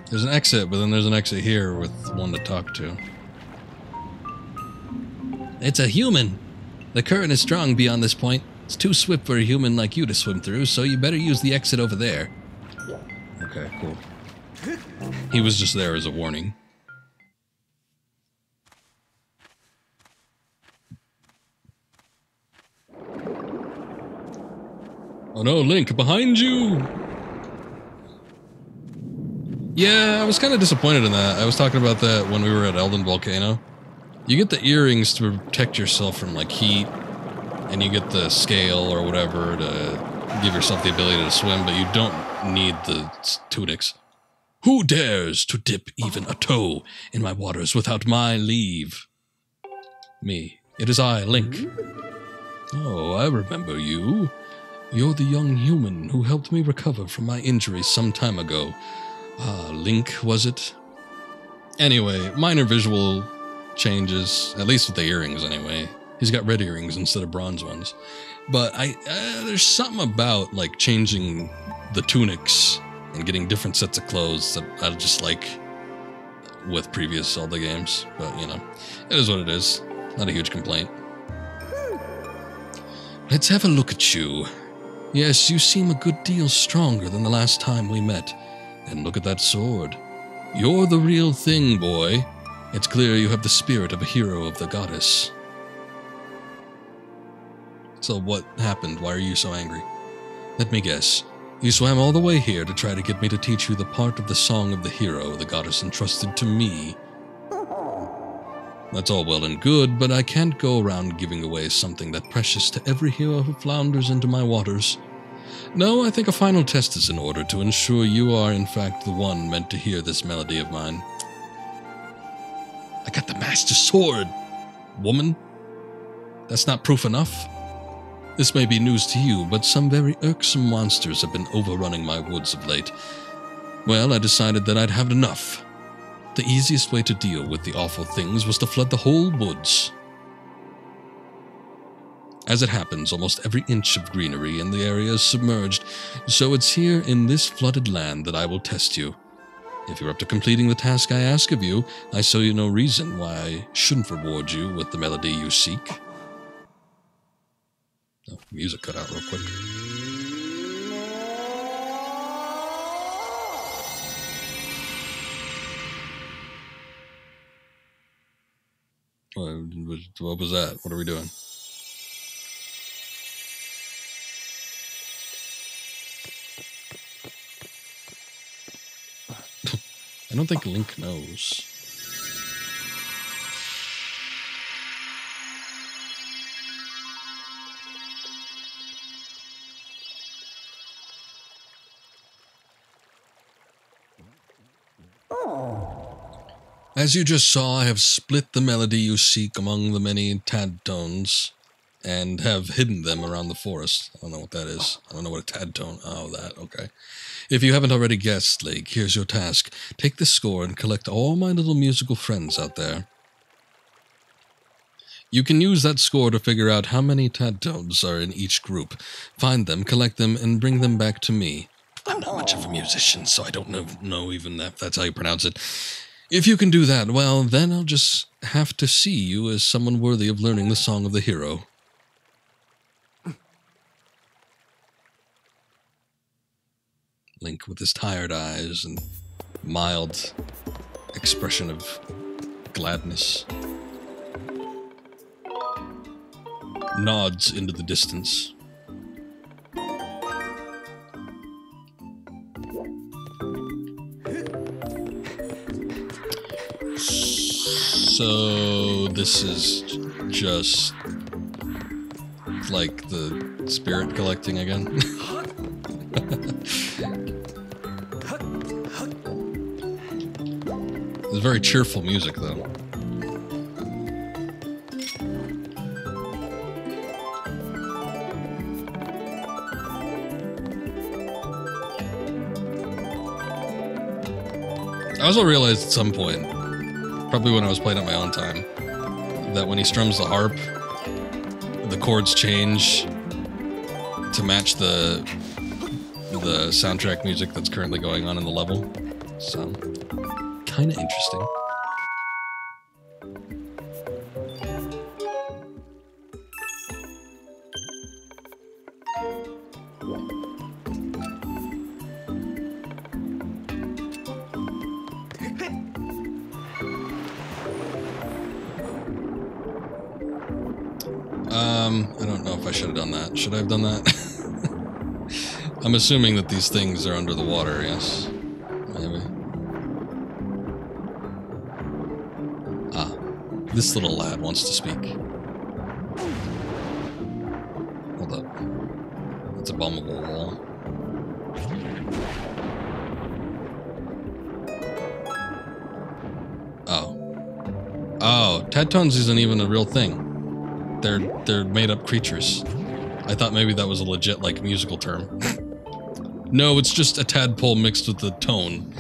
There's an exit, but then there's an exit here with one to talk to. It's a human! The current is strong beyond this point. It's too swift for a human like you to swim through, so you better use the exit over there. Okay, cool. He was just there as a warning. Oh no, Link, behind you! Yeah, I was kind of disappointed in that. I was talking about that when we were at Elden Volcano. You get the earrings to protect yourself from, like, heat, and you get the scale or whatever to give yourself the ability to swim, but you don't need the tunics. Who dares to dip even a toe in my waters without my leave? Me. It is I, Link. Oh, I remember you. You're the young human who helped me recover from my injuries some time ago. Ah, Link, was it? Anyway, minor visual changes, at least with the earrings anyway. He's got red earrings instead of bronze ones. But there's something about, like, changing the tunics and getting different sets of clothes that I just like with previous Zelda games. But, you know, it is what it is. Not a huge complaint. Let's have a look at you. Yes, you seem a good deal stronger than the last time we met. And look at that sword. You're the real thing, boy. It's clear you have the spirit of a hero of the goddess. So what happened? Why are you so angry? Let me guess. You swam all the way here to try to get me to teach you the part of the song of the hero the goddess entrusted to me That's all well and good, but I can't go around giving away something that precious to every hero who flounders into my waters. No, I think a final test is in order to ensure you are, in fact, the one meant to hear this melody of mine. I got the Master Sword, woman. That's not proof enough. This may be news to you, but some very irksome monsters have been overrunning my woods of late. Well, I decided that I'd had enough. The easiest way to deal with the awful things was to flood the whole woods. As it happens, almost every inch of greenery in the area is submerged, so it's here in this flooded land that I will test you. If you're up to completing the task I ask of you, I show you no reason why I shouldn't reward you with the melody you seek. Oh, music cut out real quick. What was that? What are we doing? I don't think Link knows. As you just saw, I have split the melody you seek among the many tad tones, and have hidden them around the forest. I don't know what that is. I don't know what a tad tone... Oh, that, okay. If you haven't already guessed, Link, here's your task. Take this score and collect all my little musical friends out there. You can use that score to figure out how many tad tones are in each group. Find them, collect them, and bring them back to me. I'm not much of a musician, so I don't know even if that's how you pronounce it. If you can do that, well, then I'll just have to see you as someone worthy of learning the song of the hero. Link with his tired eyes and mild expression of gladness nods into the distance. So this is just like the spirit collecting again. It's very cheerful music, though. I also realized at some point, probably when I was playing at my own time, that when he strums the harp, the chords change to match the soundtrack music that's currently going on in the level. So, kind of interesting. I don't know if I should have done that. Should I have done that? I'm assuming that these things are under the water, yes. Maybe. Ah, this little lad wants to speak. Hold up. That's a bombable wall. Oh. Oh, Tad Tones isn't even a real thing. They're made-up creatures. I thought maybe that was a legit, like, musical term. No, it's just a tadpole mixed with a tone.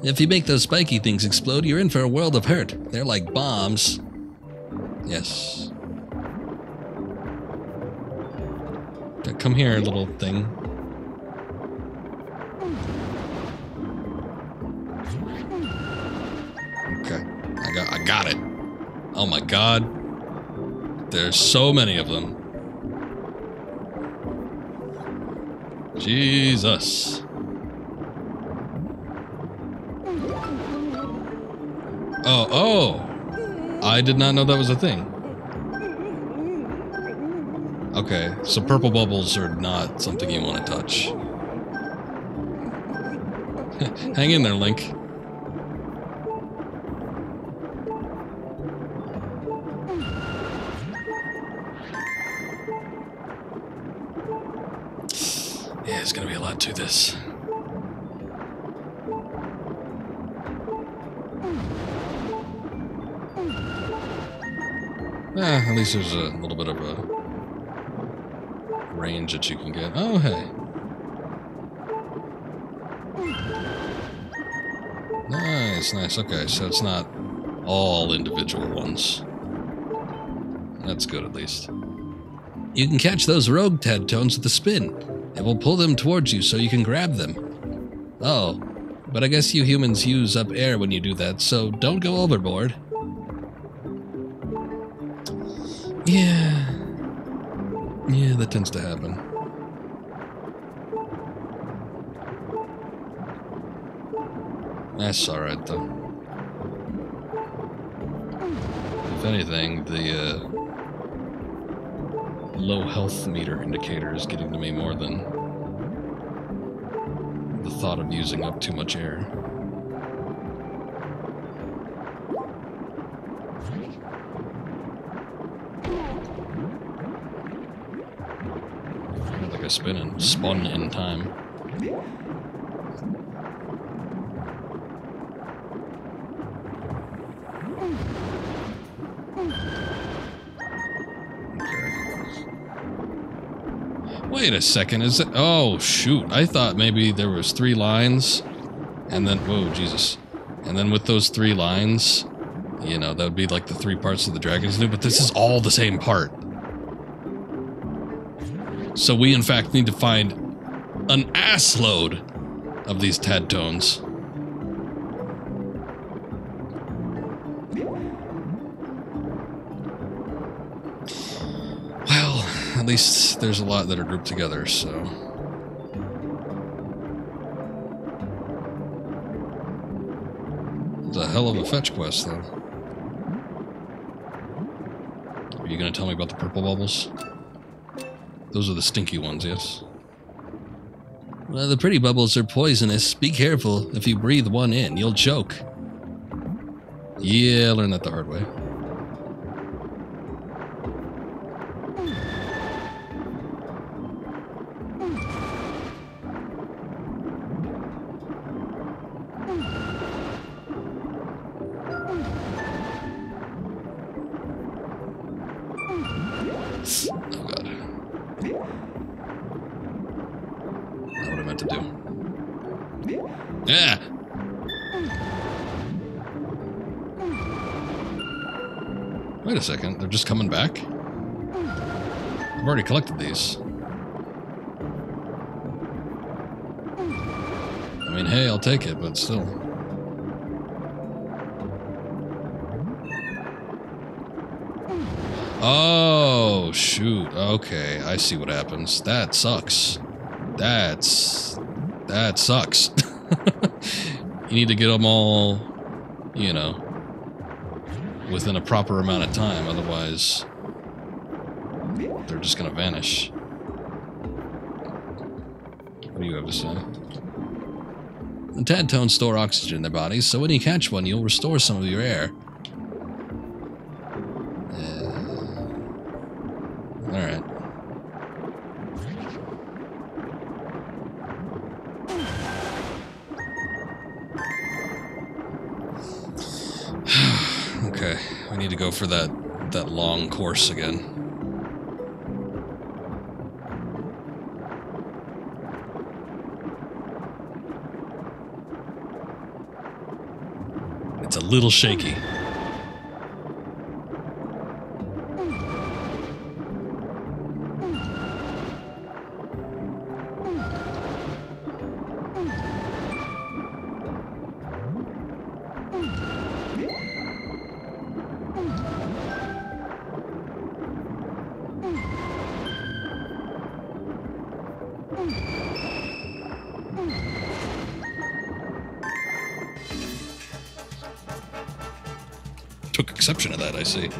If you make those spiky things explode, you're in for a world of hurt. They're like bombs. Yes. Come here, little thing. Okay. I got it. Oh my god. There's so many of them. Jesus. Oh. I did not know that was a thing. Okay, so purple bubbles are not something you want to touch. Hang in there, Link. there's gonna be a lot to this. At least there's a little bit of a range that you can get. Oh, hey. Nice, nice. Okay, so it's not all individual ones. That's good, at least. You can catch those rogue tadtones with a spin. It will pull them towards you so you can grab them. Oh, but I guess you humans use up air when you do that, so don't go overboard. Yeah, that tends to happen. That's alright, though. If anything, the low health meter indicator is getting to me more than the thought of using up too much air. I think I spun in time. Wait a second, is it? Oh, shoot. I thought maybe there was 3 lines, and then, whoa, Jesus. And then with those 3 lines, you know, that would be like the 3 parts of the Dragon's New, but this is all the same part. So we, in fact, need to find an assload of these tadtones. Well, at least there's a lot that are grouped together, so... It's a hell of a fetch quest, though. Are you going to tell me about the purple bubbles? Those are the stinky ones, yes? Well, the pretty bubbles are poisonous. Be careful. If you breathe one in, you'll choke. Yeah, I learned that the hard way. Yeah. Wait a second, they're just coming back? I've already collected these. I mean, hey, I'll take it, but still. Oh, shoot. Okay, I see what happens. That sucks. That sucks. You need to get them all, you know, within a proper amount of time, otherwise they're just gonna vanish. What do you have to say? The tadtones store oxygen in their bodies, so when you catch one, you'll restore some of your air. Alright. Okay, we need to go for that long course again. It's a little shaky. Took exception to that, I see.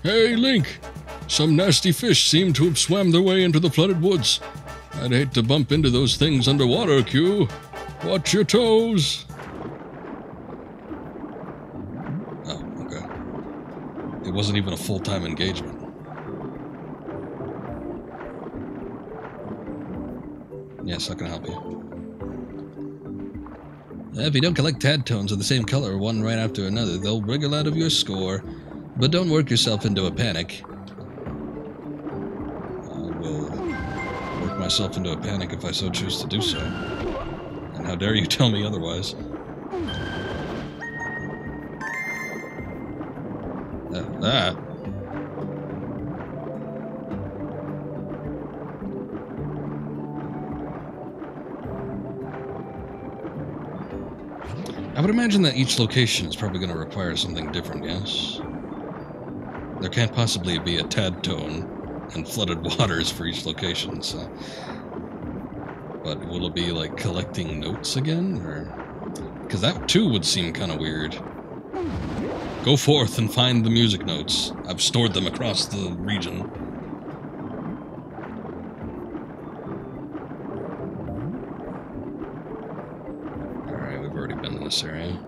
Hey, Link! Some nasty fish seem to have swam their way into the flooded woods. I'd hate to bump into those things underwater, Q. Watch your toes! Oh, okay. It wasn't even a full-time engagement. Yes, how can I help you? If you don't collect tad tones of the same color, one right after another, they'll wriggle out of your score. But don't work yourself into a panic. I will work myself into a panic if I so choose to do so. And how dare you tell me otherwise? I would imagine that each location is probably going to require something different, yes? There can't possibly be a tad tone and flooded waters for each location, so... But will it be, like, collecting notes again, or... Because that, too, would seem kind of weird. Go forth and find the music notes. I've stored them across the region. Alright, we've already been in this area.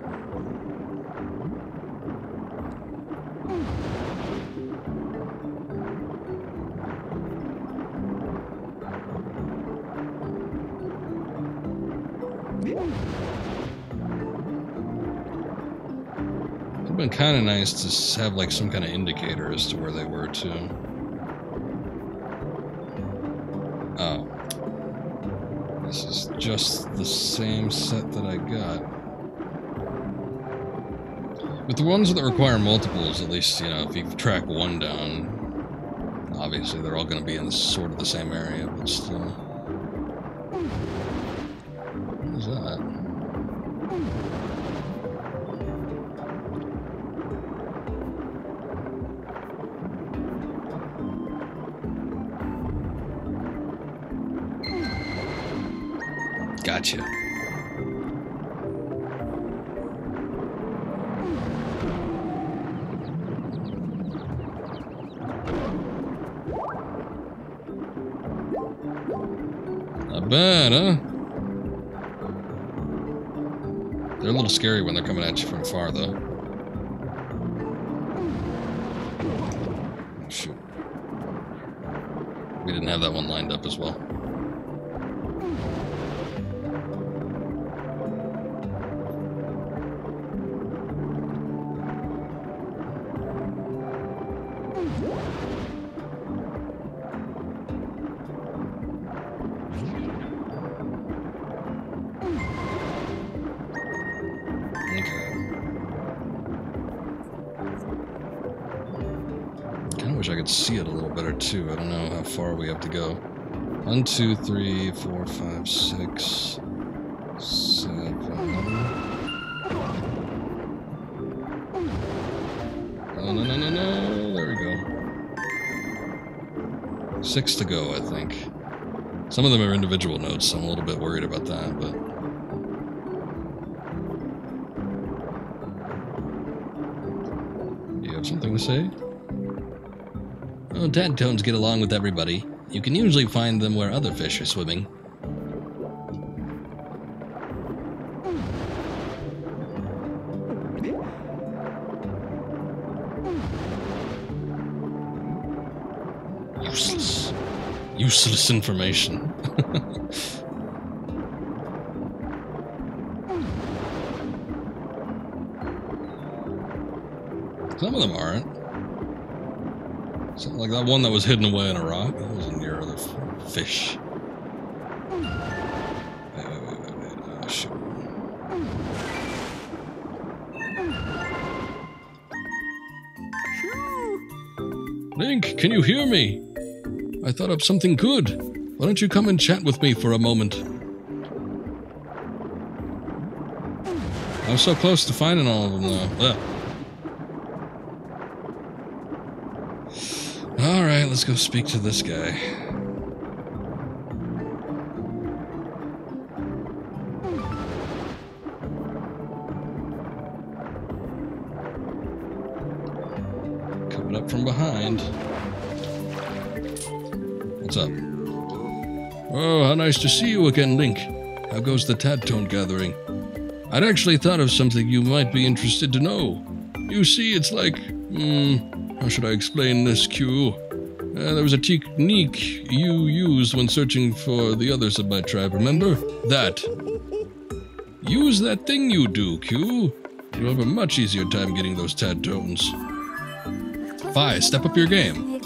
It'd been kind of nice to have like some kind of indicator as to where they were too. Oh. This is just the same set that I got. With the ones that require multiples, at least, you know, if you track one down, obviously they're all going to be in sort of the same area, but still. What is that? Gotcha. Not bad, huh? They're a little scary when they're coming at you from far, though. Oh, shoot. We didn't have that one lined up as well. I could see it a little better too. I don't know how far we have to go. 1, 2, 3, 4, 5, 6, 7. No. There we go. 6 to go, I think. Some of them are individual notes, so I'm a little bit worried about that, but... Do you have something to say? Well, tad tones get along with everybody. You can usually find them where other fish are swimming. Useless. Useless information. Some of them aren't. Something like that one that was hidden away in a rock. That wasn't near other fish. Wait. Oh, shoot. Link, can you hear me? I thought up something good. Why don't you come and chat with me for a moment? I was so close to finding all of them, though. Ugh. Alright, let's go speak to this guy. Coming up from behind. What's up? Oh, how nice to see you again, Link. How goes the Tadtone gathering? I'd actually thought of something you might be interested to know. You see, it's like... how should I explain this, Q? There was a technique you used when searching for the others of my tribe, remember? That. Use that thing you do, Q. You'll have a much easier time getting those tad tones. Fi, step up your game.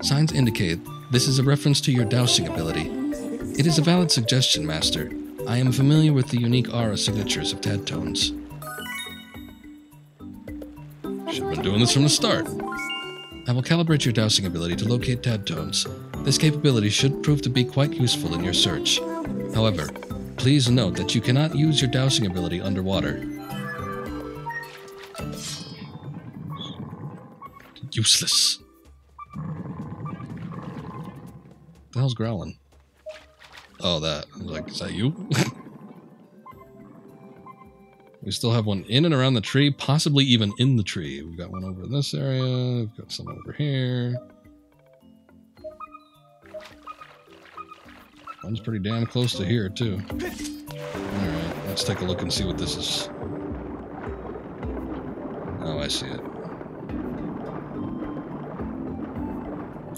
Signs indicate this is a reference to your dowsing ability. It is a valid suggestion, Master. I am familiar with the unique aura signatures of tad tones. Should have been doing this from the start. I will calibrate your dowsing ability to locate tad tones. This capability should prove to be quite useful in your search. However, please note that you cannot use your dowsing ability underwater. Useless. The hell's growling? Oh, that. I was like, is that you? We still have one in and around the tree, possibly even in the tree. We've got one over in this area. We've got some over here. One's pretty damn close to here, too. Alright, let's take a look and see what this is. Oh, I see it.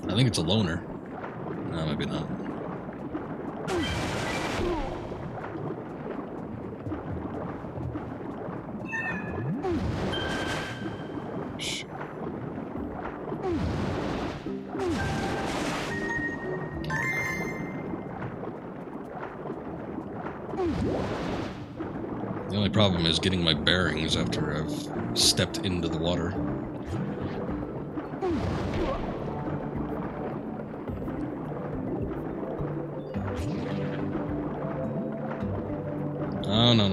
I think it's a loner. No, maybe not. The only problem is getting my bearings after I've stepped into the water. Oh, no.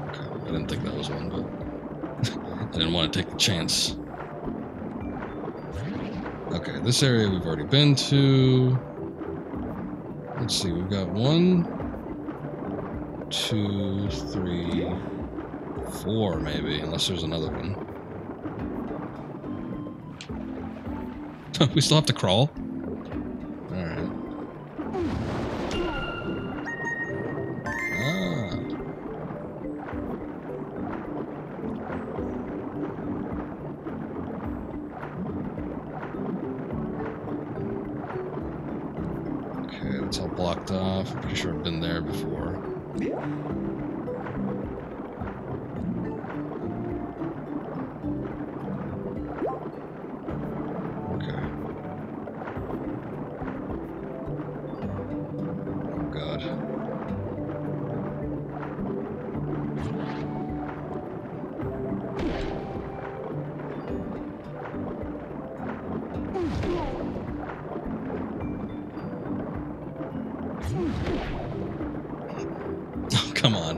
Okay, I didn't think that was one, but I didn't want to take the chance. Okay, this area we've already been to. Let's see, we've got 1, 2, 3, 4 maybe, unless there's another one. We still have to crawl? Alright. Ah. Okay, that's all blocked off. I'm pretty sure I've been there before. Okay. Oh god. Oh, come on.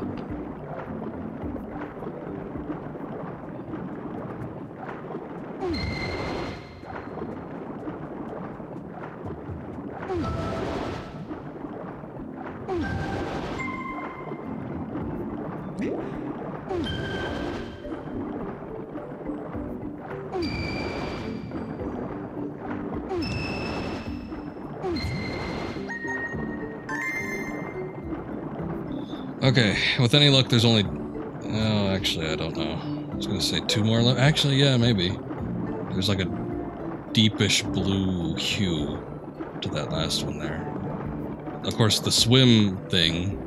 Okay, with any luck, there's only... Oh, actually, I don't know. I was going to say 2 more left. Actually, yeah, maybe. There's like a deepish blue hue to that last one there. Of course, the swim thing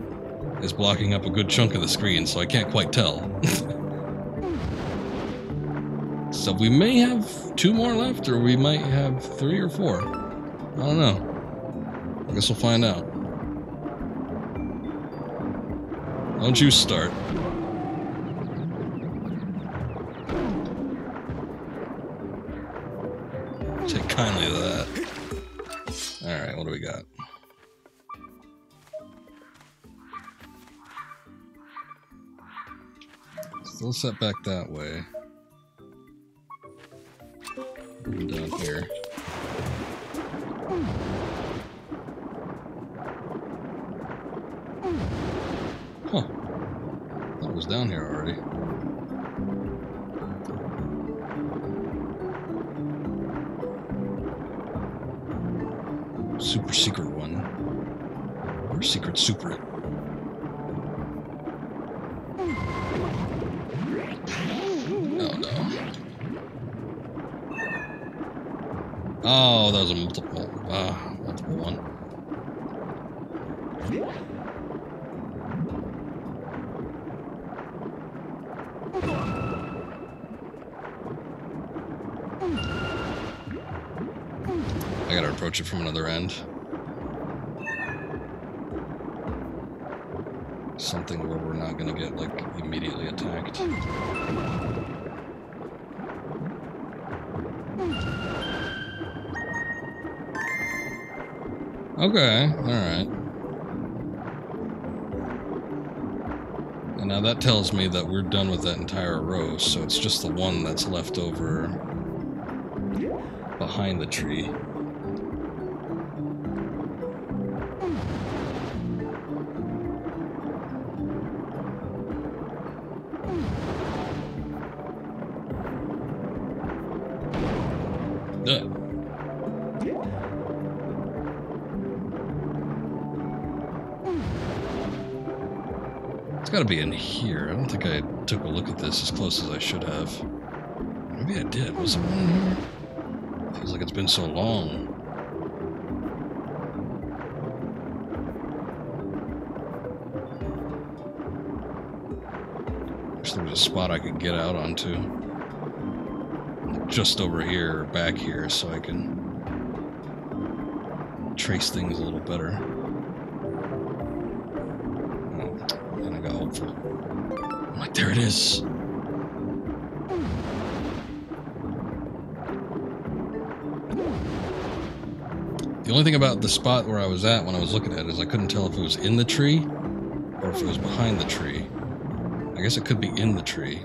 is blocking up a good chunk of the screen, so I can't quite tell. So we may have 2 more left, or we might have 3 or 4. I don't know. I guess we'll find out. Don't you start. Take kindly to that. Alright, what do we got? Still set back that way. And down here. Huh. Thought it was down here already. Super secret one. Or secret super. Oh, Oh, that was a multiple one. I gotta approach it from another end. Something where we're not gonna get, like, immediately attacked. Okay, alright. And now that tells me that we're done with that entire row, so it's just the one that's left over behind the tree. It's gotta be in here. I don't think I took a look at this as close as I should have. Maybe I did. Was there one in here? Feels like it's been so long. Wish there was a spot I could get out onto. Like just over here or back here so I can trace things a little better. Hopeful. I'm like, there it is. The only thing about the spot where I was at when I was looking at it is I couldn't tell if it was in the tree or if it was behind the tree. I guess it could be in the tree.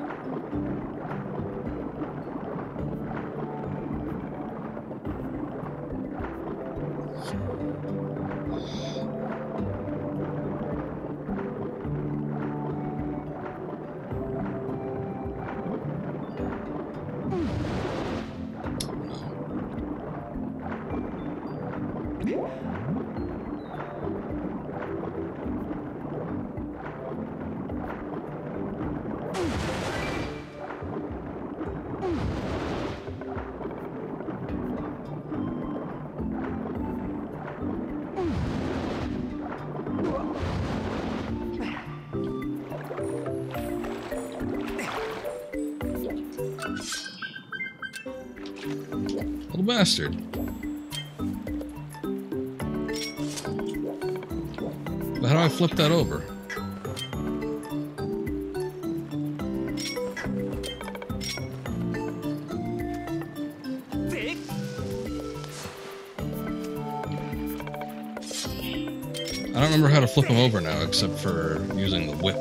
Little bastard. But how do I flip that over? I don't remember how to flip them over now, except for using the whip.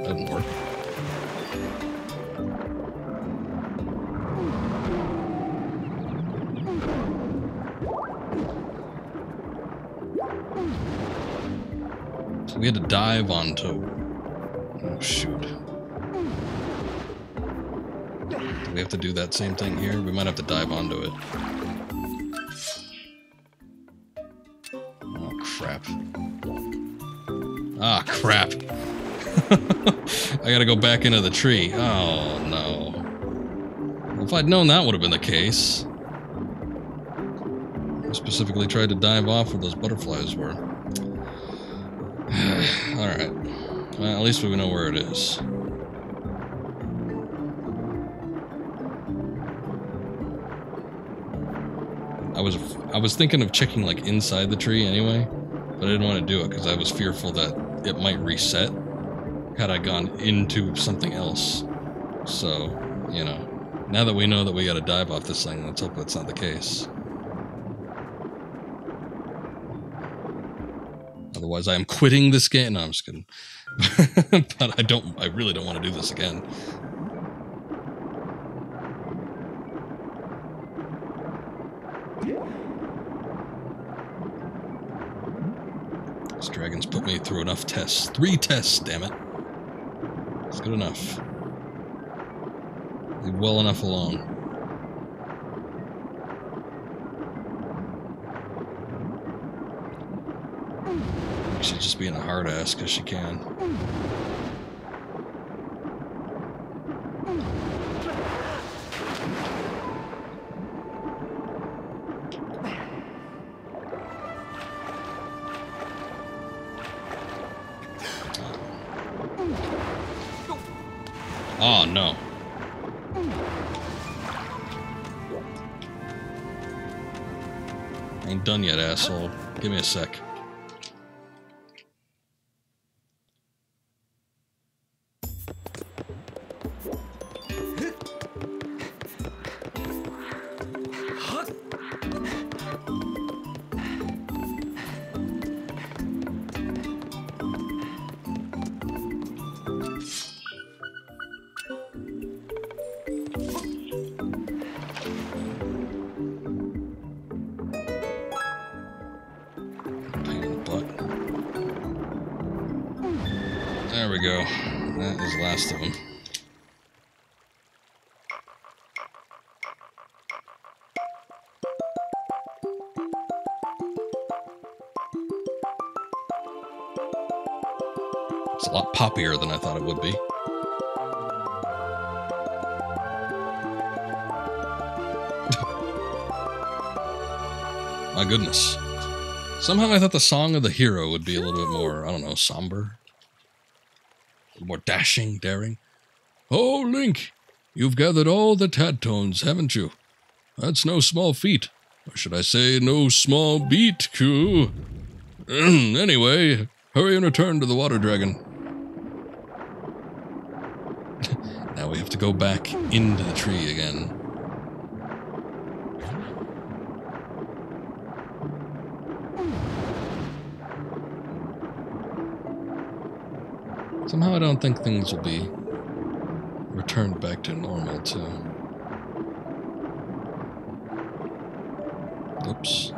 Doesn't work. So we had to dive onto... Oh, shoot. Do we have to do that same thing here? We might have to dive onto it. Oh, crap. Ah, crap. I gotta go back into the tree. Oh, no. Well, if I'd known that would have been the case. I specifically tried to dive off where those butterflies were. Alright. Well, at least we know where it is. I was thinking of checking like inside the tree anyway, but I didn't want to do it because I was fearful that it might reset had I gone into something else. So, you know, now that we know that we gotta dive off this thing, let's hope that's not the case. Otherwise I am quitting this game. No, I'm just kidding. But I really don't want to do this again. This dragon's put me through enough tests. 3 tests, damn it. It's good enough. Leave well enough alone. She's just being a hard ass because she can. Oh, no. Ain't done yet, asshole. Give me a sec. There we go. That is the last of them. It's a lot poppier than I thought it would be. My goodness. Somehow I thought the song of the hero would be a little bit more, I don't know, somber. A little more dashing, daring. Oh, Link, you've gathered all the tad tones, haven't you? That's no small feat. Or should I say, no small beat, Q. Anyway, hurry and return to the water dragon. Now we have to go back into the tree again. Somehow I don't think things will be returned back to normal, too. Oops.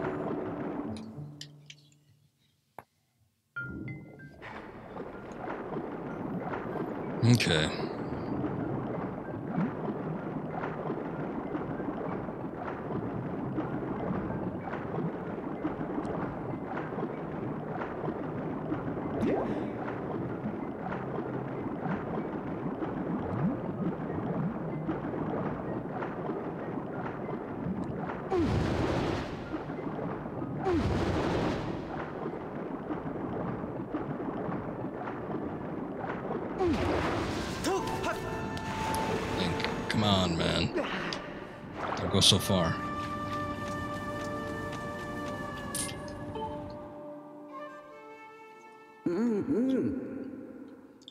Okay. Come on, man. Don't go so far.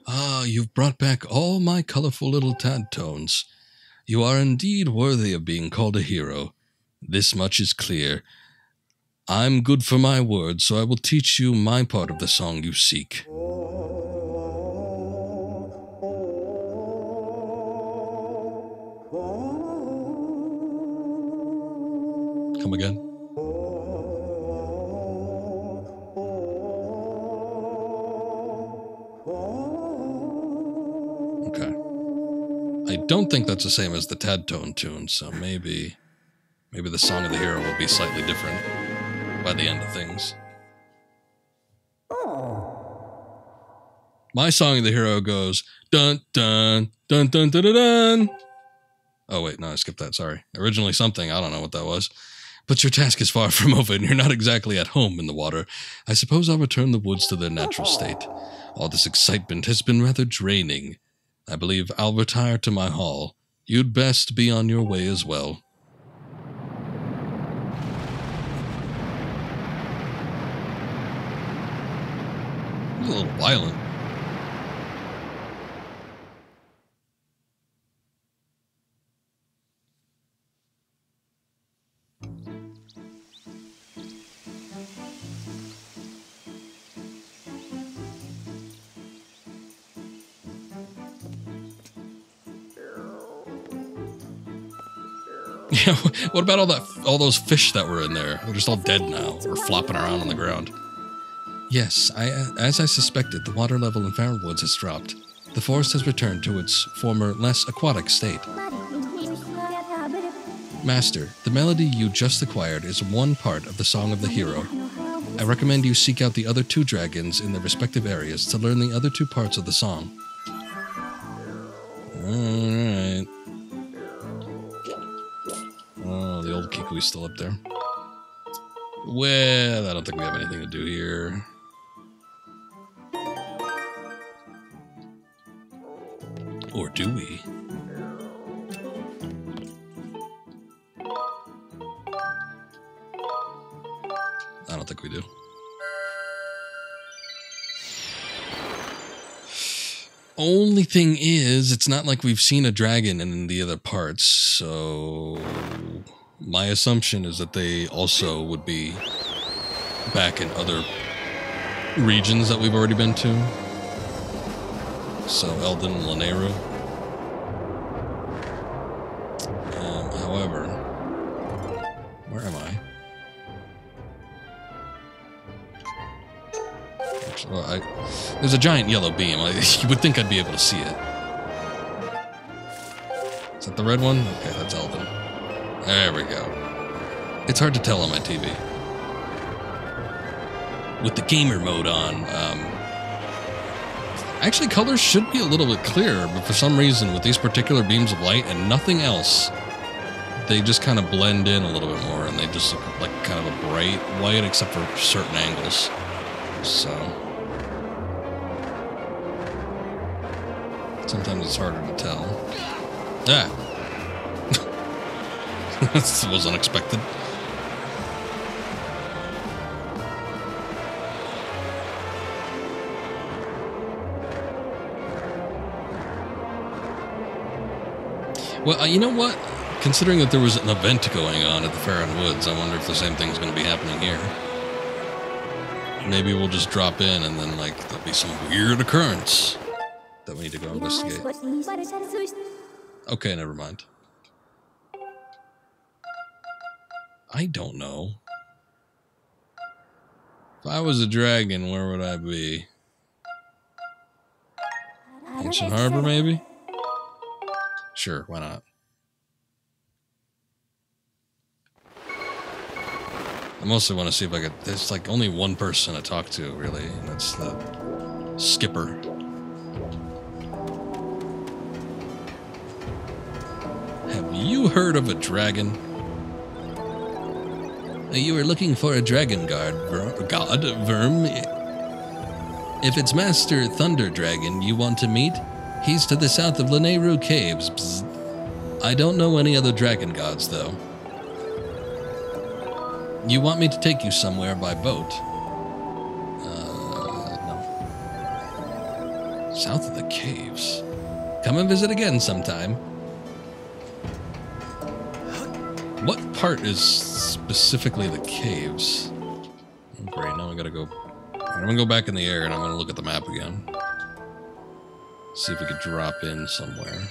Ah, you've brought back all my colorful little tad tones. You are indeed worthy of being called a hero. This much is clear. I'm good for my word, so I will teach you my part of the song you seek. Come again? Okay. I don't think that's the same as the tad tone tune, so maybe the song of the hero will be slightly different by the end of things. My song of the hero goes dun dun dun dun dun dun dun. Oh wait, no, I skipped that, sorry. Originally something, I don't know what that was. But your task is far from over, and you're not exactly at home in the water. I suppose I'll return the woods to their natural state. All this excitement has been rather draining. I believe I'll retire to my hall. You'd best be on your way as well. It's a little violent. Yeah, what about all those fish that were in there? They're just all dead now, or flopping around on the ground. Yes, as I suspected, the water level in Farrowwoods has dropped. The forest has returned to its former, less aquatic state. Master, the melody you just acquired is one part of the Song of the Hero. I recommend you seek out the other two dragons in their respective areas to learn the other two parts of the song. Alright. Oh, the old Kikui's still up there. Well, I don't think we have anything to do here. Or do we? I don't think we do. Only thing is, it's not like we've seen a dragon in the other parts, so my assumption is that they also would be back in other regions that we've already been to. So Eldin and Lanayru. However, where am I? Well, there's a giant yellow beam. You would think I'd be able to see it. Is that the red one? Okay, that's Eldin. There we go. It's hard to tell on my TV. With the gamer mode on, actually colors should be a little bit clearer, but for some reason with these particular beams of light and nothing else, they just kind of blend in a little bit more, and they just look like kind of a bright white except for certain angles. So sometimes it's harder to tell. Ah! This was unexpected. Well, you know what? Considering that there was an event going on at the Farron Woods, I wonder if the same thing's going to be happening here. Maybe we'll just drop in and then, like, there'll be some weird occurrence that we need to go investigate. Okay, never mind. I don't know. If I was a dragon, where would I be? Ancient Harbor, maybe? Sure, why not? I mostly want to see if I could... There's like only one person to talk to, really, and that's the skipper. Have you heard of a dragon? You were looking for a dragon god, Verm. If it's Master Thunder Dragon you want to meet, he's to the south of Lanayru Caves. Bzz. I don't know any other dragon gods, though. You want me to take you somewhere by boat? No. South of the caves. Come and visit again sometime. What part is specifically the caves? Oh, great, now I gotta go... I'm gonna go back in the air and I'm gonna look at the map again. See if we could drop in somewhere.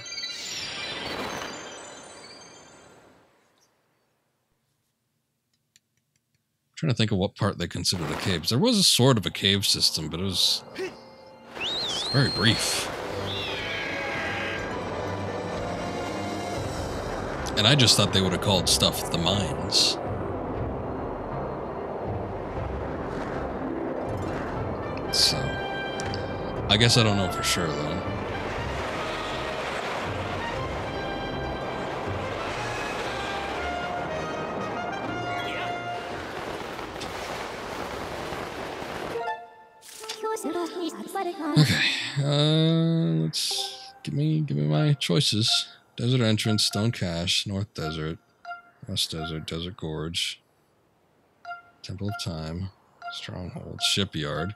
Trying to think of what part they consider the caves. There was a sort of a cave system, but it was very brief. And I just thought they would have called stuff the mines. So, I guess I don't know for sure, though. Okay, let's give me my choices. Desert Entrance, Stone Cache, North Desert, West Desert, Desert Gorge, Temple of Time, Stronghold, Shipyard.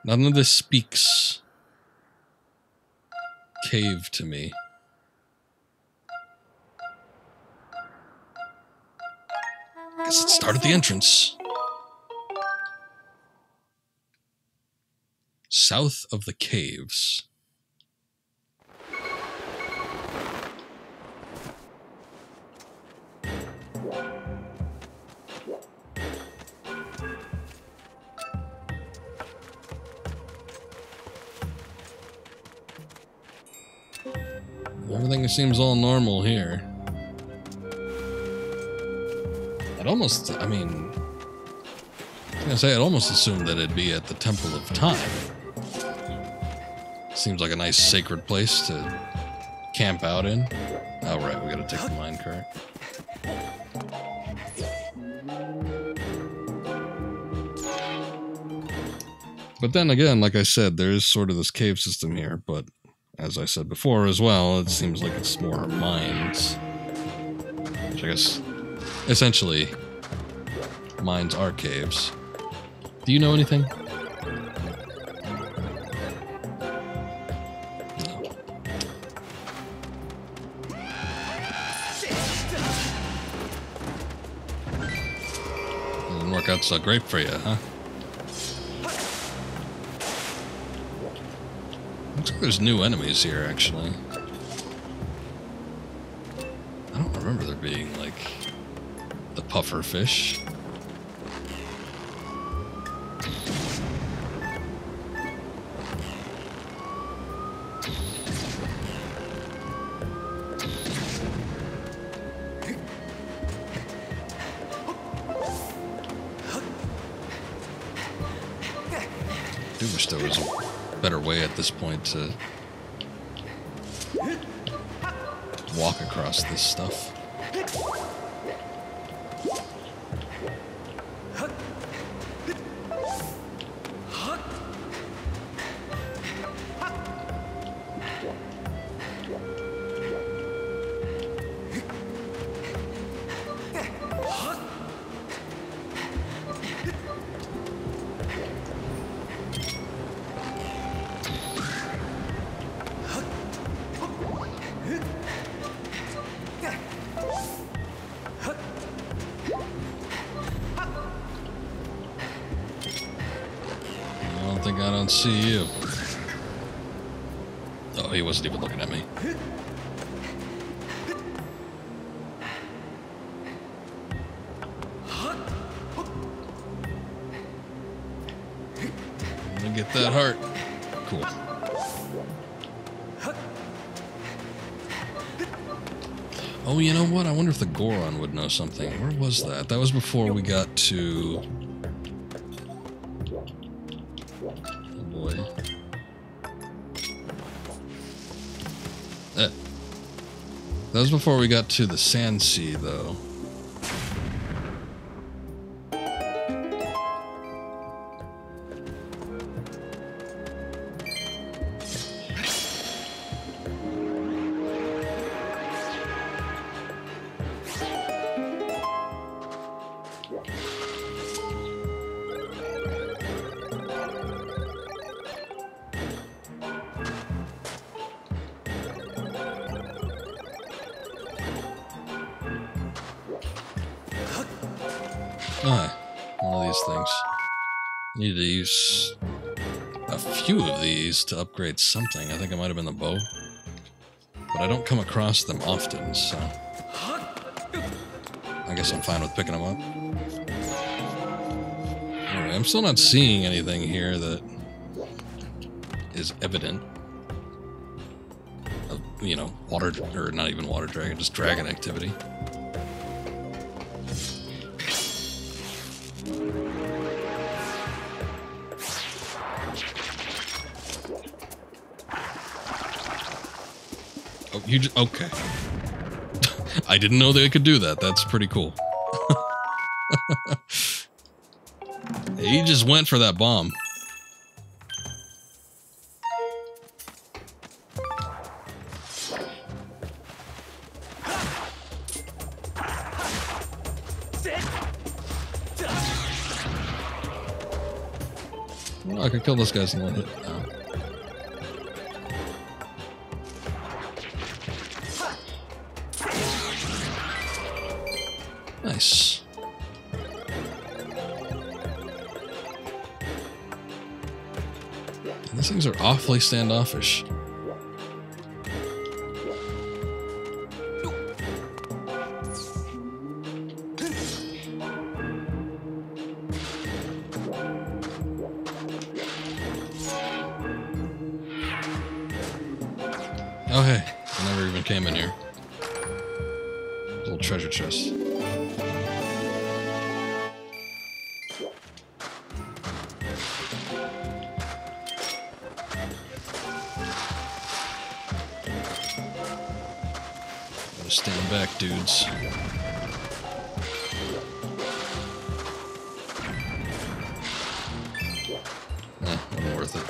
None of this speaks cave to me. Guess let's start at the entrance. South of the caves. Everything seems all normal here. I'd almost, I mean, I was gonna say, I'd almost assume that it'd be at the Temple of Time. Seems like a nice sacred place to camp out in. Oh, right, we gotta take the minecart. But then again, like I said, there is sort of this cave system here, but as I said before as well, it seems like it's more mines. Which I guess, essentially, mines are caves. Do you know anything? No. Didn't work out so great for you, huh? Looks like there's new enemies here, actually. I don't remember there being, like, the puffer fish. I do wish there was a better way at this point to walk across this stuff. I don't see you. Oh, he wasn't even looking at me. Let me get that heart. Cool. Oh, you know what? I wonder if the Goron would know something. Where was that? That was before we got to... That was before we got to the Sand Sea, though. One of these things. Need to use a few of these to upgrade something. I think it might have been the bow. But I don't come across them often, so... I guess I'm fine with picking them up. Anyway, I'm still not seeing anything here that is evident. Of, you know, water... or not even water dragon, just dragon activity. Oh, you just... okay. I didn't know they could do that. That's pretty cool. He just went for that bomb. Well, I could kill those guys in one hit. Oh. Nice. These things are awfully standoffish. Oh hey, I never even came in here. Little treasure chest. Stand back, dudes. Wasn't worth it.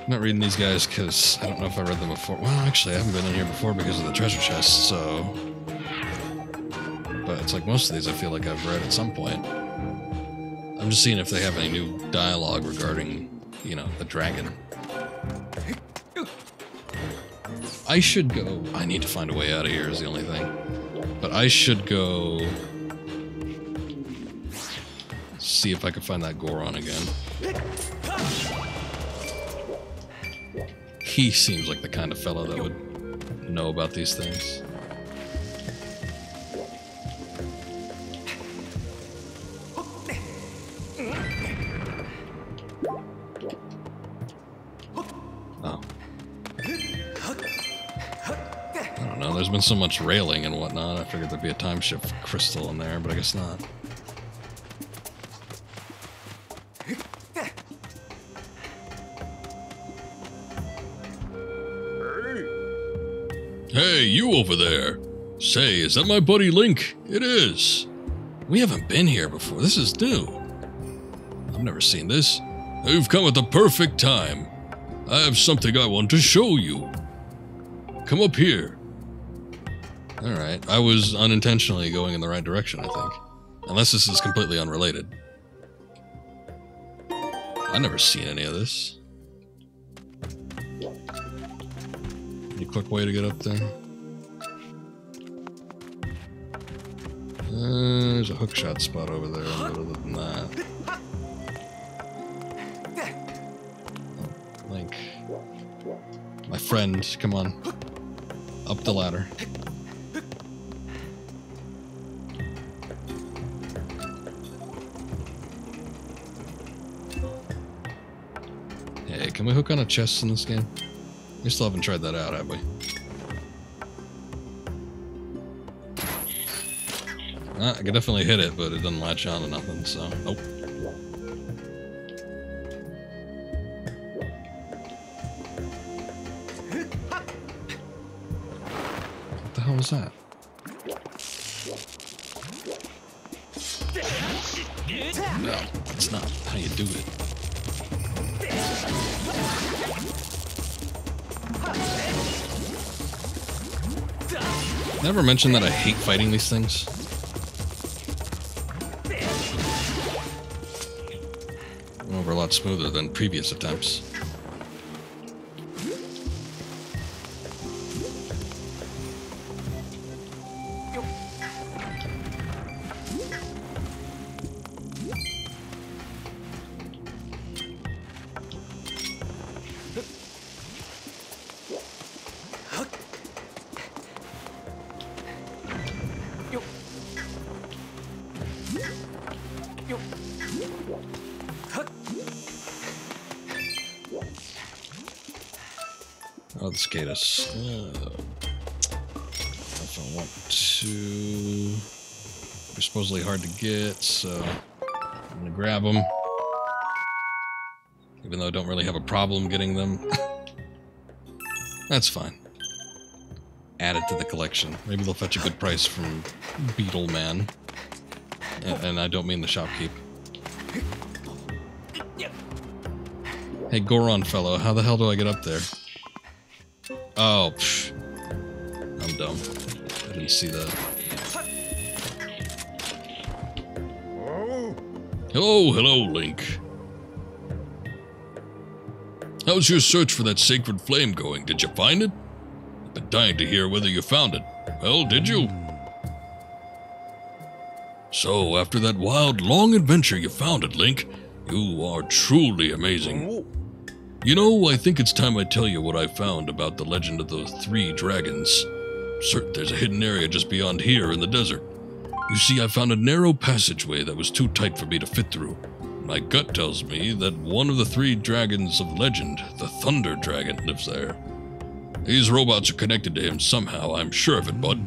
I'm not reading these guys because I don't know if I read them before. Well, actually, I haven't been in here before because of the treasure chest, so... But it's like most of these I feel like I've read at some point. I'm just seeing if they have any new dialogue regarding, you know, the dragon. I should go... I need to find a way out of here is the only thing. But I should go... see if I can find that Goron again. He seems like the kind of fellow that would know about these things. Oh. I don't know, there's been so much railing and whatnot, I figured there'd be a time shift crystal in there, but I guess not. Hey, you over there! Say, is that my buddy Link? It is! We haven't been here before, this is new. I've never seen this. You've come at the perfect time. I have something I want to show you. Come up here. Alright, I was unintentionally going in the right direction, I think. Unless this is completely unrelated. I've never seen any of this. Any quick way to get up there? There's a hookshot spot over there, but other than that... Oh, Link. My friend, come on. Up the ladder. Hey, can we hook on a chest in this game? We still haven't tried that out, have we? I can definitely hit it, but it doesn't latch on to nothing, so... Nope. What the hell was that? No, that's not how you do it. Never mentioned that I hate fighting these things. Went over a lot smoother than previous attempts. Oh, the Skatus. If I want to... They're supposedly hard to get, so I'm gonna grab them. Even though I don't really have a problem getting them. That's fine. Add it to the collection. Maybe they'll fetch a good price from Beetle Man. And I don't mean the shopkeep. Hey, Goron fellow, how the hell do I get up there? Oh, psh. I'm dumb. I didn't see that. Hello, Link. How's your search for that sacred flame going? Did you find it? I've been dying to hear whether you found it. Well, did you? So, after that wild, long adventure, you found it, Link. You are truly amazing. You know, I think it's time I tell you what I found about the legend of those 3 dragons. Certain there's a hidden area just beyond here in the desert. You see, I found a narrow passageway that was too tight for me to fit through. My gut tells me that one of the 3 dragons of legend, the Thunder Dragon, lives there. These robots are connected to him somehow, I'm sure of it, bud.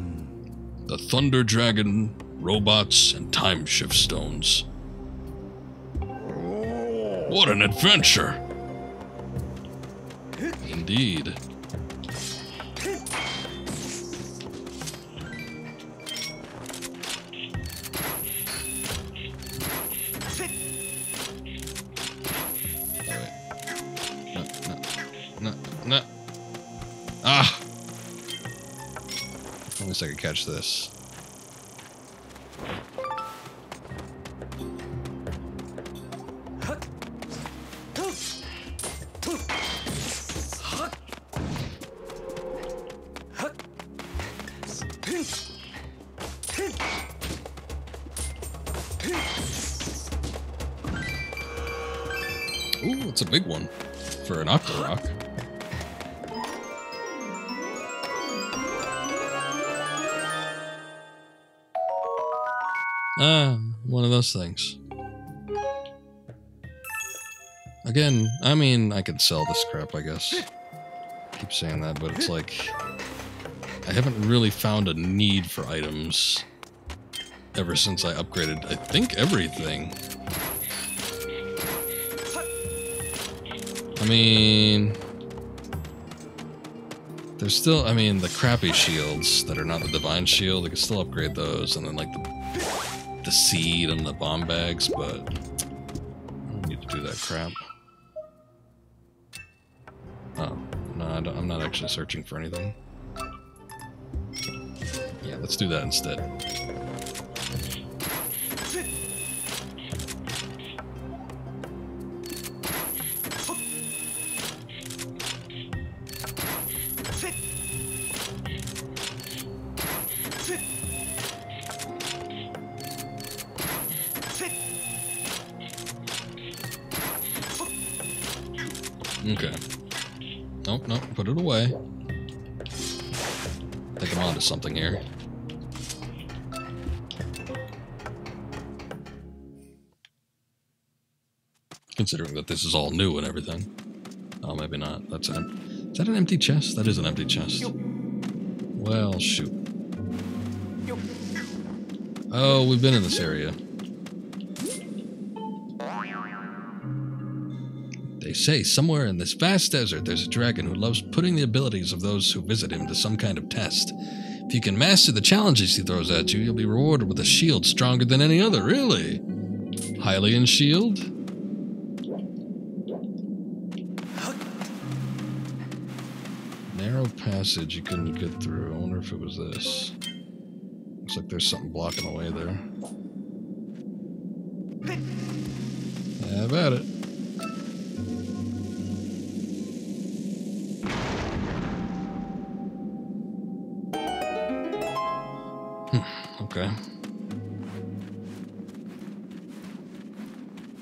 The Thunder Dragon, robots, and time shift stones. What an adventure! Indeed. No. Ah! At least I could catch this. Ooh, it's a big one for an Octorok. One of those things. Again, I mean, I could sell this crap, I guess. Keep saying that, but it's like I haven't really found a need for items ever since I upgraded, I think, everything. I mean, there's still, I mean, the crappy shields that are not the divine shield, I can still upgrade those, and then like the seed and the bomb bags, but I don't need to do that crap. Oh, no, I'm not actually searching for anything. Yeah, let's do that instead. Okay. Nope, nope, put it away. I think I'm onto something here. Considering that this is all new and everything. Oh, maybe not. Is that an empty chest? That is an empty chest. Well, shoot. Oh, we've been in this area. They say somewhere in this vast desert there's a dragon who loves putting the abilities of those who visit him to some kind of test. If you can master the challenges he throws at you, you'll be rewarded with a shield stronger than any other. Really? Hylian shield? Narrow passage you couldn't get through. I wonder if it was this. Looks like there's something blocking the way there. Have at it. Okay.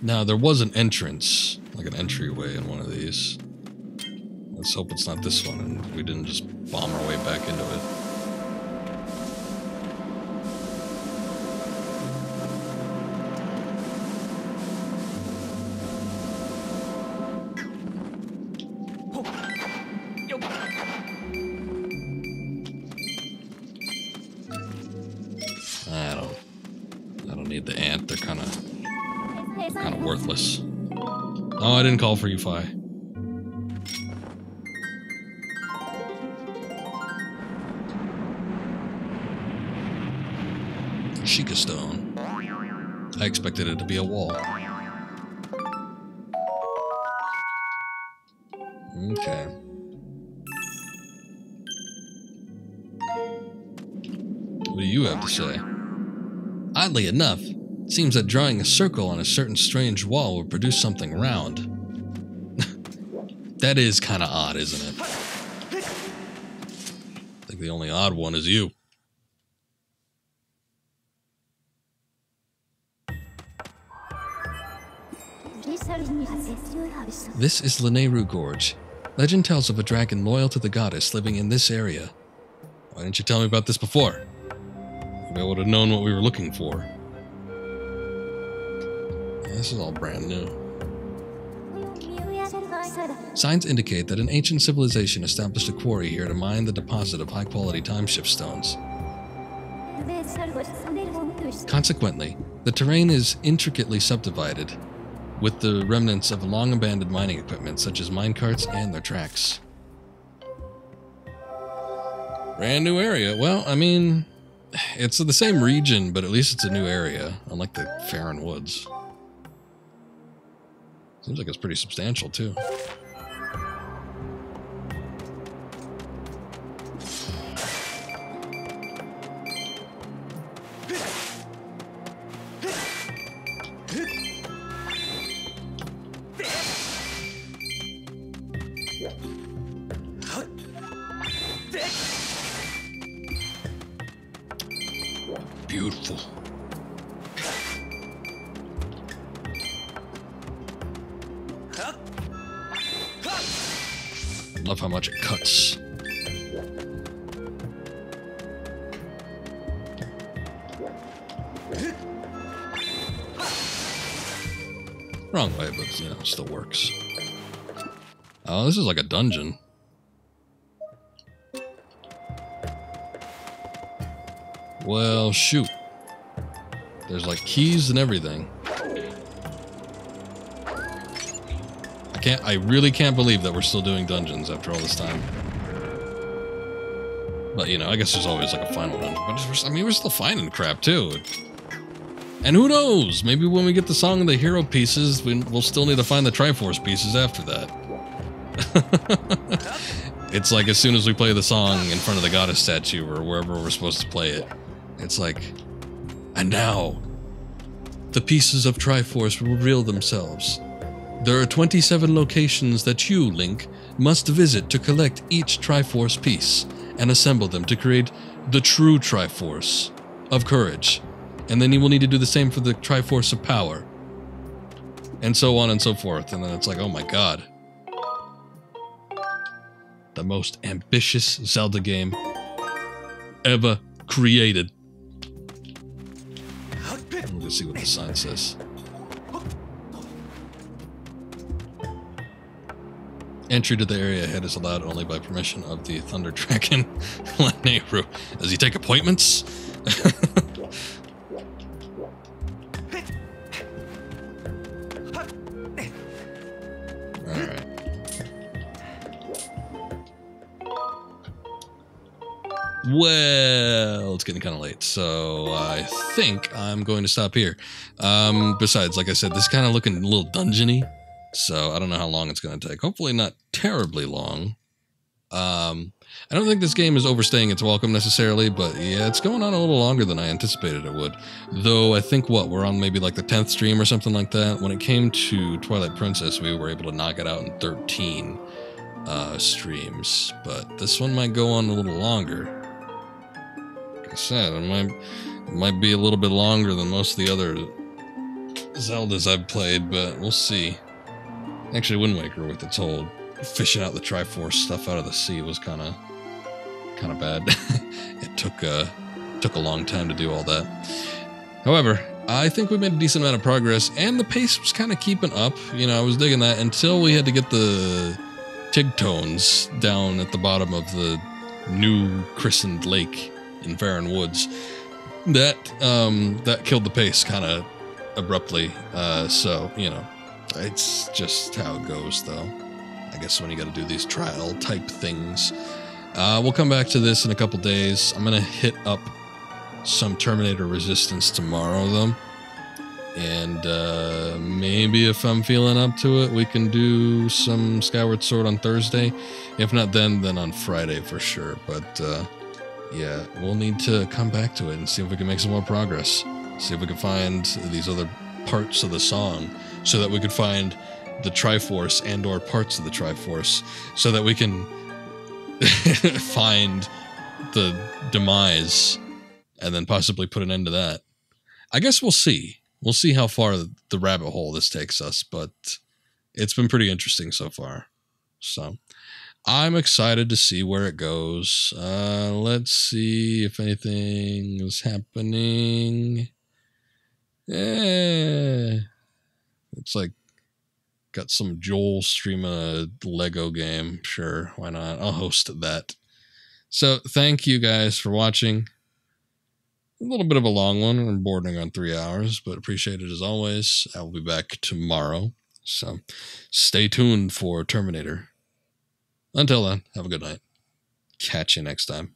Now, there was an entrance, like an entryway in one of these. Let's hope it's not this one and we didn't just bomb our way back into it. I don't need the ant. They're kind of worthless. Oh, I didn't call for you, Fi. Sheikah stone. I expected it to be a wall. Okay. What do you have to say? Oddly enough, it seems that drawing a circle on a certain strange wall would produce something round. That is kind of odd, isn't it? I think the only odd one is you. This is Lanayru Gorge. Legend tells of a dragon loyal to the goddess living in this area. Why didn't you tell me about this before? Maybe I would have known what we were looking for. Yeah, this is all brand new. Signs indicate that an ancient civilization established a quarry here to mine the deposit of high-quality time-shift stones. Consequently, the terrain is intricately subdivided, with the remnants of long-abandoned mining equipment such as minecarts and their tracks. Brand new area. Well, I mean, it's the same region, but at least it's a new area, unlike the Farron Woods. Seems like it's pretty substantial, too. Beautiful. Love how much it cuts. Wrong way, but you know, it still works. Oh, this is like a dungeon. Well, shoot. There's like keys and everything. I really can't believe that we're still doing dungeons after all this time. But, you know, I guess there's always like a final dungeon. But I mean, we're still finding crap too. And who knows? Maybe when we get the Song of the Hero pieces, we'll still need to find the Triforce pieces after that. It's like as soon as we play the song in front of the goddess statue or wherever we're supposed to play it, it's like, and now the pieces of Triforce will reveal themselves. There are 27 locations that you, Link, must visit to collect each Triforce piece and assemble them to create the true Triforce of Courage. And then you will need to do the same for the Triforce of Power. And so on and so forth. And then it's like, oh my god. The most ambitious Zelda game ever created. Let's see what the sign says. Entry to the area ahead is allowed only by permission of the Thunder Dragon Nehru. Does he take appointments? Alright. Well, it's getting kind of late, so I think I'm going to stop here. Besides, like I said, this is kind of looking a little dungeony. So I don't know how long it's going to take. Hopefully not terribly long. I don't think this game is overstaying its welcome necessarily, but yeah, it's going on a little longer than I anticipated it would. Though I think we're on maybe like the 10th stream or something like that. When it came to Twilight Princess, we were able to knock it out in 13 streams. But this one might go on a little longer. Like I said, it might be a little bit longer than most of the other Zeldas I've played, but we'll see. Actually, Wind Waker with its whole fishing out the Triforce stuff out of the sea was kind of bad. It took a long time to do all that. However, I think we made a decent amount of progress, and the pace was kind of keeping up. You know, I was digging that until we had to get the Tigtones down at the bottom of the new christened lake in Farron Woods. That killed the pace kind of abruptly. So, you know. It's just how it goes, though. I guess when you got to do these trial type things. We'll come back to this in a couple days. I'm going to hit up some Terminator Resistance tomorrow, though. And maybe if I'm feeling up to it, we can do some Skyward Sword on Thursday. If not then on Friday for sure. But yeah, we'll need to come back to it and see if we can make some more progress. See if we can find these other parts of the song, so that we could find the Triforce and or parts of the Triforce, so that we can find the demise and then possibly put an end to that. I guess we'll see. We'll see how far the rabbit hole this takes us, but it's been pretty interesting so far. So I'm excited to see where it goes. Let's see if anything is happening. Yeah. Looks like got some Joel streaming a Lego game. Sure, why not? I'll host that. So thank you guys for watching. A little bit of a long one. I'm bordering on 3 hours, but appreciate it as always. I will be back tomorrow. So stay tuned for Terminator. Until then, have a good night. Catch you next time.